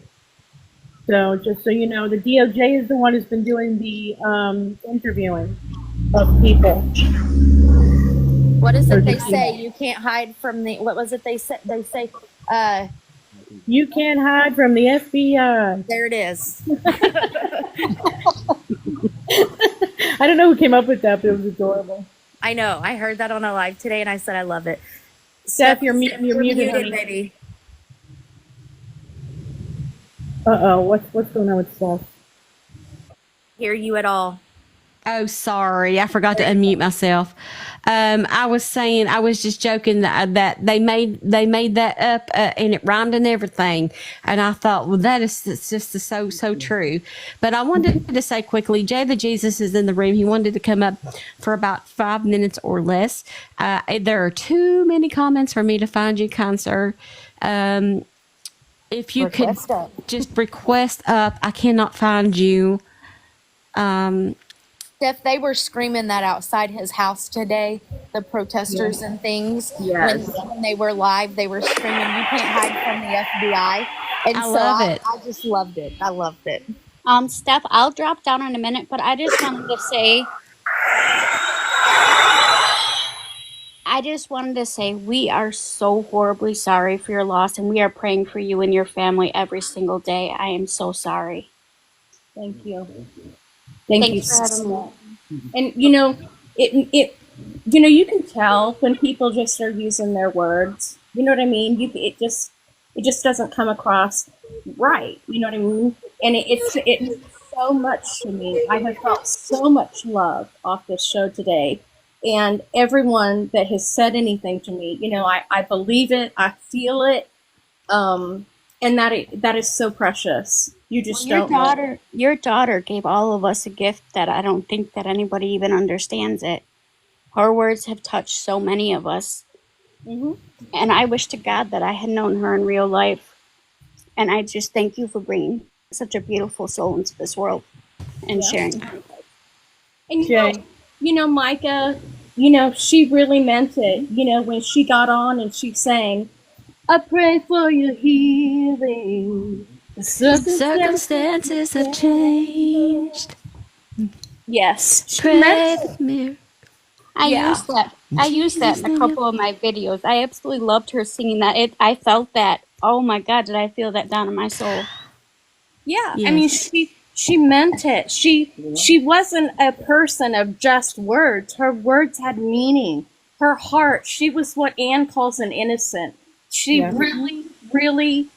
So just so you know, the DOJ is the one who's been doing the interviewing of people. What is Or it the they say? team. You can't hide from the. What was it they said? They say, You can't hide from the FBI. there it is. I don't know who came up with that, but it was adorable. I know. I heard that on a live today, and I said I love it. Steph, you're muted, honey. baby. Uh-oh, what's going on with Steph? Hear you at all? Oh, sorry. I forgot to unmute myself. I was saying, I was just joking that they made that up and it rhymed and everything. And I thought, well, it's just so true. But I wanted to say quickly, Jay the Jesus is in the room. He wanted to come up for about 5 minutes or less. There are too many comments for me to find you, kind sir. If you could just request up, I cannot find you. Steph, they were screaming that outside his house today, the protesters and things. Yes. When they were live, they were screaming, "You can't hide from the FBI." And I so love it. I just loved it. I loved it. Steph, I'll drop down in a minute, but I just wanted to say we are so horribly sorry for your loss, and we are praying for you and your family every single day. I am so sorry. Thank you. Thank you Thanks for having me. so much. And you can tell when people just are using their words. You know what I mean? It just doesn't come across right. You know what I mean? And it's so much to me. I have felt so much love off this show today. And everyone that has said anything to me, I believe it, I feel it, and that is so precious. You just don't know. Your daughter gave all of us a gift that I don't think that anybody even understands it. Her words have touched so many of us. Mm-hmm. And I wish to God that I had known her in real life. And I just thank you for bringing such a beautiful soul into this world and sharing. And Mica, she really meant it. When she got on and she sang, "I pray for your healing. The circumstances have changed." Yes. I used that in a couple of my videos. I absolutely loved her singing that. I felt that. Oh my God, did I feel that down in my soul? Yeah. Yes. I mean, she meant it. She wasn't a person of just words. Her words had meaning. Her heart, she was what Anne calls an innocent. She really, really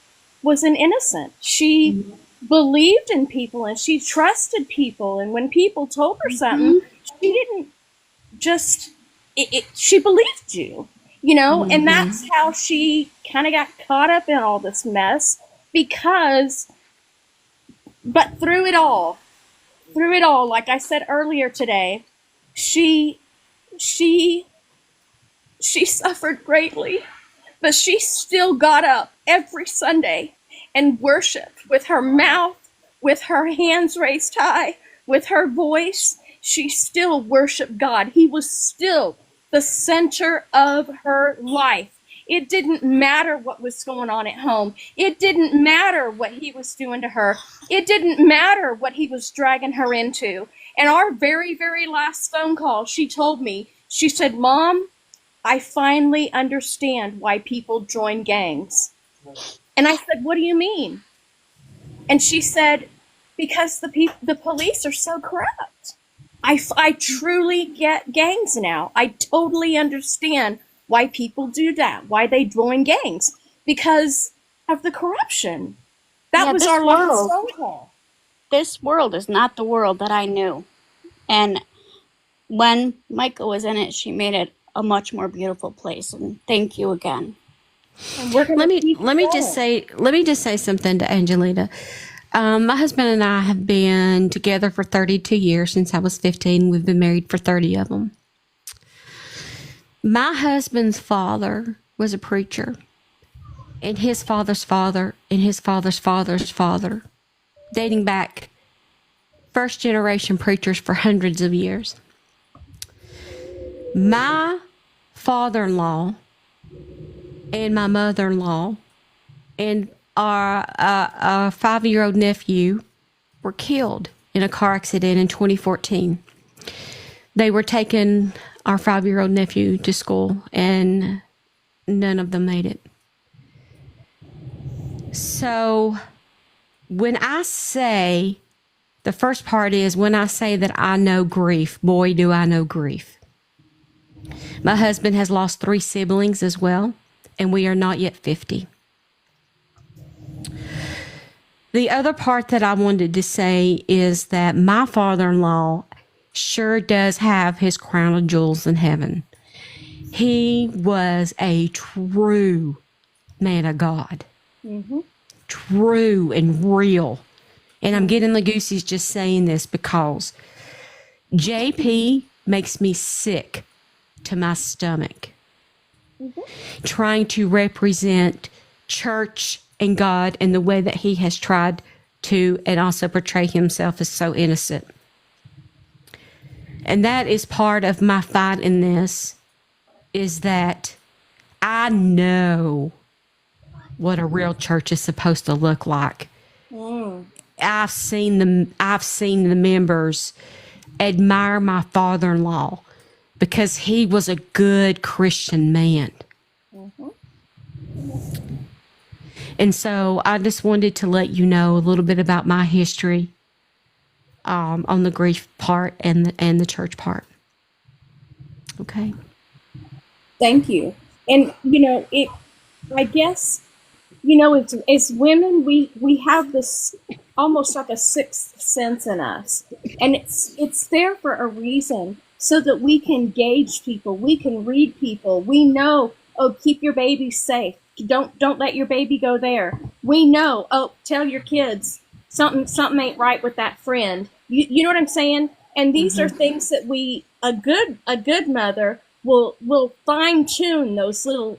was an innocent. She believed in people and she trusted people. And when people told her something, she didn't just, she believed you, and that's how she kind of got caught up in all this mess but through it all, like I said earlier today, she suffered greatly, but she still got up every Sunday and worshiped with her mouth, with her hands raised high, with her voice. She still worshiped God. He was still the center of her life. It didn't matter what was going on at home. It didn't matter what he was doing to her. It didn't matter what he was dragging her into. And our very, very last phone call, she told me, she said, "Mom, I finally understand why people join gangs." And I said, "What do you mean?" And she said, "Because the police are so corrupt. I truly get gangs now. I totally understand why people do that, why they join gangs, because of the corruption." That was our last phone call. This world is not the world that I knew. And when Mica was in it, she made it a much more beautiful place. And thank you again. And we're Let me just say something to Angelita. My husband and I have been together for 32 years since I was 15. We've been married for 30 of them. My husband's father was a preacher, and his father's father, and his father's father's father, dating back first generation preachers for hundreds of years. My father-in-law and my mother-in-law and our 5-year-old nephew were killed in a car accident in 2014. They were taking our 5-year-old nephew to school, and none of them made it. So when I say, the first part is when I say that I know grief, boy, do I know grief. My husband has lost 3 siblings as well, and we are not yet 50. The other part that I wanted to say is that my father-in-law sure does have his crown of jewels in heaven. He was a true man of God. Mm-hmm. True and real. And I'm getting the goosies just saying this because JP makes me sick to my stomach. Mm-hmm. Trying to represent church and God in the way that he has tried to, and also portray himself as so innocent. And that is part of my fight in this, is that I know what a real church is supposed to look like. Mm. I've seen the members admire my father-in-law because he was a good Christian man. Mm-hmm. And so I just wanted to let you know a little bit about my history on the grief part and the church part. Okay. Thank you. And I guess, as women, we have this almost like a sixth sense in us, and it's there for a reason, so that we can gauge people, we can read people, we know, oh, keep your baby safe. Don't let your baby go there. We know, oh, tell your kids something ain't right with that friend. You know what I'm saying? And these are things that a good mother will fine tune those little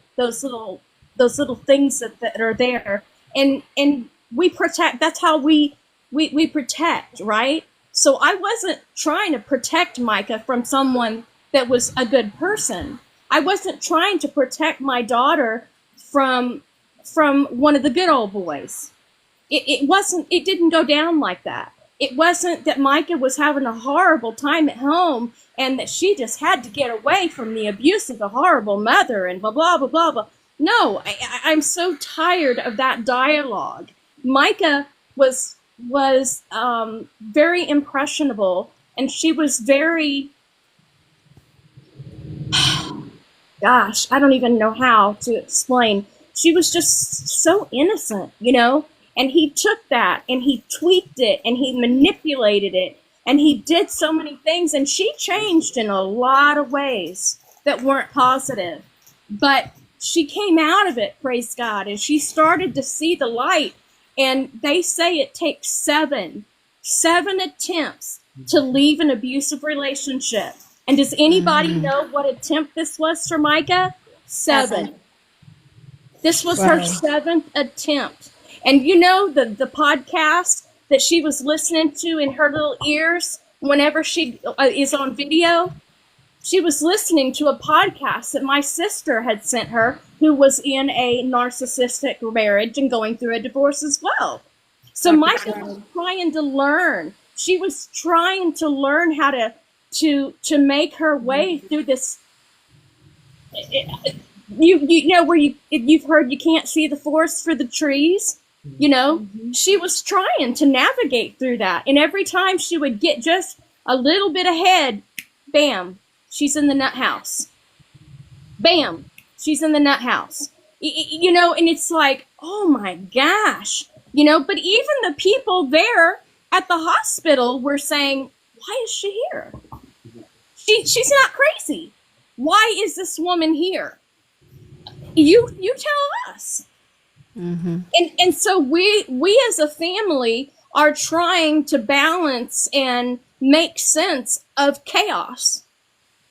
things that are there, and we protect. That's how we protect, right? So I wasn't trying to protect Mica from someone that was a good person. I wasn't trying to protect my daughter from one of the good old boys. It didn't go down like that. It wasn't that Mica was having a horrible time at home and that she just had to get away from the abuse of a horrible mother and blah, blah, blah, blah, blah. No, I'm so tired of that dialogue. Mica was very impressionable, and she was very, gosh, I don't even know how to explain. She was just so innocent, and he took that and he tweaked it and he manipulated it and he did so many things, and she changed in a lot of ways that weren't positive, but she came out of it, praise God, and she started to see the light. And they say it takes seven attempts to leave an abusive relationship. And does anybody know what attempt this was for Mica? 7. This was her 7th attempt. And the podcast that she was listening to in her little ears whenever she is on video, she was listening to a podcast that my sister had sent her, who was in a narcissistic marriage and going through a divorce as well. So Mica was trying to learn. She was trying to learn how to make her way through this. Where you've heard you can't see the forest for the trees. She was trying to navigate through that, and every time she would get just a little bit ahead, bam, she's in the nut house. Bam, she's in the nut house. And it's like, oh my gosh, but even the people there at the hospital were saying, why is she here? She's not crazy. Why is this woman here? You tell us. Mm-hmm. And so we as a family are trying to balance and make sense of chaos.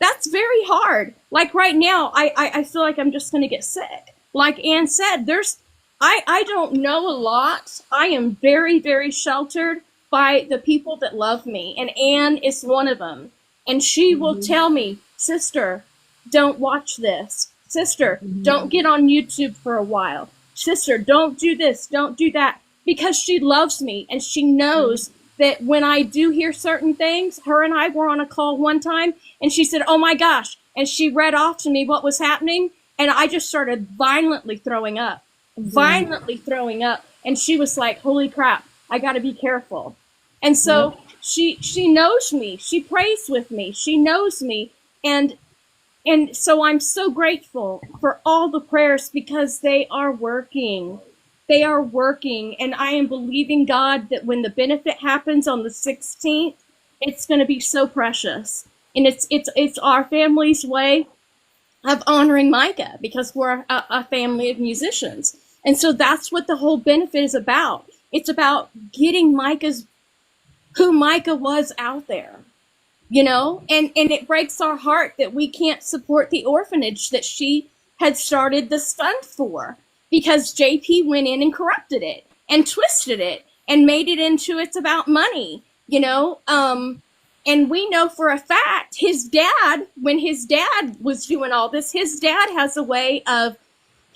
That's very hard. Like right now, I feel like I'm just going to get sick. Like Ann said, I don't know a lot. I am very, very sheltered by the people that love me. And Ann is one of them. And she will tell me, sister, don't watch this. Sister, don't get on YouTube for a while. sister, don't do this, don't do that, because she loves me and she knows that when I do hear certain things. Her and I were on a call one time and she said, oh my gosh, and she read off to me what was happening, and I just started violently throwing up. And she was like, holy crap, I got to be careful. And so she knows me, she prays with me, she knows me, and so I'm so grateful for all the prayers, because they are working. They are working. And I am believing God that when the benefit happens on the 16th, it's going to be so precious. And it's our family's way of honoring Mica, because we're a family of musicians. And so that's what the whole benefit is about. It's about getting who Mica was out there. You know, and it breaks our heart that we can't support the orphanage that she had started this fund for, because JP went in and corrupted it and twisted it and made it into it's about money, you know. And we know for a fact his dad, when his dad was doing all this, his dad has a way of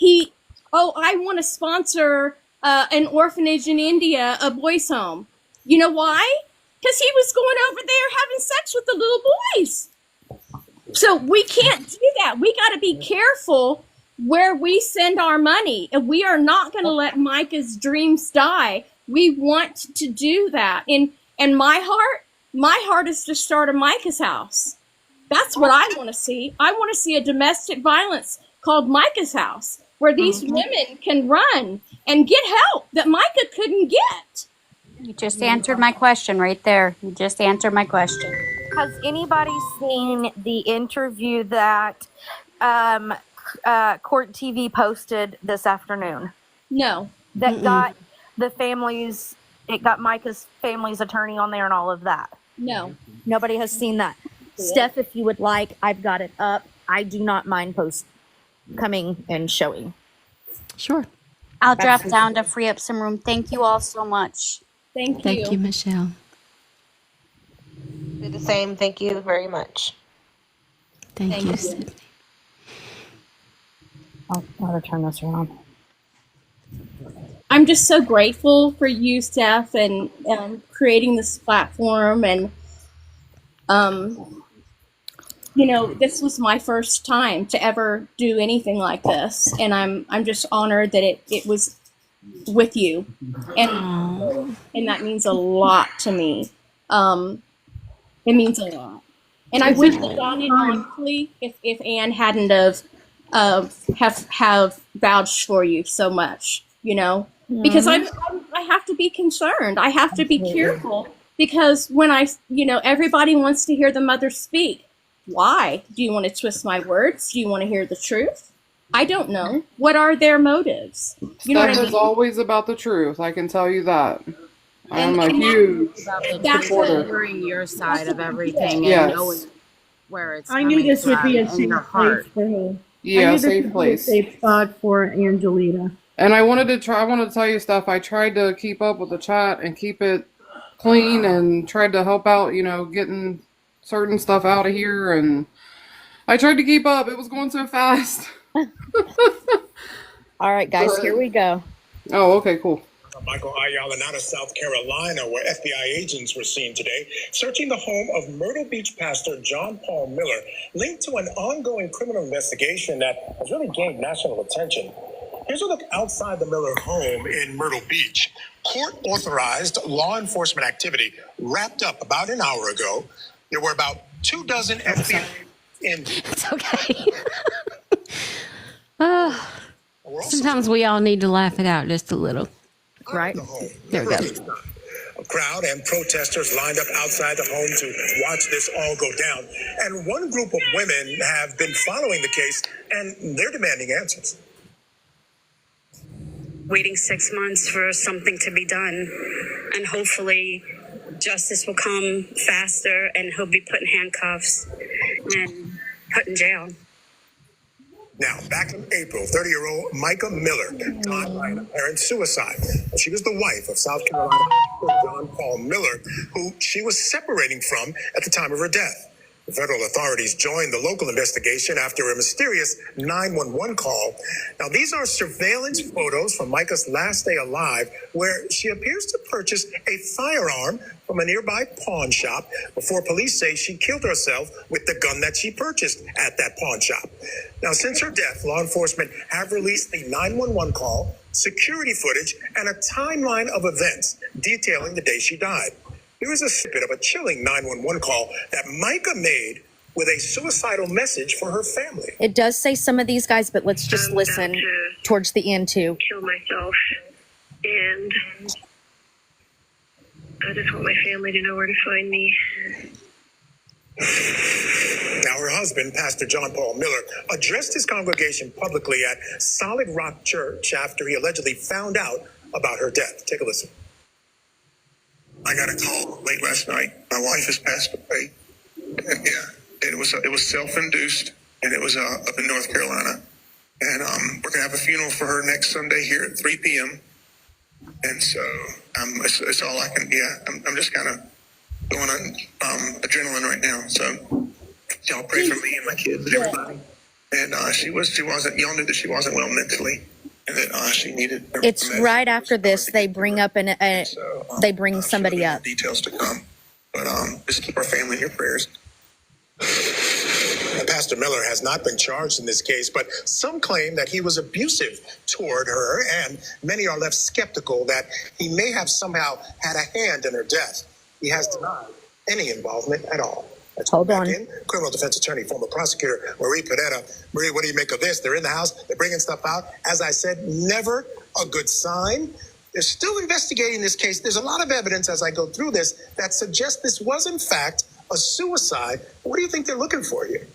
I want to sponsor an orphanage in India, a boys' home. You know why? Because he was going over there having sex with the little boys. So we can't do that. We got to be careful where we send our money. And we are not going to let Mica's dreams die. We want to do that. And my heart is to start a Mica's house. That's what I want to see. I want to see a domestic violence called Mica's house, where these women can run and get help that Mica couldn't get. You just answered my question right there. You just answered my question. Has anybody seen the interview that Court TV posted this afternoon? No. That got the families, it got Mica's family's attorney on there and all of that? No. Nobody has seen that. Steph, if you would like, I've got it up. I do not mind coming and showing. Sure. I'll drop down to free up some room. Thank you all so much. Thank you, Michelle. Do the same. Thank you very much. Thank you, Sydney. I'll turn this around. I'm just so grateful for you, Steph, and creating this platform. And, you know, this was my first time to ever do anything like this. And I'm just honored that it was with you. And that means a lot to me. It means a lot. And I wish that Donnie, honestly, if Anne hadn't have vouched for you so much, you know, because I have to be concerned. I have to be careful, because when everybody wants to hear the mother speak. Why? Do you want to twist my words? Do you want to hear the truth? I don't know. What are their motives? You know what I mean? Steph is always about the truth. I can tell you that. I'm a huge supporter. Hearing your side of everything Yes. and knowing where it's I coming knew this would from be a in safe your place heart. for her. Yeah, I knew safe this would place. be a safe spot for Angelita. And I wanted to tell you stuff. I tried to keep up with the chat and keep it clean and tried to help out, getting certain stuff out of here. And I tried to keep up. It was going so fast. All right, guys, here we go. Oh, okay, cool. Michael Ayala out of South Carolina, where FBI agents were seen today searching the home of Myrtle Beach pastor John Paul Miller, linked to an ongoing criminal investigation that has really gained national attention. Here's a look outside the Miller home in Myrtle Beach. Court-authorized law enforcement activity wrapped up about an hour ago. There were about 24 FBI in. It's okay. Sometimes we all need to laugh it out just a little. Right. There we go. A crowd and protesters lined up outside the home to watch this all go down. And one group of women have been following the case, and they're demanding answers. Waiting 6 months for something to be done, and hopefully justice will come faster and he'll be put in handcuffs and put in jail. Now, back in April, 30-year-old Mica Miller died by an apparent suicide. She was the wife of South Carolina John Paul Miller, who she was separating from at the time of her death. The federal authorities joined the local investigation after a mysterious 911 call. Now, these are surveillance photos from Mica's last day alive, where she appears to purchase a firearm from a nearby pawn shop before police say she killed herself with the gun that she purchased at that pawn shop. Now, since her death, law enforcement have released the 911 call, security footage, and a timeline of events detailing the day she died. Here is a snippet of a chilling 911 call that Mica made with a suicidal message for her family. It does say some of these guys, but let's just listen towards the end too. Kill myself, and I just want my family to know where to find me. Now, her husband, Pastor John Paul Miller, addressed his congregation publicly at Solid Rock Church after he allegedly found out about her death. Take a listen. I got a call late last night. My wife has passed away. And it was self-induced, and it was up in North Carolina. And we're gonna have a funeral for her next Sunday here at 3 p.m. And so it's all I can. I'm just kind of going on adrenaline right now. So y'all pray for me and my kids and everybody. And she wasn't. Y'all knew that she wasn't well mentally. And that she needed. It's right after this they bring up they bring somebody up. Details to come, but just keep our family in your prayers. Pastor Miller has not been charged in this case, but some claim that he was abusive toward her, and many are left skeptical that he may have somehow had a hand in her death. He has denied any involvement at all. Hold on. Criminal defense attorney, former prosecutor Marie Panetta. Marie, what do you make of this? They're in the house. They're bringing stuff out. As I said, never a good sign. They're still investigating this case. There's a lot of evidence as I go through this that suggests this was, in fact, a suicide. What do you think they're looking for here?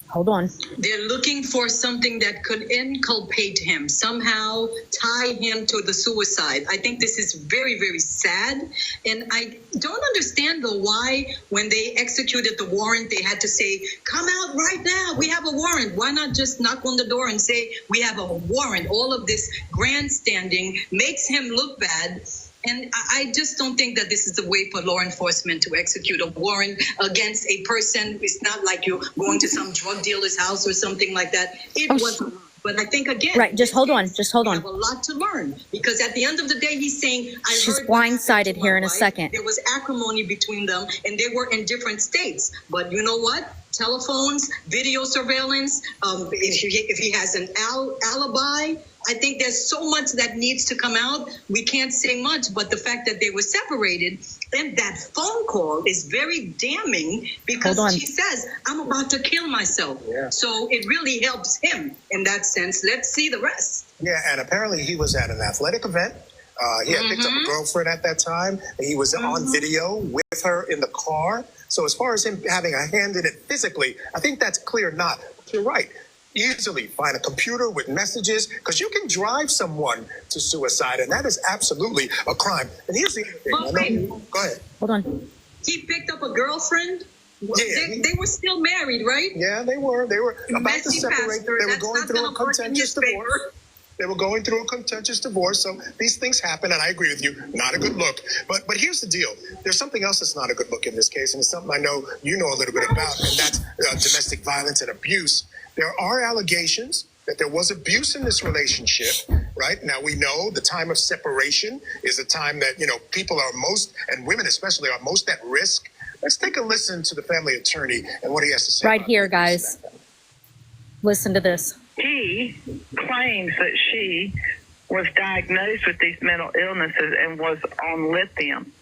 Hold on. They're looking for something that could inculpate him, somehow tie him to the suicide. I think this is very, very sad. And I don't understand, though, why when they executed the warrant, they had to say, come out right now. We have a warrant. Why not just knock on the door and say, we have a warrant? All of this grandstanding makes him look bad. And I just don't think that this is the way for law enforcement to execute a warrant against a person. It's not like you're going to some drug dealer's house or something like that. It wasn't. But I think, again, right, just hold on. Just hold on. We have a lot to learn, because at the end of the day, he's saying, she's blindsided here in a second. There was acrimony between them, and they were in different states. But you know what? Telephones, video surveillance, if he has an alibi, I think there's so much that needs to come out. We can't say much, but the fact that they were separated and that phone call is very damning, because she says, I'm about to kill myself. Yeah. So it really helps him in that sense. Let's see the rest. Yeah, and apparently he was at an athletic event. He had picked up a girlfriend at that time. He was on video with her in the car. So as far as him having a hand in it physically, I think that's clear not. But you're right. Easily find a computer with messages, because you can drive someone to suicide, and that is absolutely a crime. And here's the other thing. Go ahead. Hold on. He picked up a girlfriend? Yeah, they were still married, right? Yeah, they were. They were about to separate. They were going through a contentious divorce. They were going through a contentious divorce. So these things happen, and I agree with you. Not a good look. But here's the deal. There's something else that's not a good look in this case, and it's something I know you know a little bit about, and that's domestic violence and abuse. There are allegations that there was abuse in this relationship, right? Now, we know the time of separation is a time that, people are most, and women especially, are most at risk. Let's take a listen to the family attorney and what he has to say. Right here, guys. Listen to this. He claims that she was diagnosed with these mental illnesses and was on lithium.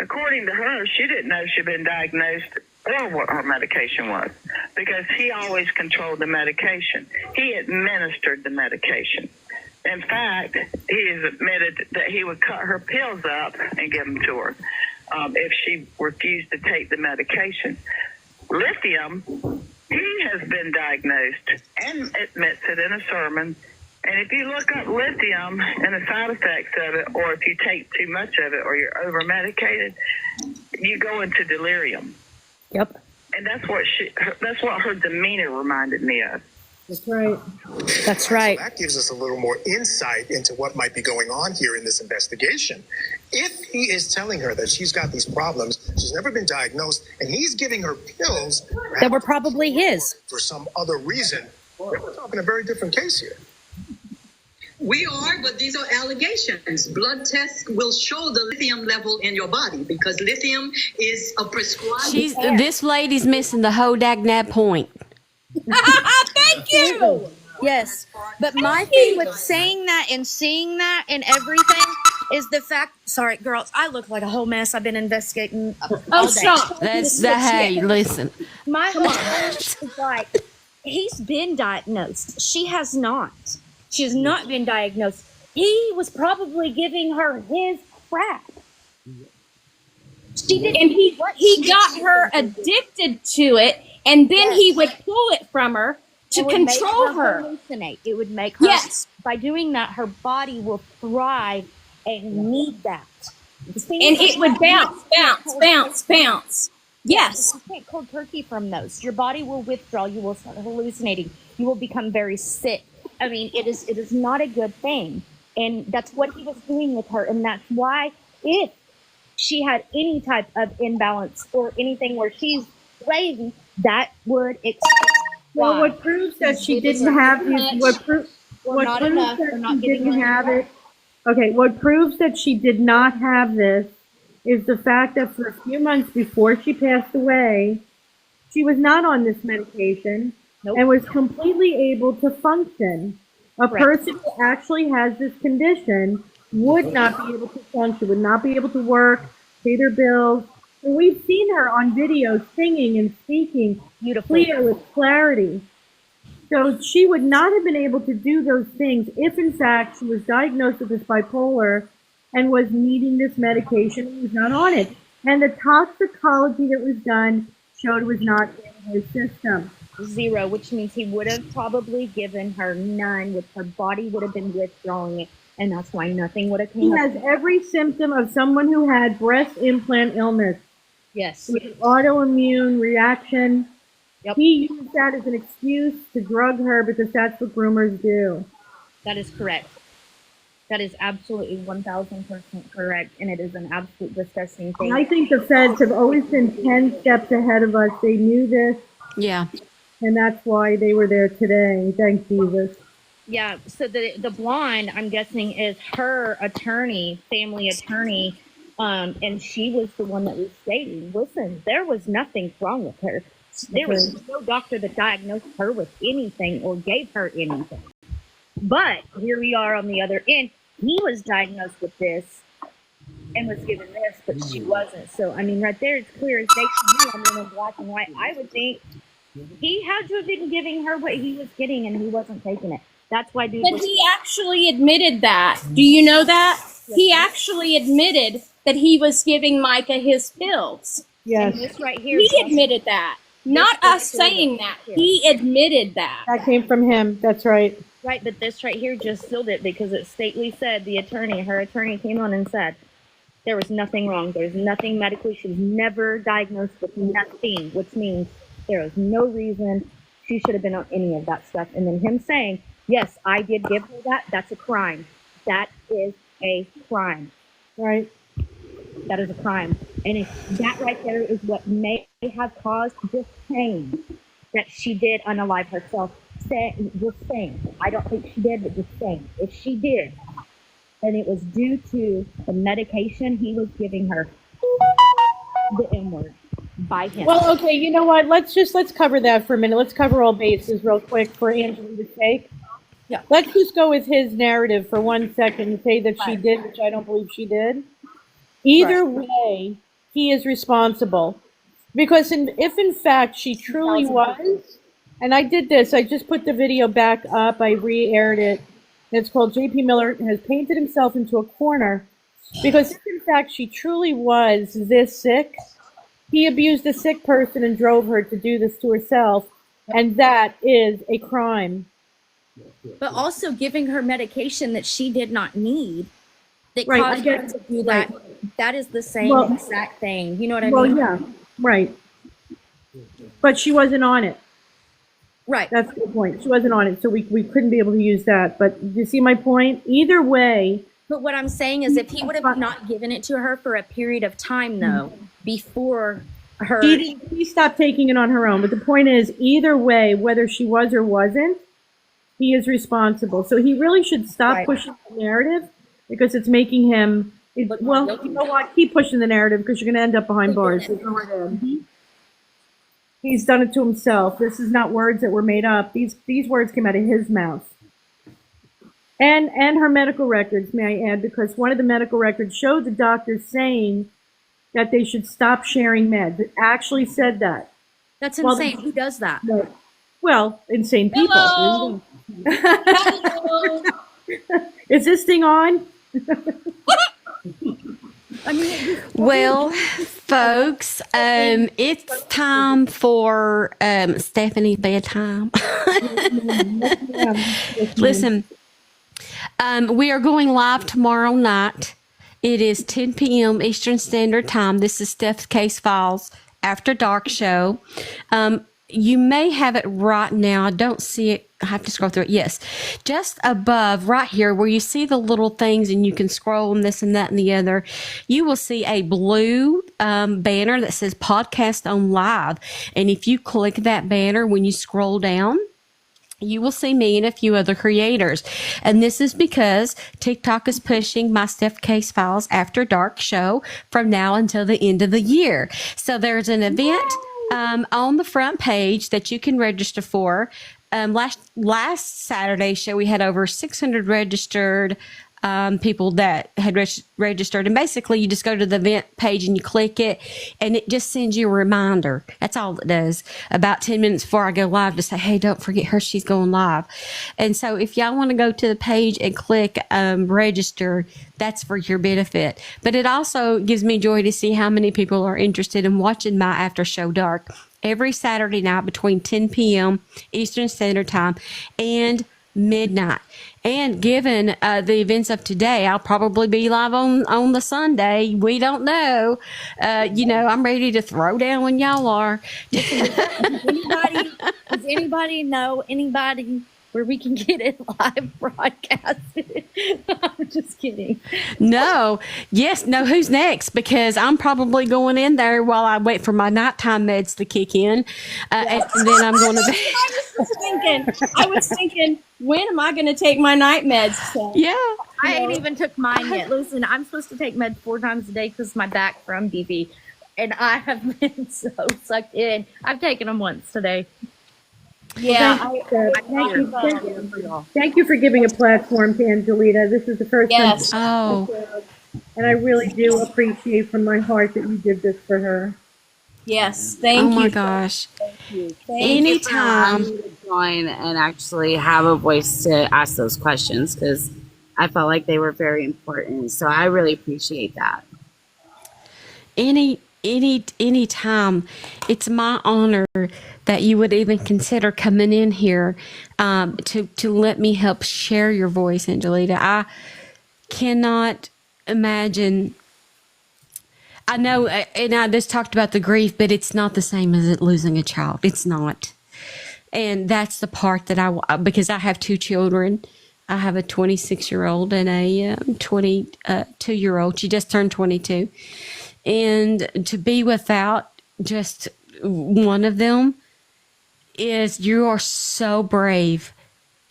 According to her, she didn't know she'd been diagnosed or what her medication was, because he always controlled the medication. He administered the medication. In fact, he has admitted that he would cut her pills up and give them to her if she refused to take the medication. Lithium, he has been diagnosed and admits it in a sermon. And if you look up lithium and the side effects of it, or if you take too much of it or you're over-medicated, you go into delirium. Yep. And that's what her demeanor reminded me of. That's right. That's right. So that gives us a little more insight into what might be going on here in this investigation. If he is telling her that she's got these problems, she's never been diagnosed, and he's giving her pills That were probably his. for some other reason, we're talking a very different case here. We are, but these are allegations. Blood tests will show the lithium level in your body because lithium is a prescribed. This lady's missing the whole dagnab point. Thank you. Yes, but my thing with saying that and seeing that and everything is the fact. Sorry, girls, I look like a whole mess. I've been investigating. All day. Stop. Hey, listen. My husband is like, he's been diagnosed. She has not. She has not been diagnosed. He was probably giving her his crap. She did, and he got her addicted to it, and then he would pull it from her to control her. Hallucinate. It would make her. Yes. By doing that, her body will thrive and need that. And it would bounce. Yes. You can't cold turkey from those. Your body will withdraw. You will start hallucinating. You will become very sick. I mean, it is not a good thing. And that's what he was doing with her. And that's why if she had any type of imbalance or anything where she's lazy, that would explain. Well, what proves that she didn't have what proves that she didn't have it. Okay, what proves that she did not have this is the fact that for a few months before she passed away, she was not on this medication and was completely able to function. A person who actually has this condition would not be able to function, would not be able to work, pay their bills. And we've seen her on video singing and speaking clear with clarity. So she would not have been able to do those things if, in fact, she was diagnosed with this bipolar and was needing this medication and was not on it. And the toxicology that was done showed it was not in his system. 0, which means he would have probably given her none, which her body would have been withdrawing it, and that's why nothing would have come. He has every symptom of someone who had breast implant illness. Yes. With an autoimmune reaction. Yep. He used that as an excuse to drug her because that's what groomers do. That is correct. That is absolutely 1,000% correct, and it is an absolute disgusting thing. And I think the feds have always been 10 steps ahead of us. They knew this. Yeah. And that's why they were there today. Thank Jesus. Yeah, so the blonde, I'm guessing, is her attorney, family attorney, and she was the one that was stating, listen, there was nothing wrong with her. There was no doctor that diagnosed her with anything or gave her anything. But here we are on the other end. He was diagnosed with this and was given this, but she wasn't. So, I mean, right there, it's clear as day to me. I mean, in black and white, I would think he had to have been giving her what he was getting, and he wasn't taking it. That's why dude. But he actually admitted that. Do you know that? He actually admitted that he was giving Mica his pills. Yes. And this right here. He admitted that. Not us saying that. He admitted that. That came from him. That's right. Right, but this right here just sealed it because it stately said her attorney came on and said there was nothing wrong. There's nothing medically. She was never diagnosed with nothing, which means there was no reason she should have been on any of that stuff. And then him saying, yes, I did give her that. That's a crime. That is a crime. Right. That is a crime. And that right there is what may have caused this pain that she did unalive herself. Just saying. I don't think she did, but just saying. If she did, then it was due to the medication he was giving her, the N-word, by him. Well, okay, you know what? Let's cover that for a minute. Let's cover all bases real quick for Angelina's sake. Yeah. Let's just go with his narrative for 1 second and say that she did, which I don't believe she did. Either way, he is responsible. Because if in fact she truly was, and I did this, I just put the video back up, I re-aired it. It's called J.P. Miller has painted himself into a corner. Because if in fact she truly was this sick, he abused a sick person and drove her to do this to herself. And that is a crime. But also giving her medication that she did not need that Right, caused her to do that. That is the same exact thing. You know what I mean? Well, yeah, right. But she wasn't on it. Right. That's the point. She wasn't on it, so we couldn't be able to use that. But do you see my point? Either way. But what I'm saying is, if he would have not given it to her for a period of time, though, before her, She stopped taking it on her own. But the point is, either way, whether she was or wasn't, he is responsible. So he really should stop pushing the narrative, because it's making him. Well, you know what? Keep pushing the narrative, because you're going to end up behind bars. He's done it to himself. This is not words that were made up. These words came out of his mouth. And her medical records, may I add, because one of the medical records showed the doctors saying that they should stop sharing meds. It actually said that. That's insane. Who does that? Well, insane people. Hello. Hello. Is this thing on? Well, folks, it's time for Stephanie's bedtime. Listen, we are going live tomorrow night. It is 10 p.m. Eastern Standard Time. This is Steph's Case Files After Dark show. You may have it right now. I don't see it. I have to scroll through it. Yes. Just above right here where you see the little things and you can scroll on this and that and the other, you will see a blue banner that says Podcast on Live. And if you click that banner, when you scroll down, you will see me and a few other creators. And this is because TikTok is pushing my Steph Case Files After Dark show from now until the end of the year. So there's an event on the front page that you can register for. Last Saturday show, we had over 600 registered people that had registered. And basically, you just go to the event page and you click it, and it just sends you a reminder. That's all it does. About 10 minutes before I go live to say, hey, don't forget her. She's going live. And so if y'all want to go to the page and click register, that's for your benefit. But it also gives me joy to see how many people are interested in watching my After Show Dark every Saturday night between 10 p.m. Eastern Standard Time and midnight. And given the events of today, I'll probably be live on the Sunday. We don't know. I'm ready to throw down when y'all are. Does anybody know anybody where we can get it live broadcasted? I'm just kidding. No. Yes. No. Who's next? Because I'm probably going in there while I wait for my nighttime meds to kick in. And then I'm going to be. I was thinking, when am I going to take my night meds? So, yeah. I ain't even took mine yet. Listen, I'm supposed to take meds 4 times a day because my back from DV. And I have been so sucked in. I've taken them once today. Yeah. Thank you for giving a platform to Angelita. This is the first time. Oh. And I really do appreciate from my heart that you did this for her. Yes. Thank you. Oh my gosh. Thank you. Anytime. You to join and actually have a voice to ask those questions, because I felt like they were very important. So I really appreciate that. Any time. It's my honor that you would even consider coming in here to let me help share your voice, Angelita. I cannot imagine. I know, and I just talked about the grief, but it's not the same as it losing a child. It's not. And that's the part that because I have 2 children. I have a 26-year-old and a 22-year-old. She just turned 22. And to be without just one of them you are so brave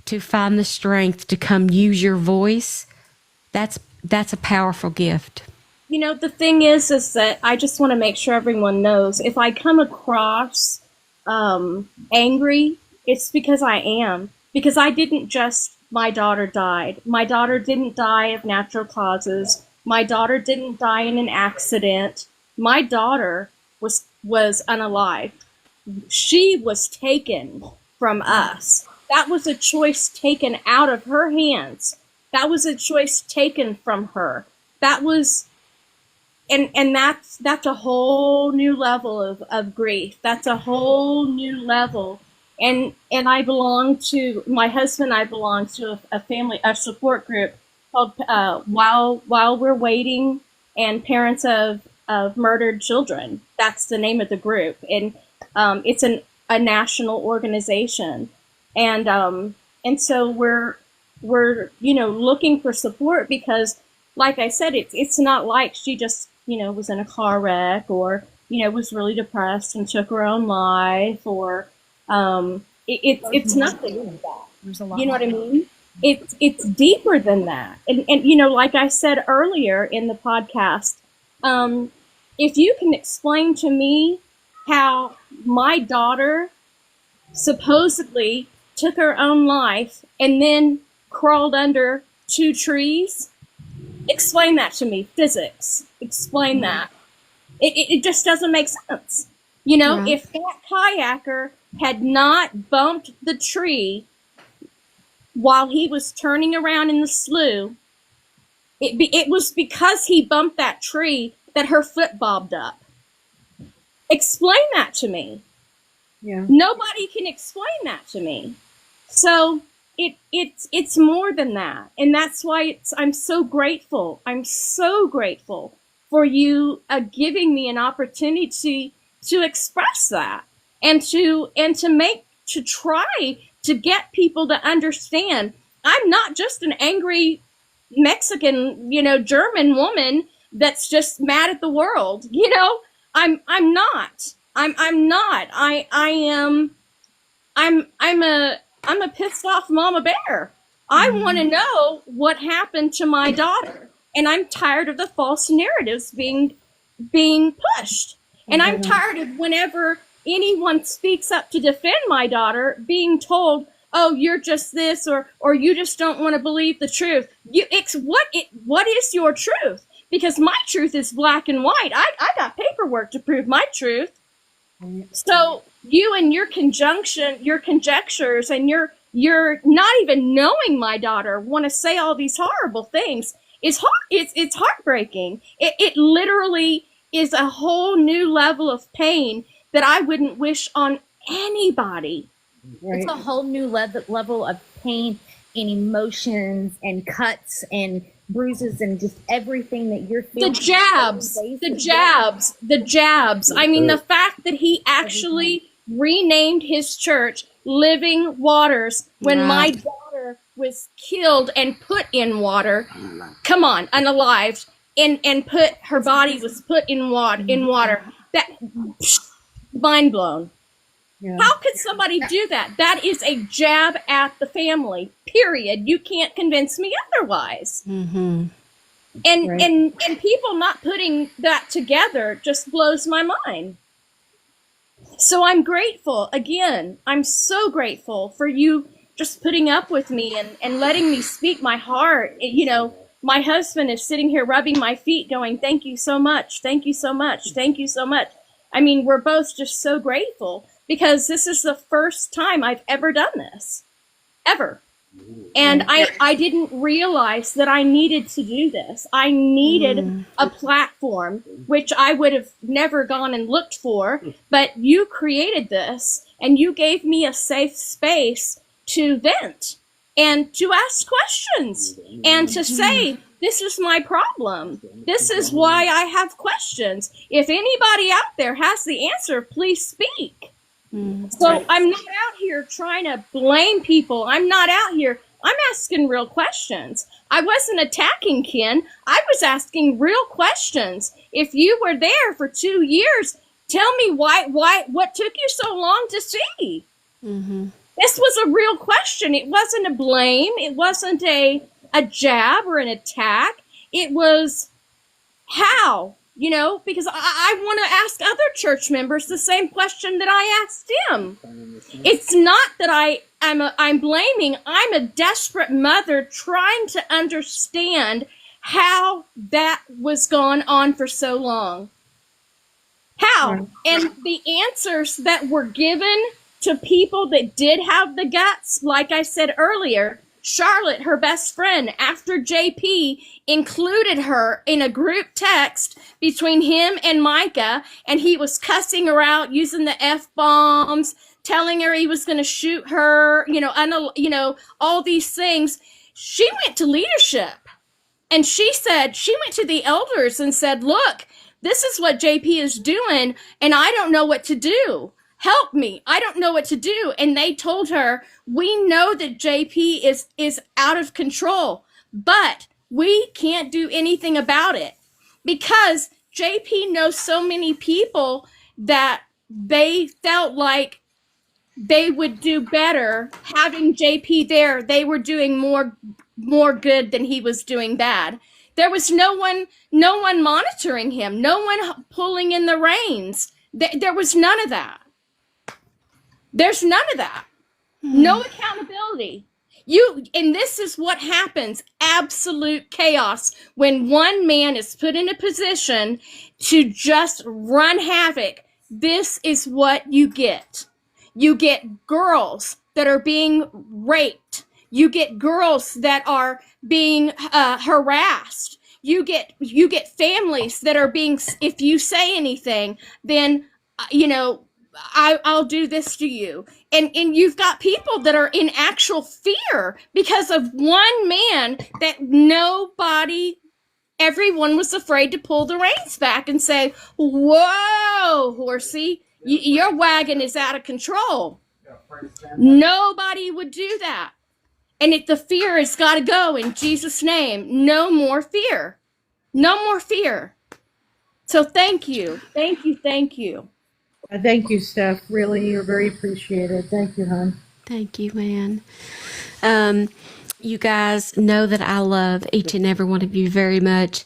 to find the strength to come use your voice. That's a powerful gift. You know, the thing is that I just want to make sure everyone knows, if I come across angry, it's because I am. Because my daughter died. My daughter didn't die of natural causes. My daughter didn't die in an accident. My daughter was unalived. She was taken from us. That was a choice taken out of her hands. That was a choice taken from her. That was, and that's a whole new level of grief. That's a whole new level. And my husband and I belong to a support group called While We're Waiting, and Parents of Murdered Children. That's the name of the group. And it's a national organization, and so we're looking for support because, like I said, it's not like she just was in a car wreck or was really depressed and took her own life, or it's nothing. There's a lot. You know what I mean? It's deeper than that, and like I said earlier in the podcast, if you can explain to me how my daughter supposedly took her own life and then crawled under 2 trees, explain that to me. Physics, explain that. It just doesn't make sense. If that kayaker had not bumped the tree while he was turning around in the slough, it was because he bumped that tree that her foot bobbed up. Explain that to me. Yeah. Nobody can explain that to me. So it's more than that, and that's why I'm so grateful. I'm so grateful for you giving me an opportunity to express that and to try to get people to understand. I'm not just an angry Mexican, German woman that's just mad at the world. I'm not. I'm not. I'm a pissed off mama bear. I want to know what happened to my daughter, and I'm tired of the false narratives being pushed. And I'm tired of whenever anyone speaks up to defend my daughter being told, "Oh, you're just this," or "You just don't want to believe the truth." What is your truth? Because my truth is black and white. I got paperwork to prove my truth. So you and your conjectures, and you're not even knowing my daughter want to say all these horrible things. It's heartbreaking. It literally is a whole new level of pain that I wouldn't wish on anybody. Right. It's a whole new level of pain and emotions and cuts and bruises and just everything that you're feeling. The jabs. I mean, the fact that he actually renamed his church Living Waters when my daughter was killed and put in water. Come on, unalived, and put her body was put in water. That mind blown. Yeah. How could somebody do that? That is a jab at the family. Period. You can't convince me otherwise. Mm-hmm. And people not putting that together just blows my mind. So I'm grateful. Again, I'm so grateful for you just putting up with me and letting me speak my heart. My husband is sitting here rubbing my feet going, "Thank you so much. Thank you so much. Thank you so much." I mean, we're both just so grateful because this is the first time I've ever done this. Ever. And I didn't realize that I needed to do this. I needed a platform, which I would have never gone and looked for, but you created this and you gave me a safe space to vent and to ask questions and to say, "This is my problem. This is why I have questions. If anybody out there has the answer, please speak." So I'm not out here trying to blame people. I'm not out here. I'm asking real questions. I wasn't attacking Ken. I was asking real questions. If you were there for 2 years, tell me what took you so long to see? Mm-hmm. This was a real question. It wasn't a blame. It wasn't a jab or an attack. It was how. Because I want to ask other church members the same question that I asked him. It's not that I'm blaming. I'm a desperate mother trying to understand how that was going on for so long. How? And the answers that were given to people that did have the guts, like I said earlier, Charlotte, her best friend, after JP included her in a group text between him and Mica, and he was cussing her out, using the F-bombs, telling her he was going to shoot her, all these things. She went to leadership, and she went to the elders and said, "Look, this is what JP is doing, and I don't know what to do." help me. I don't know what to do. And they told her, we know that JP is out of control, but we can't do anything about it because JP knows so many people that they felt like they would do better having JP there. They were doing more good than he was doing bad. There was no one monitoring him, no one pulling in the reins. There was none of that. There's none of that. No accountability. And this is what happens, absolute chaos, when one man is put in a position to just run havoc. This is what you get. You get girls that are being raped. You get girls that are being harassed. You get families that are being, if you say anything, then, I'll do this to you. And you've got people that are in actual fear because of one man that everyone was afraid to pull the reins back and say, whoa, horsey, your wagon is out of control. Nobody would do that. And the fear has got to go in Jesus' name. No more fear. No more fear. So thank you. Thank you. Thank you. Thank you, Steph. Really, you're very appreciated. Thank you, hon. Thank you, man. You guys know that I love each and every one of you very much.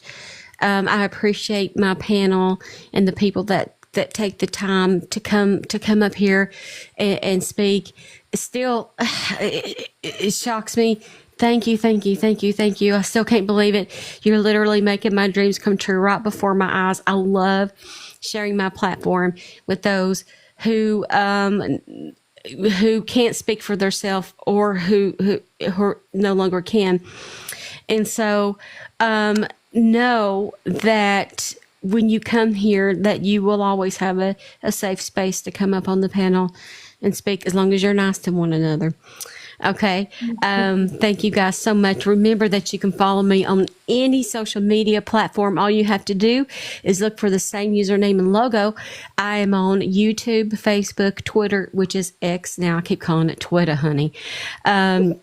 I appreciate my panel and the people that take the time to come up here and speak. Still, it shocks me. Thank you, thank you, thank you, thank you. I still can't believe it. You're literally making my dreams come true right before my eyes. I love sharing my platform with those who can't speak for themselves or who no longer can. And so know that when you come here that you will always have a safe space to come up on the panel and speak as long as you're nice to one another. Okay. Thank you guys so much. Remember that you can follow me on any social media platform. All you have to do is look for the same username and logo. I am on YouTube, Facebook, Twitter, which is X now. I keep calling it Twitter, honey. And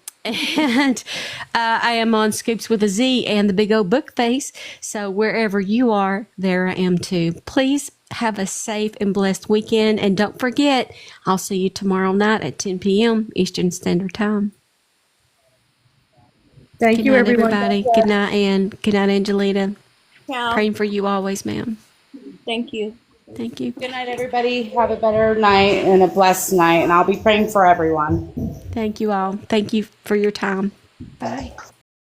I am on Scoops with a Z and the big old book face. So wherever you are, there I am too. Please have a safe and blessed weekend. And don't forget, I'll see you tomorrow night at 10 p.m. Eastern Standard Time. Thank you, everyone. Everybody. Good night, Ann. Good night, Angelita. Yeah. Praying for you always, ma'am. Thank you. Thank you. Good night, everybody. Have a better night and a blessed night. And I'll be praying for everyone. Thank you all. Thank you for your time. Bye.